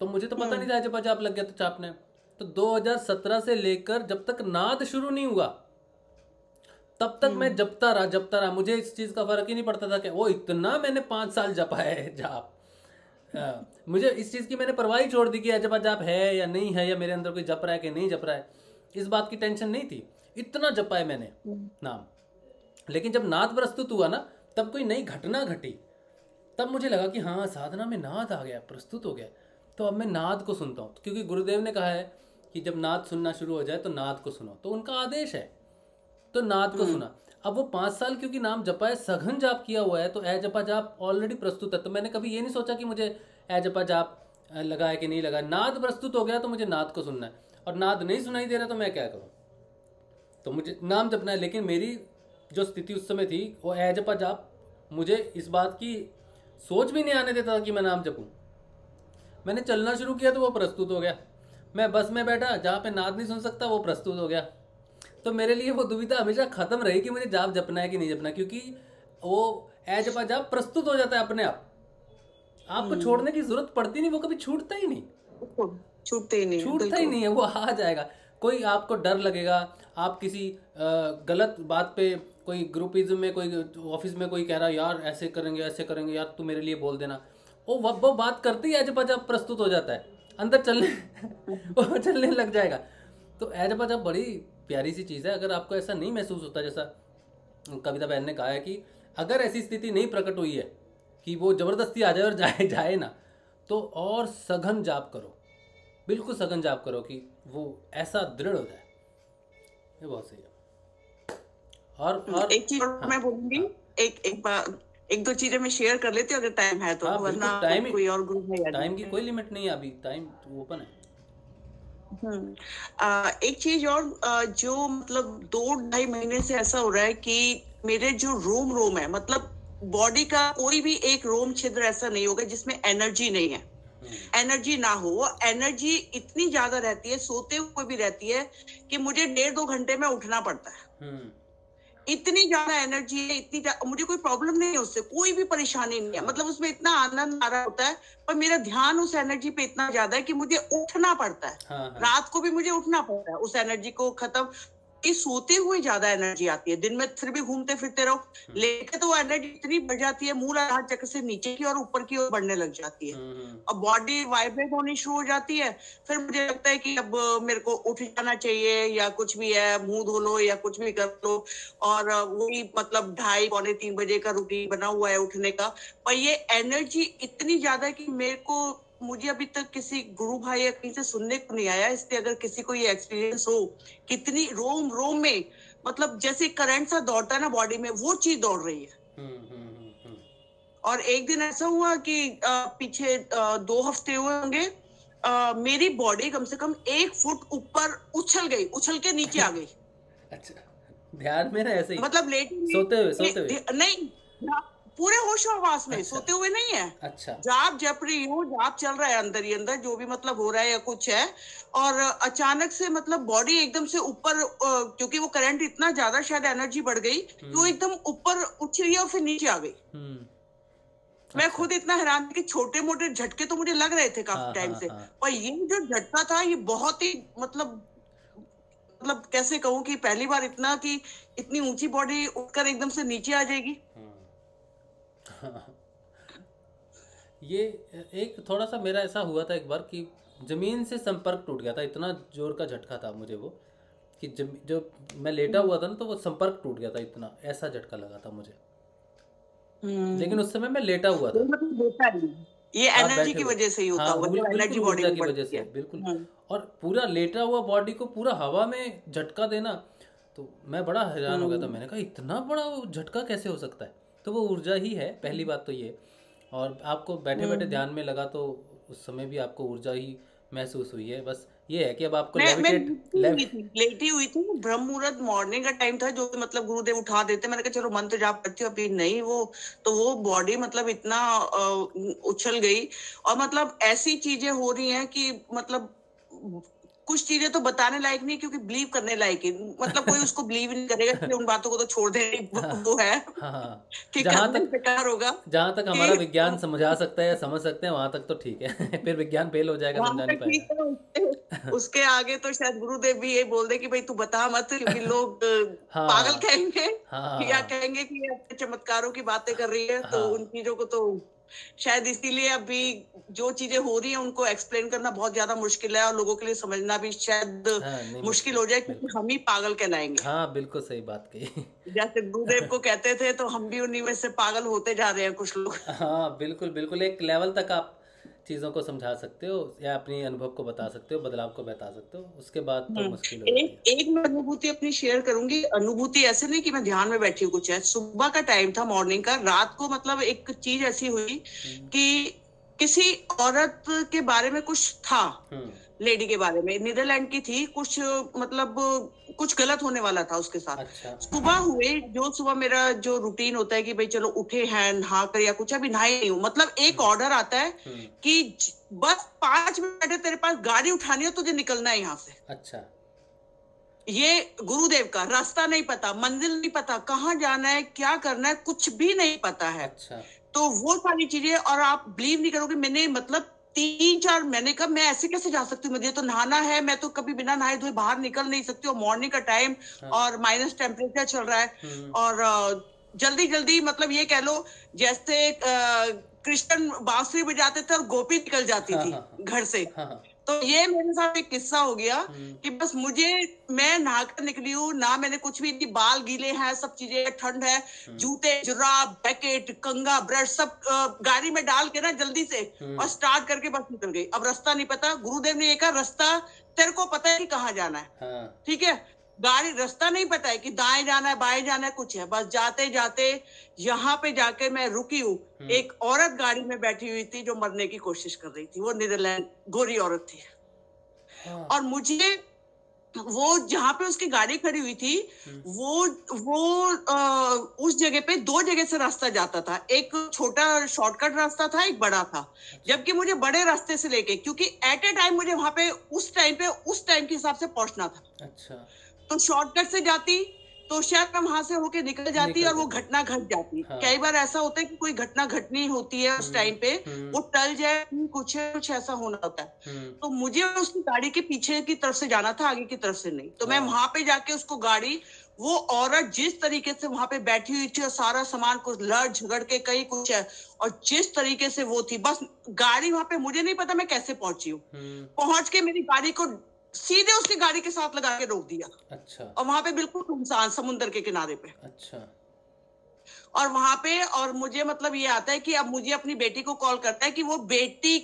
तो मुझे तो पता नहीं था एजपा जाप लग गया तो चापने। तो 2017 से लेकर जब तक नाद शुरू नहीं हुआ तब तक मैं जपता रहा। मुझे इस चीज़ का फर्क ही नहीं पड़ता था कि वो इतना मैंने 5 साल जपा है जाप। मुझे इस चीज़ की मैंने परवाह ही छोड़ दी कि एजपा जाप है या नहीं है, या मेरे अंदर कोई जप रहा है कि नहीं जप रहा है, इस बात की टेंशन नहीं थी। इतना जपा है मैंने नाम। लेकिन जब नाद प्रस्तुत हुआ ना, तब कोई नई घटना घटी, तब मुझे लगा कि हाँ साधना में नाद आ गया, प्रस्तुत हो गया, तो अब मैं नाद को सुनता हूँ। क्योंकि गुरुदेव ने कहा है कि जब नाद सुनना शुरू हो जाए तो नाद को सुनो, तो उनका आदेश है, तो नाद को सुना। अब वो 5 साल क्योंकि नाम जपा है, सघन जाप किया हुआ है, तो एजपा जाप ऑलरेडी प्रस्तुत है। तो मैंने कभी ये नहीं सोचा कि मुझे एजपा जाप लगा है कि नहीं लगा। नाद प्रस्तुत हो गया तो मुझे नाद को सुनना है, और नाद नहीं सुनाई दे रहा तो मैं क्या करूँ, तो मुझे नाम जपना है। लेकिन मेरी जो स्थिति उस समय थी वो एजपा जाप मुझे इस बात की सोच भी नहीं आने देता कि मैं नाम जपूँ। मैंने चलना शुरू किया तो वो प्रस्तुत हो गया, मैं बस में बैठा जहाँ पे नाद नहीं सुन सकता वो प्रस्तुत हो गया। तो मेरे लिए वो दुविधा हमेशा खत्म रही कि मुझे जाप जपना है कि नहीं जपना, क्योंकि वो एजपा जाप प्रस्तुत हो जाता है अपने आप, आपको छोड़ने की जरूरत पड़ती नहीं, वो कभी छूटता ही नहीं, छूटता ही नहीं है, वो आ जाएगा। कोई आपको डर लगेगा, आप किसी गलत बात पे, कोई ग्रुपिज्म में, कोई ऑफिस में कोई कह रहा है यार ऐसे करेंगे यार तू मेरे लिए बोल देना, वो बात करते ही एजपा जाप प्रस्तुत हो जाता है, अंदर वो चलने लग जाएगा। तो एजपा जाप बड़ी प्यारी सी चीज़ है। अगर आपको ऐसा नहीं महसूस होता, जैसा कविता बहन ने कहा है कि अगर ऐसी स्थिति नहीं प्रकट हुई है कि वो ज़बरदस्ती आ जाए और जाए ना, तो और सघन जाप करो, बिल्कुल सघन जाप करो कि वो ऐसा दृढ़ हो जाए। ये बहुत सही है। और एक चीज मैं बोलूंगी, एक दो चीजें मैं शेयर कर लेती हूँ अगर टाइम है तो, वरना कोई और ग्रुप है। टाइम की कोई लिमिट नहीं है, अभी टाइम ओपन है। एक चीज और, जो मतलब 2-2.5 महीने से ऐसा हो रहा है कि मेरे जो रोम है, मतलब बॉडी का कोई भी एक रोम छिद्र ऐसा नहीं होगा जिसमें एनर्जी नहीं है, एनर्जी ना हो। वो एनर्जी इतनी ज्यादा रहती है, सोते हुए भी रहती है, कि मुझे 1.5-2 घंटे में उठना पड़ता है। इतनी ज्यादा एनर्जी है, मुझे कोई प्रॉब्लम नहीं है उससे, कोई भी परेशानी नहीं है, मतलब उसमें इतना आनंद आ रहा होता है, पर मेरा ध्यान उस एनर्जी पे इतना ज्यादा है कि मुझे उठना पड़ता है। रात को भी मुझे उठना पड़ता है उस एनर्जी को खत्म। सोते हुए ज्यादा एनर्जी आती है, दिन में फिर भी घूमते फिरते रहो, लेके तो वो एनर्जी इतनी बढ़ जाती है, मूलाधार चक्र से नीचे की और ऊपर की ओर बढ़ने लग जाती है, और बॉडी वाइब्रेट होनी शुरू हो जाती है। फिर मुझे लगता है कि अब मेरे को उठ जाना चाहिए, या कुछ भी है, मुंह धो लो या कुछ भी कर लो, और वही मतलब 2:30-3 बजे का रूटीन बना हुआ है उठने का। पर ये एनर्जी इतनी ज्यादा है कि मुझे अभी तक किसी गुरु भाई या कहीं से सुनने को नहीं आया, इसलिए अगर किसी को ये एक्सपीरियंस हो, कितनी रोम में मतलब जैसे करंट सा दौड़ता है ना बॉडी में, वो चीज दौड़ रही है। और एक दिन ऐसा हुआ कि पीछे 2 हफ्ते हुए होंगे, मेरी बॉडी कम से कम 1 फुट ऊपर उछल के नीचे आ गई। अच्छा, ध्यान में ना ऐसे ही, मतलब सोते हुए नहीं, पूरे होश आवास में। अच्छा, सोते हुए नहीं है। अच्छा, जाप जप रही हूँ, जाप चल रहा है अंदर ही अंदर, जो भी मतलब हो रहा है या कुछ है, और अचानक से मतलब बॉडी एकदम से ऊपर, क्योंकि वो करंट इतना ज्यादा, शायद एनर्जी बढ़ गई, कि वो एकदम ऊपर उठ रही है और फिर नीचे आ गई। मैं खुद इतना हैरान थी कि छोटे मोटे झटके तो मुझे लग रहे थे काफी टाइम से, पर ये जो झटका था ये बहुत ही मतलब कैसे कहूँ कि पहली बार इतना कि इतनी ऊंची बॉडी उठकर एकदम से नीचे आ जाएगी। ये एक थोड़ा सा मेरा ऐसा हुआ था एक बार कि जमीन से संपर्क टूट गया था, इतना जोर का झटका था मुझे वो, कि जो मैं लेटा हुआ था ना, तो वो संपर्क टूट गया था, इतना ऐसा झटका लगा था मुझे। लेकिन उस समय मैं लेटा हुआ था, ये एनर्जी की वजह से ही होता है, एनर्जी बॉडी की वजह से, बिल्कुल। और पूरा लेटा हुआ बॉडी को पूरा हवा में झटका देना, तो मैं बड़ा हैरान हो गया था। मैंने कहा इतना बड़ा झटका कैसे हो सकता है? तो वो ऊर्जा ही है, पहली बात तो ये। और आपको बैठे बैठे ध्यान में लगा तो उस समय भी आपको ऊर्जा ही महसूस हुई है। बस ये है कि अब आपको मैं लेटी हुई थी, ब्रह्म मुहूर्त मॉर्निंग का टाइम था, जो मतलब गुरुदेव उठा देते, मैंने कहा चलो मंत्र जाप करती हूँ, अभी नहीं वो बॉडी मतलब इतना उछल गई, और मतलब ऐसी चीजें हो रही हैं कि मतलब कुछ चीजें तो बताने लायक नहीं, क्योंकि बिलीव करने लायक है, मतलब कोई उसको बिलीव नहीं करेगा, इसलिए उन बातों को तो छोड़ देने वो है कि जहाँ तक बेकार होगा। जहाँ तक हमारा विज्ञान समझा सकता है या समझ सकते हैं वहां तक तो ठीक है फिर विज्ञान फेल हो जाएगा, समझा नहीं पाएगा। उसके आगे तो शायद गुरुदेव भी ये बोल दे कि भाई तू बता मत, क्योंकि लोग पागल कहेंगे या कहेंगे कि ये चमत्कारों की बातें कर रही है, तो उन चीजों को तो शायद इसीलिए अभी जो चीजें हो रही हैं उनको एक्सप्लेन करना बहुत ज्यादा मुश्किल है, और लोगों के लिए समझना भी शायद मुश्किल हो जाए, क्योंकि हम ही पागल कहलाएंगे। हाँ बिल्कुल सही बात कही। जैसे गुरुदेव को कहते थे, तो हम भी उन्हीं में से पागल होते जा रहे हैं कुछ लोग। हाँ बिल्कुल बिल्कुल, एक लेवल तक आप चीज़ों को समझा सकते हो या अपनी अनुभव को बता सकते हो, बदलाव को बता सकते हो, उसके बाद तो मुश्किल हो जाती है। एक मैं अनुभूति अपनी शेयर करूंगी। अनुभूति ऐसे नहीं कि मैं ध्यान में बैठी हूँ, कुछ है, सुबह का टाइम था, मॉर्निंग का, रात को मतलब एक चीज ऐसी हुई कि किसी औरत के बारे में कुछ था, लेडी के बारे में, नीदरलैंड की थी, कुछ मतलब कुछ गलत होने वाला था उसके साथ। अच्छा। सुबह हुए, जो सुबह मेरा जो रूटीन होता है कि भाई चलो उठे हैं, नहा कर या कुछ, अभी नहाई नहीं हूँ, मतलब एक ऑर्डर आता है कि बस 5 मिनट है तेरे पास, गाड़ी उठानी है, तुझे निकलना है यहाँ से। अच्छा। ये गुरुदेव का रास्ता नहीं पता, मंजिल नहीं पता, कहाँ जाना है, क्या करना है, कुछ भी नहीं पता है। अच्छा। तो वो सारी चीजें, और आप बिलीव नहीं करोगे, मैंने मतलब 3-4, मैंने कहा मैं ऐसे कैसे जा सकती हूँ, मुझे तो नहाना है, मैं तो कभी बिना नहाए धोए बाहर निकल नहीं सकती हूँ, मॉर्निंग का टाइम और माइनस टेम्परेचर चल रहा है, और जल्दी जल्दी मतलब ये कह लो जैसे कृष्ण बांसुरी बजाते थे और गोपी निकल जाती थी घर से। तो ये मेरे साथ एक किस्सा हो गया कि बस मैं नहाकर निकली हूँ ना, मैंने कुछ भी नहीं, बाल गीले हैं, सब चीजें, ठंड है, जूते, जुराब, जैकेट, कंघा, ब्रश सब गाड़ी में डाल के ना जल्दी से और स्टार्ट करके बस निकल गई। अब रास्ता नहीं पता, गुरुदेव ने ये कहा रास्ता तेरे को पता है कि कहाँ जाना है, ठीक है, गाड़ी रास्ता नहीं पता है कि दाएं जाना है बाएं जाना है, कुछ है, बस जाते जाते यहाँ पे जाके मैं रुकी हूँ। एक औरत गाड़ी में बैठी हुई थी जो मरने की कोशिश कर रही थी, वो नीदरलैंड गोरी औरत थी। और मुझे वो जहाँ पे उसकी गाड़ी खड़ी हुई थी, वो उस जगह पे 2 जगह से रास्ता जाता था, एक छोटा शॉर्टकट रास्ता था, एक बड़ा था, जबकि मुझे बड़े रास्ते से लेके, क्योंकि एट ए टाइम मुझे वहां पे उस टाइम के हिसाब से पहुंचना था। अच्छा। तो शॉर्टकट से जाती तो शायद मैं वहां से होके निकल जाती और वो घटना घट जाती। कई बार ऐसा होता है कि कोई घटना घटनी होती है उस टाइम पे, वो टल जाए, कुछ ऐसा होना होता है। तो मुझे उसकी गाड़ी के पीछे की तरफ से जाना था, आगे की तरफ से नहीं। तो मैं वहां पे जाके उसको गाड़ी, वो औरत जिस तरीके से वहां पे बैठी हुई थी और सारा सामान कुछ लड़ झगड़ के कहीं कुछ है, और जिस तरीके से वो थी, बस गाड़ी वहां पे, मुझे नहीं पता मैं कैसे पहुंची हूँ, पहुंच के मेरी गाड़ी को सीधे उसकी गाड़ी के साथ लगा के रोक दिया। अच्छा। और वहां पे बिल्कुल सुनसान, समुद्र के किनारे पे। अच्छा। और वहां पे, और मुझे मतलब ये आता है कि अब मुझे अपनी बेटी को कॉल करता है कि वो बेटी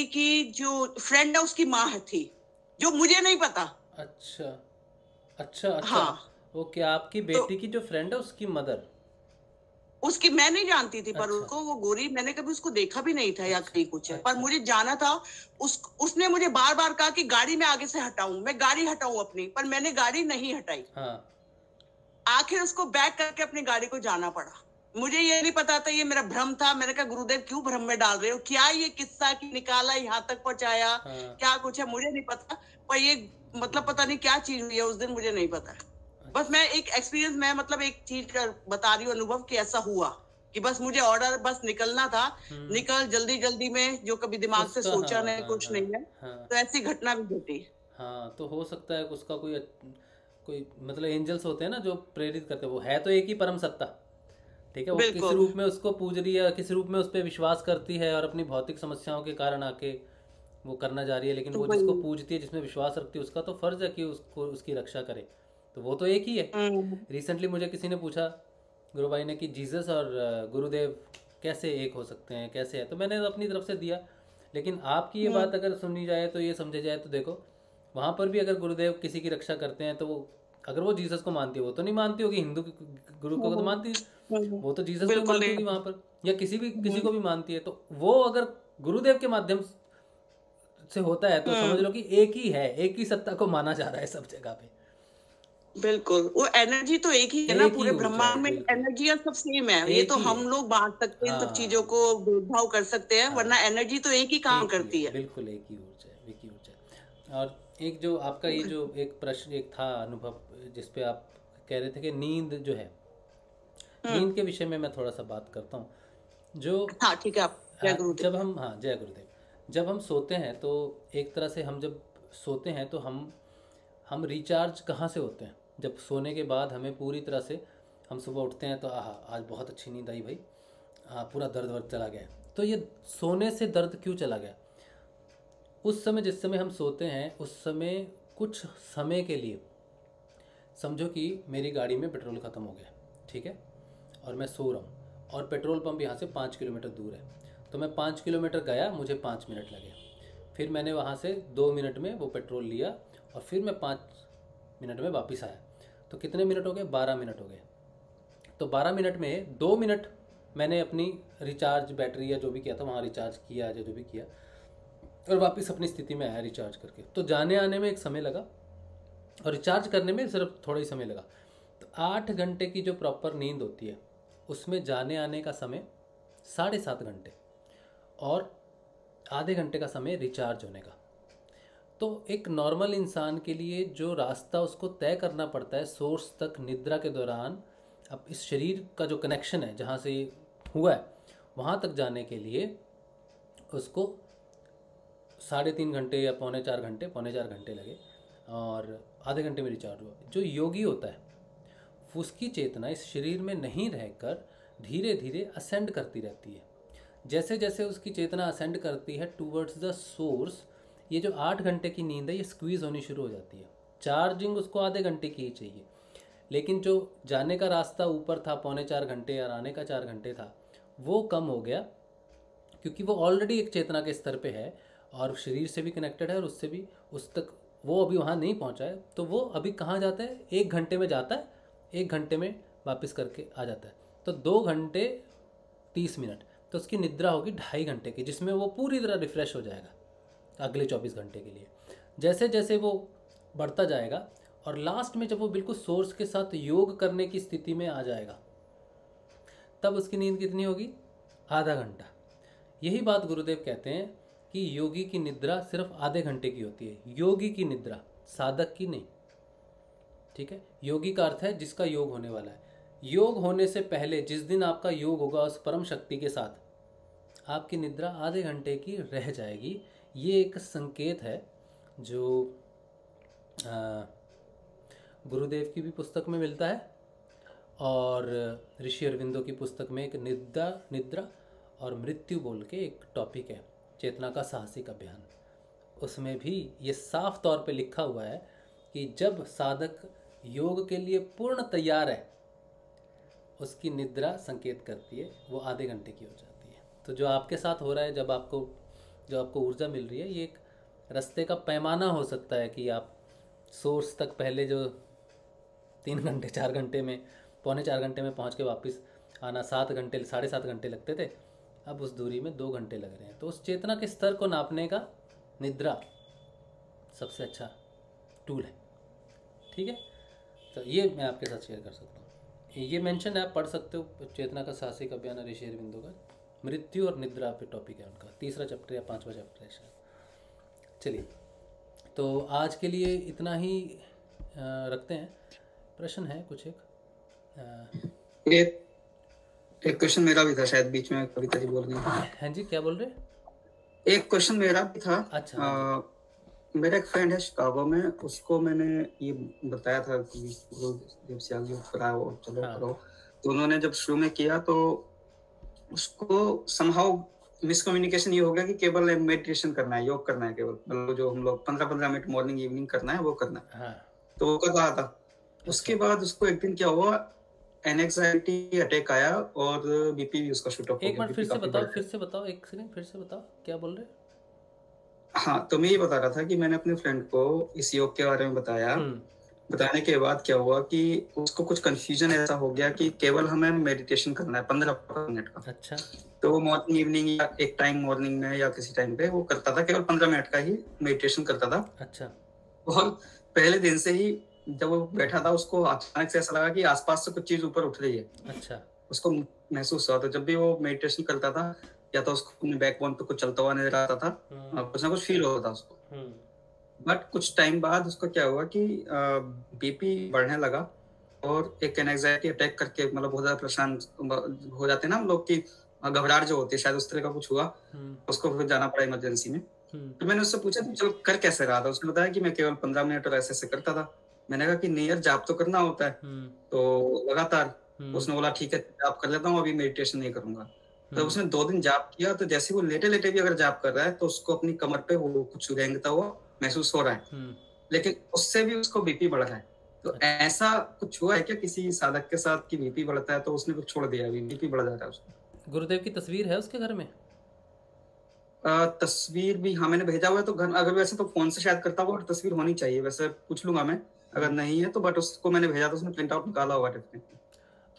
की जो फ्रेंड है उसकी माँ थी, जो मुझे नहीं पता। अच्छा अच्छा अच्छा। हाँ। ओके, आपकी बेटी की जो फ्रेंड है उसकी मदर, उसकी मैं नहीं जानती थी, पर उसको, वो गोरी, मैंने कभी उसको देखा भी नहीं था या कहीं कुछ है, पर मुझे जाना था। उसने मुझे बार बार कहा कि गाड़ी में आगे से हटाऊं, मैं गाड़ी हटाऊं अपनी, पर मैंने गाड़ी नहीं हटाई। आखिर उसको बैक करके अपनी गाड़ी को जाना पड़ा। मुझे ये नहीं पता था, ये मेरा भ्रम था। मैंने कहा गुरुदेव क्यों भ्रम में डाल रहे हो, क्या ये किस्सा की निकाला यहाँ तक पहुंचाया, क्या कुछ है, मुझे नहीं पता। पर ये मतलब पता नहीं क्या चीज हुई है उस दिन, मुझे नहीं पता। बस मैं एक एक्सपीरियंस, मैं मतलब एक चीज बता रही हूँ, अनुभव कि ऐसा हुआ कि बस मुझे ऑर्डर, बस निकलना था, निकल जल्दी जल्दी में, जो कभी दिमाग से सोचा नहीं, कुछ नहीं है। तो ऐसी घटना भी घटी। हाँ, तो हो सकता है उसका कोई मतलब एंजल्स होते हैं ना जो प्रेरित करते हैं, वो है तो एक ही परम सत्ता, ठीक है, वो किस रूप में उसको पूज रही है, किस रूप में उस पर विश्वास करती है, और अपनी भौतिक समस्याओं के कारण आके वो करना जा रही है, लेकिन वो जिसको पूजती है, जिसमें विश्वास रखती है, उसका तो फर्ज है कि उसको उसकी रक्षा करे। तो वो तो एक ही है। रिसेंटली मुझे किसी ने पूछा गुरु भाई ने कि जीसस और गुरुदेव कैसे एक हो सकते हैं, कैसे है, तो मैंने अपनी तरफ से दिया। लेकिन आपकी ये बात अगर सुनी जाए तो ये समझा जाए तो देखो, वहाँ पर भी अगर गुरुदेव किसी की रक्षा करते हैं तो वो अगर वो जीसस को मानती है, वो तो नहीं मानती होगी हिंदू गुरु को तो मानती है, वो तो जीसस को ही मानती होगी वहां पर, या किसी को भी मानती है। तो वो अगर गुरुदेव के माध्यम से होता है तो समझ लो कि एक ही है, एक ही सत्ता को माना जा रहा है सब जगह पे। बिल्कुल, वो एनर्जी तो एक ही है ना, पूरे ब्रह्मांड में एनर्जियां सब सेम है। ये तो हम लोग बांट सकते हैं इन सब चीजों को, भेदभाव कर सकते हैं, वरना एनर्जी तो एक ही काम करती है। बिल्कुल एक ही ऊर्जा है, एक ही ऊर्जा। और एक जो आपका ये जो एक प्रश्न एक था अनुभव, जिसपे आप कह रहे थे कि नींद जो है, नींद के विषय में मैं थोड़ा सा बात करता हूँ। जो हाँ ठीक है, आप जय गुरुदेव। जब हम, हाँ जय गुरुदेव, जब हम सोते हैं तो एक तरह से हम जब सोते हैं तो हम रिचार्ज कहाँ से होते हैं? जब सोने के बाद हमें पूरी तरह से, हम सुबह उठते हैं तो आज बहुत अच्छी नींद आई भाई, पूरा दर्द वर्द चला गया। तो ये सोने से दर्द क्यों चला गया? उस समय जिस समय हम सोते हैं उस समय कुछ समय के लिए, समझो कि मेरी गाड़ी में पेट्रोल ख़त्म हो गया, ठीक है, और मैं सो रहा हूँ और पेट्रोल पंप यहाँ से 5 किलोमीटर दूर है। तो मैं 5 किलोमीटर गया, मुझे 5 मिनट लगे, फिर मैंने वहाँ से 2 मिनट में वो पेट्रोल लिया और फिर मैं 5 मिनट में वापस आया। तो कितने मिनट हो गए? 12 मिनट हो गए। तो 12 मिनट में 2 मिनट मैंने अपनी रिचार्ज बैटरी या जो भी किया था वहाँ रिचार्ज किया, जो भी किया, और वापस अपनी स्थिति में आया रिचार्ज करके। तो जाने आने में एक समय लगा और रिचार्ज करने में सिर्फ थोड़ा ही समय लगा। तो 8 घंटे की जो प्रॉपर नींद होती है उसमें जाने आने का समय 7.5 घंटे और आधे घंटे का समय रिचार्ज होने का। तो एक नॉर्मल इंसान के लिए जो रास्ता उसको तय करना पड़ता है सोर्स तक निद्रा के दौरान, अब इस शरीर का जो कनेक्शन है जहाँ से हुआ है वहाँ तक जाने के लिए उसको 3.5 घंटे या पौने 4 घंटे लगे और आधे घंटे में रिचार्ज हुआ। जो योगी होता है उसकी चेतना इस शरीर में नहीं रहकर धीरे धीरे असेंड करती रहती है। जैसे जैसे उसकी चेतना असेंड करती है टूवर्ड्स द सोर्स, ये जो 8 घंटे की नींद है ये स्क्वीज़ होनी शुरू हो जाती है। चार्जिंग उसको आधे घंटे की ही चाहिए, लेकिन जो जाने का रास्ता ऊपर था पौने 4 घंटे और आने का 4 घंटे था वो कम हो गया, क्योंकि वो ऑलरेडी एक चेतना के स्तर पे है और शरीर से भी कनेक्टेड है और उससे भी उस तक वो अभी वहाँ नहीं पहुँचा है। तो वो अभी कहाँ जाता है? 1 घंटे में जाता है, 1 घंटे में वापस करके आ जाता है। तो 2 घंटे 30 मिनट, तो उसकी निद्रा होगी 2.5 घंटे की, जिसमें वो पूरी तरह रिफ़्रेश हो जाएगा अगले 24 घंटे के लिए। जैसे जैसे वो बढ़ता जाएगा और लास्ट में जब वो बिल्कुल सोर्स के साथ योग करने की स्थिति में आ जाएगा तब उसकी नींद कितनी होगी? आधा घंटा। यही बात गुरुदेव कहते हैं कि योगी की निद्रा सिर्फ आधे घंटे की होती है। योगी की निद्रा, साधक की नहीं, ठीक है। योगी का अर्थ है जिसका योग होने वाला है। योग होने से पहले जिस दिन आपका योग होगा उस परम शक्ति के साथ आपकी निद्रा आधे घंटे की रह जाएगी। ये एक संकेत है जो गुरुदेव की भी पुस्तक में मिलता है और ऋषि अरविंदो की पुस्तक में एक निद्रा और मृत्यु बोल के एक टॉपिक है, चेतना का साहसिक अभियान। उसमें भी ये साफ तौर पे लिखा हुआ है कि जब साधक योग के लिए पूर्ण तैयार है उसकी निद्रा संकेत करती है वो आधे घंटे की हो जाती है। तो जो आपके साथ हो रहा है, जब आपको ऊर्जा मिल रही है, ये एक रास्ते का पैमाना हो सकता है कि आप सोर्स तक पहले जो 3 घंटे 4 घंटे में, पौने 4 घंटे में पहुंच के वापस आना 7 घंटे 7.5 घंटे लगते थे, अब उस दूरी में 2 घंटे लग रहे हैं। तो उस चेतना के स्तर को नापने का निद्रा सबसे अच्छा टूल है, ठीक है। तो ये मैं आपके साथ शेयर कर सकता हूँ। ये मेंशन आप पढ़ सकते हो, चेतना का साहसिक अभियान ऋषि अरविंदो का, मृत्यु और निद्रा पे टॉपिक है उनका, 3रा चैप्टर या 5वां चैप्टर है शायद। चलिए, तो आज के लिए इतना ही रखते हैं। प्रश्न है कुछ? एक क्वेश्चन मेरा भी था, शायद बीच में कविता जी बोल रही हैं। हाँ जी, क्या बोल रहे? एक क्वेश्चन मेरा भी था। अच्छा। मेरा एक फ्रेंड है शिकागो में, उसको मैंने ये बताया था कि गुरुदेव से योग कराओ, चलो करो। तो उन्होंने जब शुरू में किया तो उसको समहाउ मिसकम्युनिकेशन ये हो गया कि केवल मेडिटेशन करना है, योग करना है, केवल जो हम लोग 15-15 मिनट मॉर्निंग इवनिंग करना है वो करना है। तो वो कर रहा था। उसके बाद उसको एक दिन क्या हुआ, एंजाइटी अटैक आया और बीपी भी उसका शूट अप हो गया। एक बार फिर से बताओ, एक सेकंड फिर से बताओ, क्या बोल रहे? हाँ, तो मैं ये बता रहा था कि मैंने अपने फ्रेंड को इस योग के बारे में बताया बताने के बाद क्या हुआ कि उसको कुछ कंफ्यूजन ऐसा हो गया कि केवल हमें मेडिटेशन करना है 15 मिनट का। अच्छा। तो वो मॉर्निंग इवनिंग या एक टाइम मॉर्निंग में या किसी टाइम पे वो करता था, केवल 15 मिनट का ही मेडिटेशन करता था। अच्छा। और पहले दिन से ही जब वो बैठा था उसको अचानक से ऐसा लगा कि आसपास से कुछ चीज ऊपर उठ रही है। अच्छा। उसको महसूस हुआ। तो जब भी वो मेडिटेशन करता था या तो उसको अपने बैकबोन पे कुछ चलता हुआ नजर आता था, कुछ ना कुछ फील होता था उसको। बट कुछ टाइम बाद उसको क्या हुआ कि बीपी बढ़ने लगा और एक एंजाइटी अटैक करके, मतलब बहुत ज्यादा परेशान हो जाते हैं ना हम लोग की, घबराहट जो होती है, शायद उस तरह का कुछ हुआ। उसको फिर जाना पड़ा इमरजेंसी में। तो मैंने उससे पूछा चलो कर कैसे रहा था। उसने बताया कि मैं केवल 15 मिनट और ऐसे ऐसे करता था। मैंने कहा कि नहीं यार, जाप तो करना होता है। तो लगातार उसने बोला ठीक है जाप कर लेता हूँ, अभी मेडिटेशन नहीं करूंगा। तो उसने 2 दिन जाप किया। तो जैसे वो लेटे लेटे भी अगर जाप कर रहा है तो उसको अपनी कमर पे वो कुछ रेंगता हुआ महसूस हो रहा है, लेकिन उससे भी उसको बीपी बढ़ रहा है। तो ऐसा कुछ हुआ है क्या किसी साधक के साथ कि बीपी बढ़ता है तो उसने कुछ छोड़ दिया, अभी बीपी बढ़ जाता है उसको? गुरुदेव की तस्वीर है उसके घर में? तस्वीर भी हाँ मैंने भेजा हुआ है। तो घर अगर वैसे तो फोन से शायद करता हुआ, तस्वीर होनी चाहिए, वैसे पूछ लूंगा मैं अगर नहीं है तो। बट उसको मैंने भेजा था, उसने प्रिंट आउट निकाला होगा डेफिनेटली,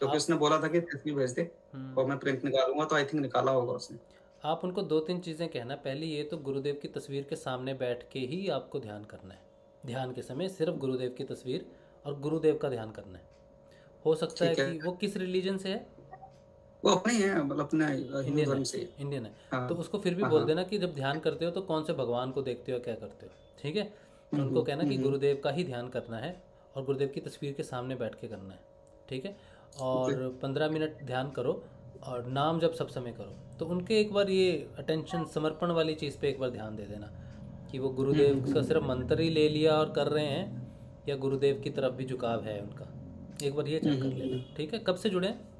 क्योंकि उसने बोला था कि तस्वीर भेज दे और मैं प्रिंट निकालूंगा। तो आई थिंक निकाला होगा उसने। आप उनको 2-3 चीज़ें कहना। पहली ये तो गुरुदेव की तस्वीर के सामने बैठ के ही आपको ध्यान करना है। ध्यान के समय सिर्फ गुरुदेव की तस्वीर और गुरुदेव का ध्यान करना है। हो सकता है कि वो किस रिलीजन से है? वो अपने है, मतलब अपने हिंदू धर्म से। इंडियन है। हाँ। तो उसको फिर भी बोल देना कि जब ध्यान करते हो तो कौन से भगवान को देखते हो, क्या करते हो, ठीक है? तो उनको कहना कि गुरुदेव का ही ध्यान करना है और गुरुदेव की तस्वीर के सामने बैठ के करना है, ठीक है? और 15 मिनट ध्यान करो और नाम जब सब समय करो। तो उनके एक बार ये अटेंशन, समर्पण वाली चीज़ पे एक बार ध्यान दे देना कि वो गुरुदेव का सिर्फ मंत्र ही ले लिया और कर रहे हैं या गुरुदेव की तरफ भी झुकाव है उनका। एक बार ये चेक कर लेना, ठीक है? कब से जुड़े हैं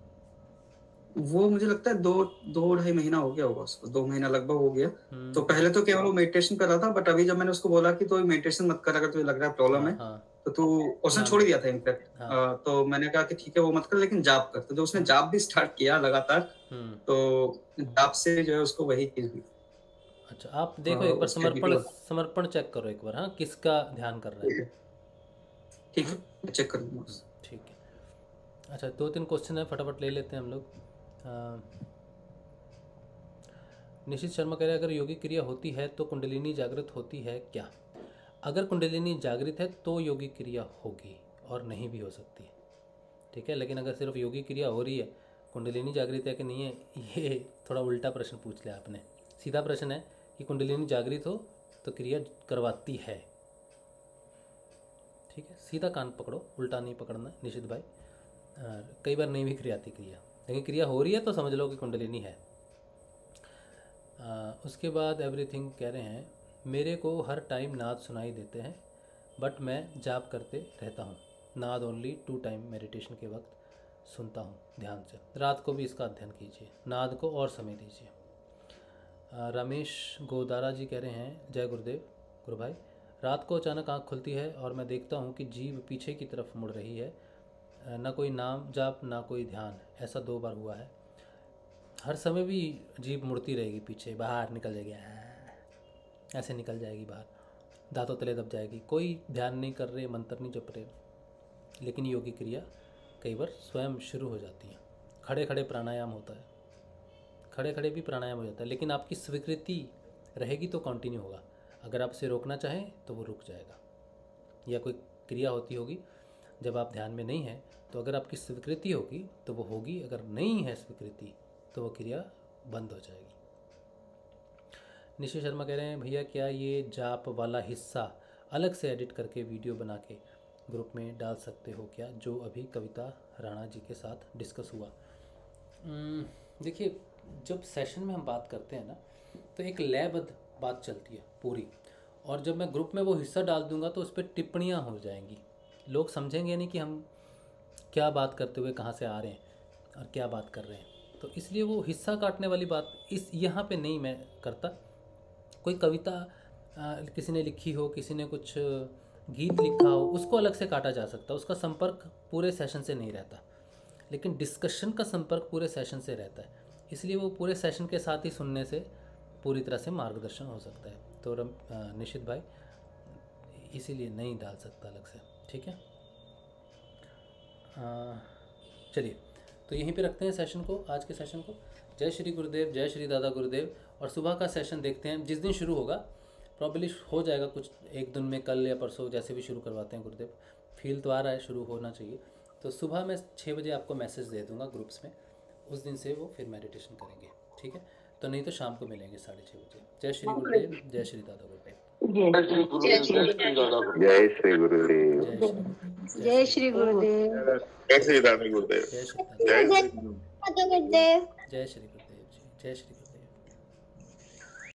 वो? मुझे लगता है 2-2.5 महीना हो गया होगा उसको, 2 महीना लगभग हो गया। तो पहले तो केवल वो मेडिटेशन कर रहा था, बट अभी जब मैंने उसको बोला कि तो मेडिटेशन मत कर अगर तुझे लग रहा है प्रॉब्लम है, तो तू उसने छोड़ दिया था इनफैक्ट। तो मैंने कहा कि ठीक है वो मत कर, लेकिन जाप कर। तो जो उसने जाप भी स्टार्ट किया लगातार, तो जाप से जो है उसको वही चीज हुई। अच्छा, आप देखो एक बार समर्पण चेक करो एक बार, हाँ, किसका ध्यान कर रहा है। ठीक है, चेक कर लूँगा। ठीक है। अच्छा, 2-3 क्वेश्चन है, फटाफट ले लेते हैं हम लोग। निशित शर्मा कह रहे हैं अगर योगी क्रिया होती है तो कुंडलिनी जागृत होती है क्या? अगर कुंडलिनी जागृत है तो योगी क्रिया होगी और नहीं भी हो सकती है, ठीक है? लेकिन अगर सिर्फ योगी क्रिया हो रही है, कुंडलिनी जागृत है कि नहीं है, ये थोड़ा उल्टा प्रश्न पूछ लिया आपने। सीधा प्रश्न है कि कुंडलिनी जागृत हो तो क्रिया करवाती है, ठीक है? सीधा कान पकड़ो, उल्टा नहीं पकड़ना निशित भाई। कई बार नहीं भी क्रिया आती क्रिया, लेकिन क्रिया हो रही है तो समझ लो कि कुंडलिनी है। उसके बाद एवरीथिंग कह रहे हैं मेरे को हर टाइम नाद सुनाई देते हैं बट मैं जाप करते रहता हूँ। नाद ओनली 2 टाइम मेडिटेशन के वक्त सुनता हूँ ध्यान से। रात को भी इसका अध्ययन कीजिए, नाद को और समय दीजिए। रमेश गोदारा जी कह रहे हैं जय गुरुदेव गुरु भाई, रात को अचानक आँख खुलती है और मैं देखता हूँ कि जीभ पीछे की तरफ मुड़ रही है, ना कोई नाम जाप ना कोई ध्यान। ऐसा 2 बार हुआ है। हर समय भी जीभ मुड़ती रहेगी पीछे, बाहर निकल जाएगी, ऐसे निकल जाएगी बाहर, दांतों तले दब जाएगी। कोई ध्यान नहीं कर रहे, मंत्र नहीं जप रहे, लेकिन योगी क्रिया कई बार स्वयं शुरू हो जाती है। खड़े खड़े प्राणायाम होता है, खड़े खड़े भी प्राणायाम हो जाता है, लेकिन आपकी स्वीकृति रहेगी तो कंटिन्यू होगा। अगर आप इसे रोकना चाहें तो वो रुक जाएगा। या कोई क्रिया होती होगी जब आप ध्यान में नहीं हैं, तो अगर आपकी स्वीकृति होगी तो वो होगी, अगर नहीं है स्वीकृति तो वो क्रिया बंद हो जाएगी। निशि शर्मा कह रहे हैं भैया क्या ये जाप वाला हिस्सा अलग से एडिट करके वीडियो बना के ग्रुप में डाल सकते हो क्या, जो अभी कविता राणा जी के साथ डिस्कस हुआ? देखिए, जब सेशन में हम बात करते हैं ना तो एक लयबद्ध बात चलती है पूरी, और जब मैं ग्रुप में वो हिस्सा डाल दूंगा तो उस पर टिप्पणियाँ हो जाएंगी। लोग समझेंगे नहीं कि हम क्या बात करते हुए कहाँ से आ रहे हैं और क्या बात कर रहे हैं। तो इसलिए वो हिस्सा काटने वाली बात इस यहाँ पे नहीं मैं करता। कोई कविता किसी ने लिखी हो, किसी ने कुछ गीत लिखा हो, उसको अलग से काटा जा सकता है, उसका संपर्क पूरे सेशन से नहीं रहता। लेकिन डिस्कशन का संपर्क पूरे सेशन से रहता है, इसलिए वो पूरे सेशन के साथ ही सुनने से पूरी तरह से मार्गदर्शन हो सकता है। तो निशित भाई इसीलिए नहीं डाल सकता अलग से, ठीक है? चलिए तो यहीं पे रखते हैं सेशन को, आज के सेशन को। जय श्री गुरुदेव, जय श्री दादा गुरुदेव। और सुबह का सेशन देखते हैं, जिस दिन शुरू होगा प्रॉब्ली हो जाएगा कुछ एक दिन में, कल या परसों जैसे भी शुरू करवाते हैं गुरुदेव। फील तो आ रहा है शुरू होना चाहिए, तो सुबह मैं 6 बजे आपको मैसेज दे दूंगा ग्रुप्स में, उस दिन से वो फिर मेडिटेशन करेंगे, ठीक है। तो नहीं तो शाम को मिलेंगे 6:30 बजे। जय श्री गुरुदेव, जय श्री दादा गुरुदेव। जय श्री गुरुदेव, जय श्री गुरुदेव, जय श्री गुरुदेव, जय श्री दादा गुरुदेव, जय श्री जय श्री गुरुदेव, जय श्री गुरुदेव, जय श्री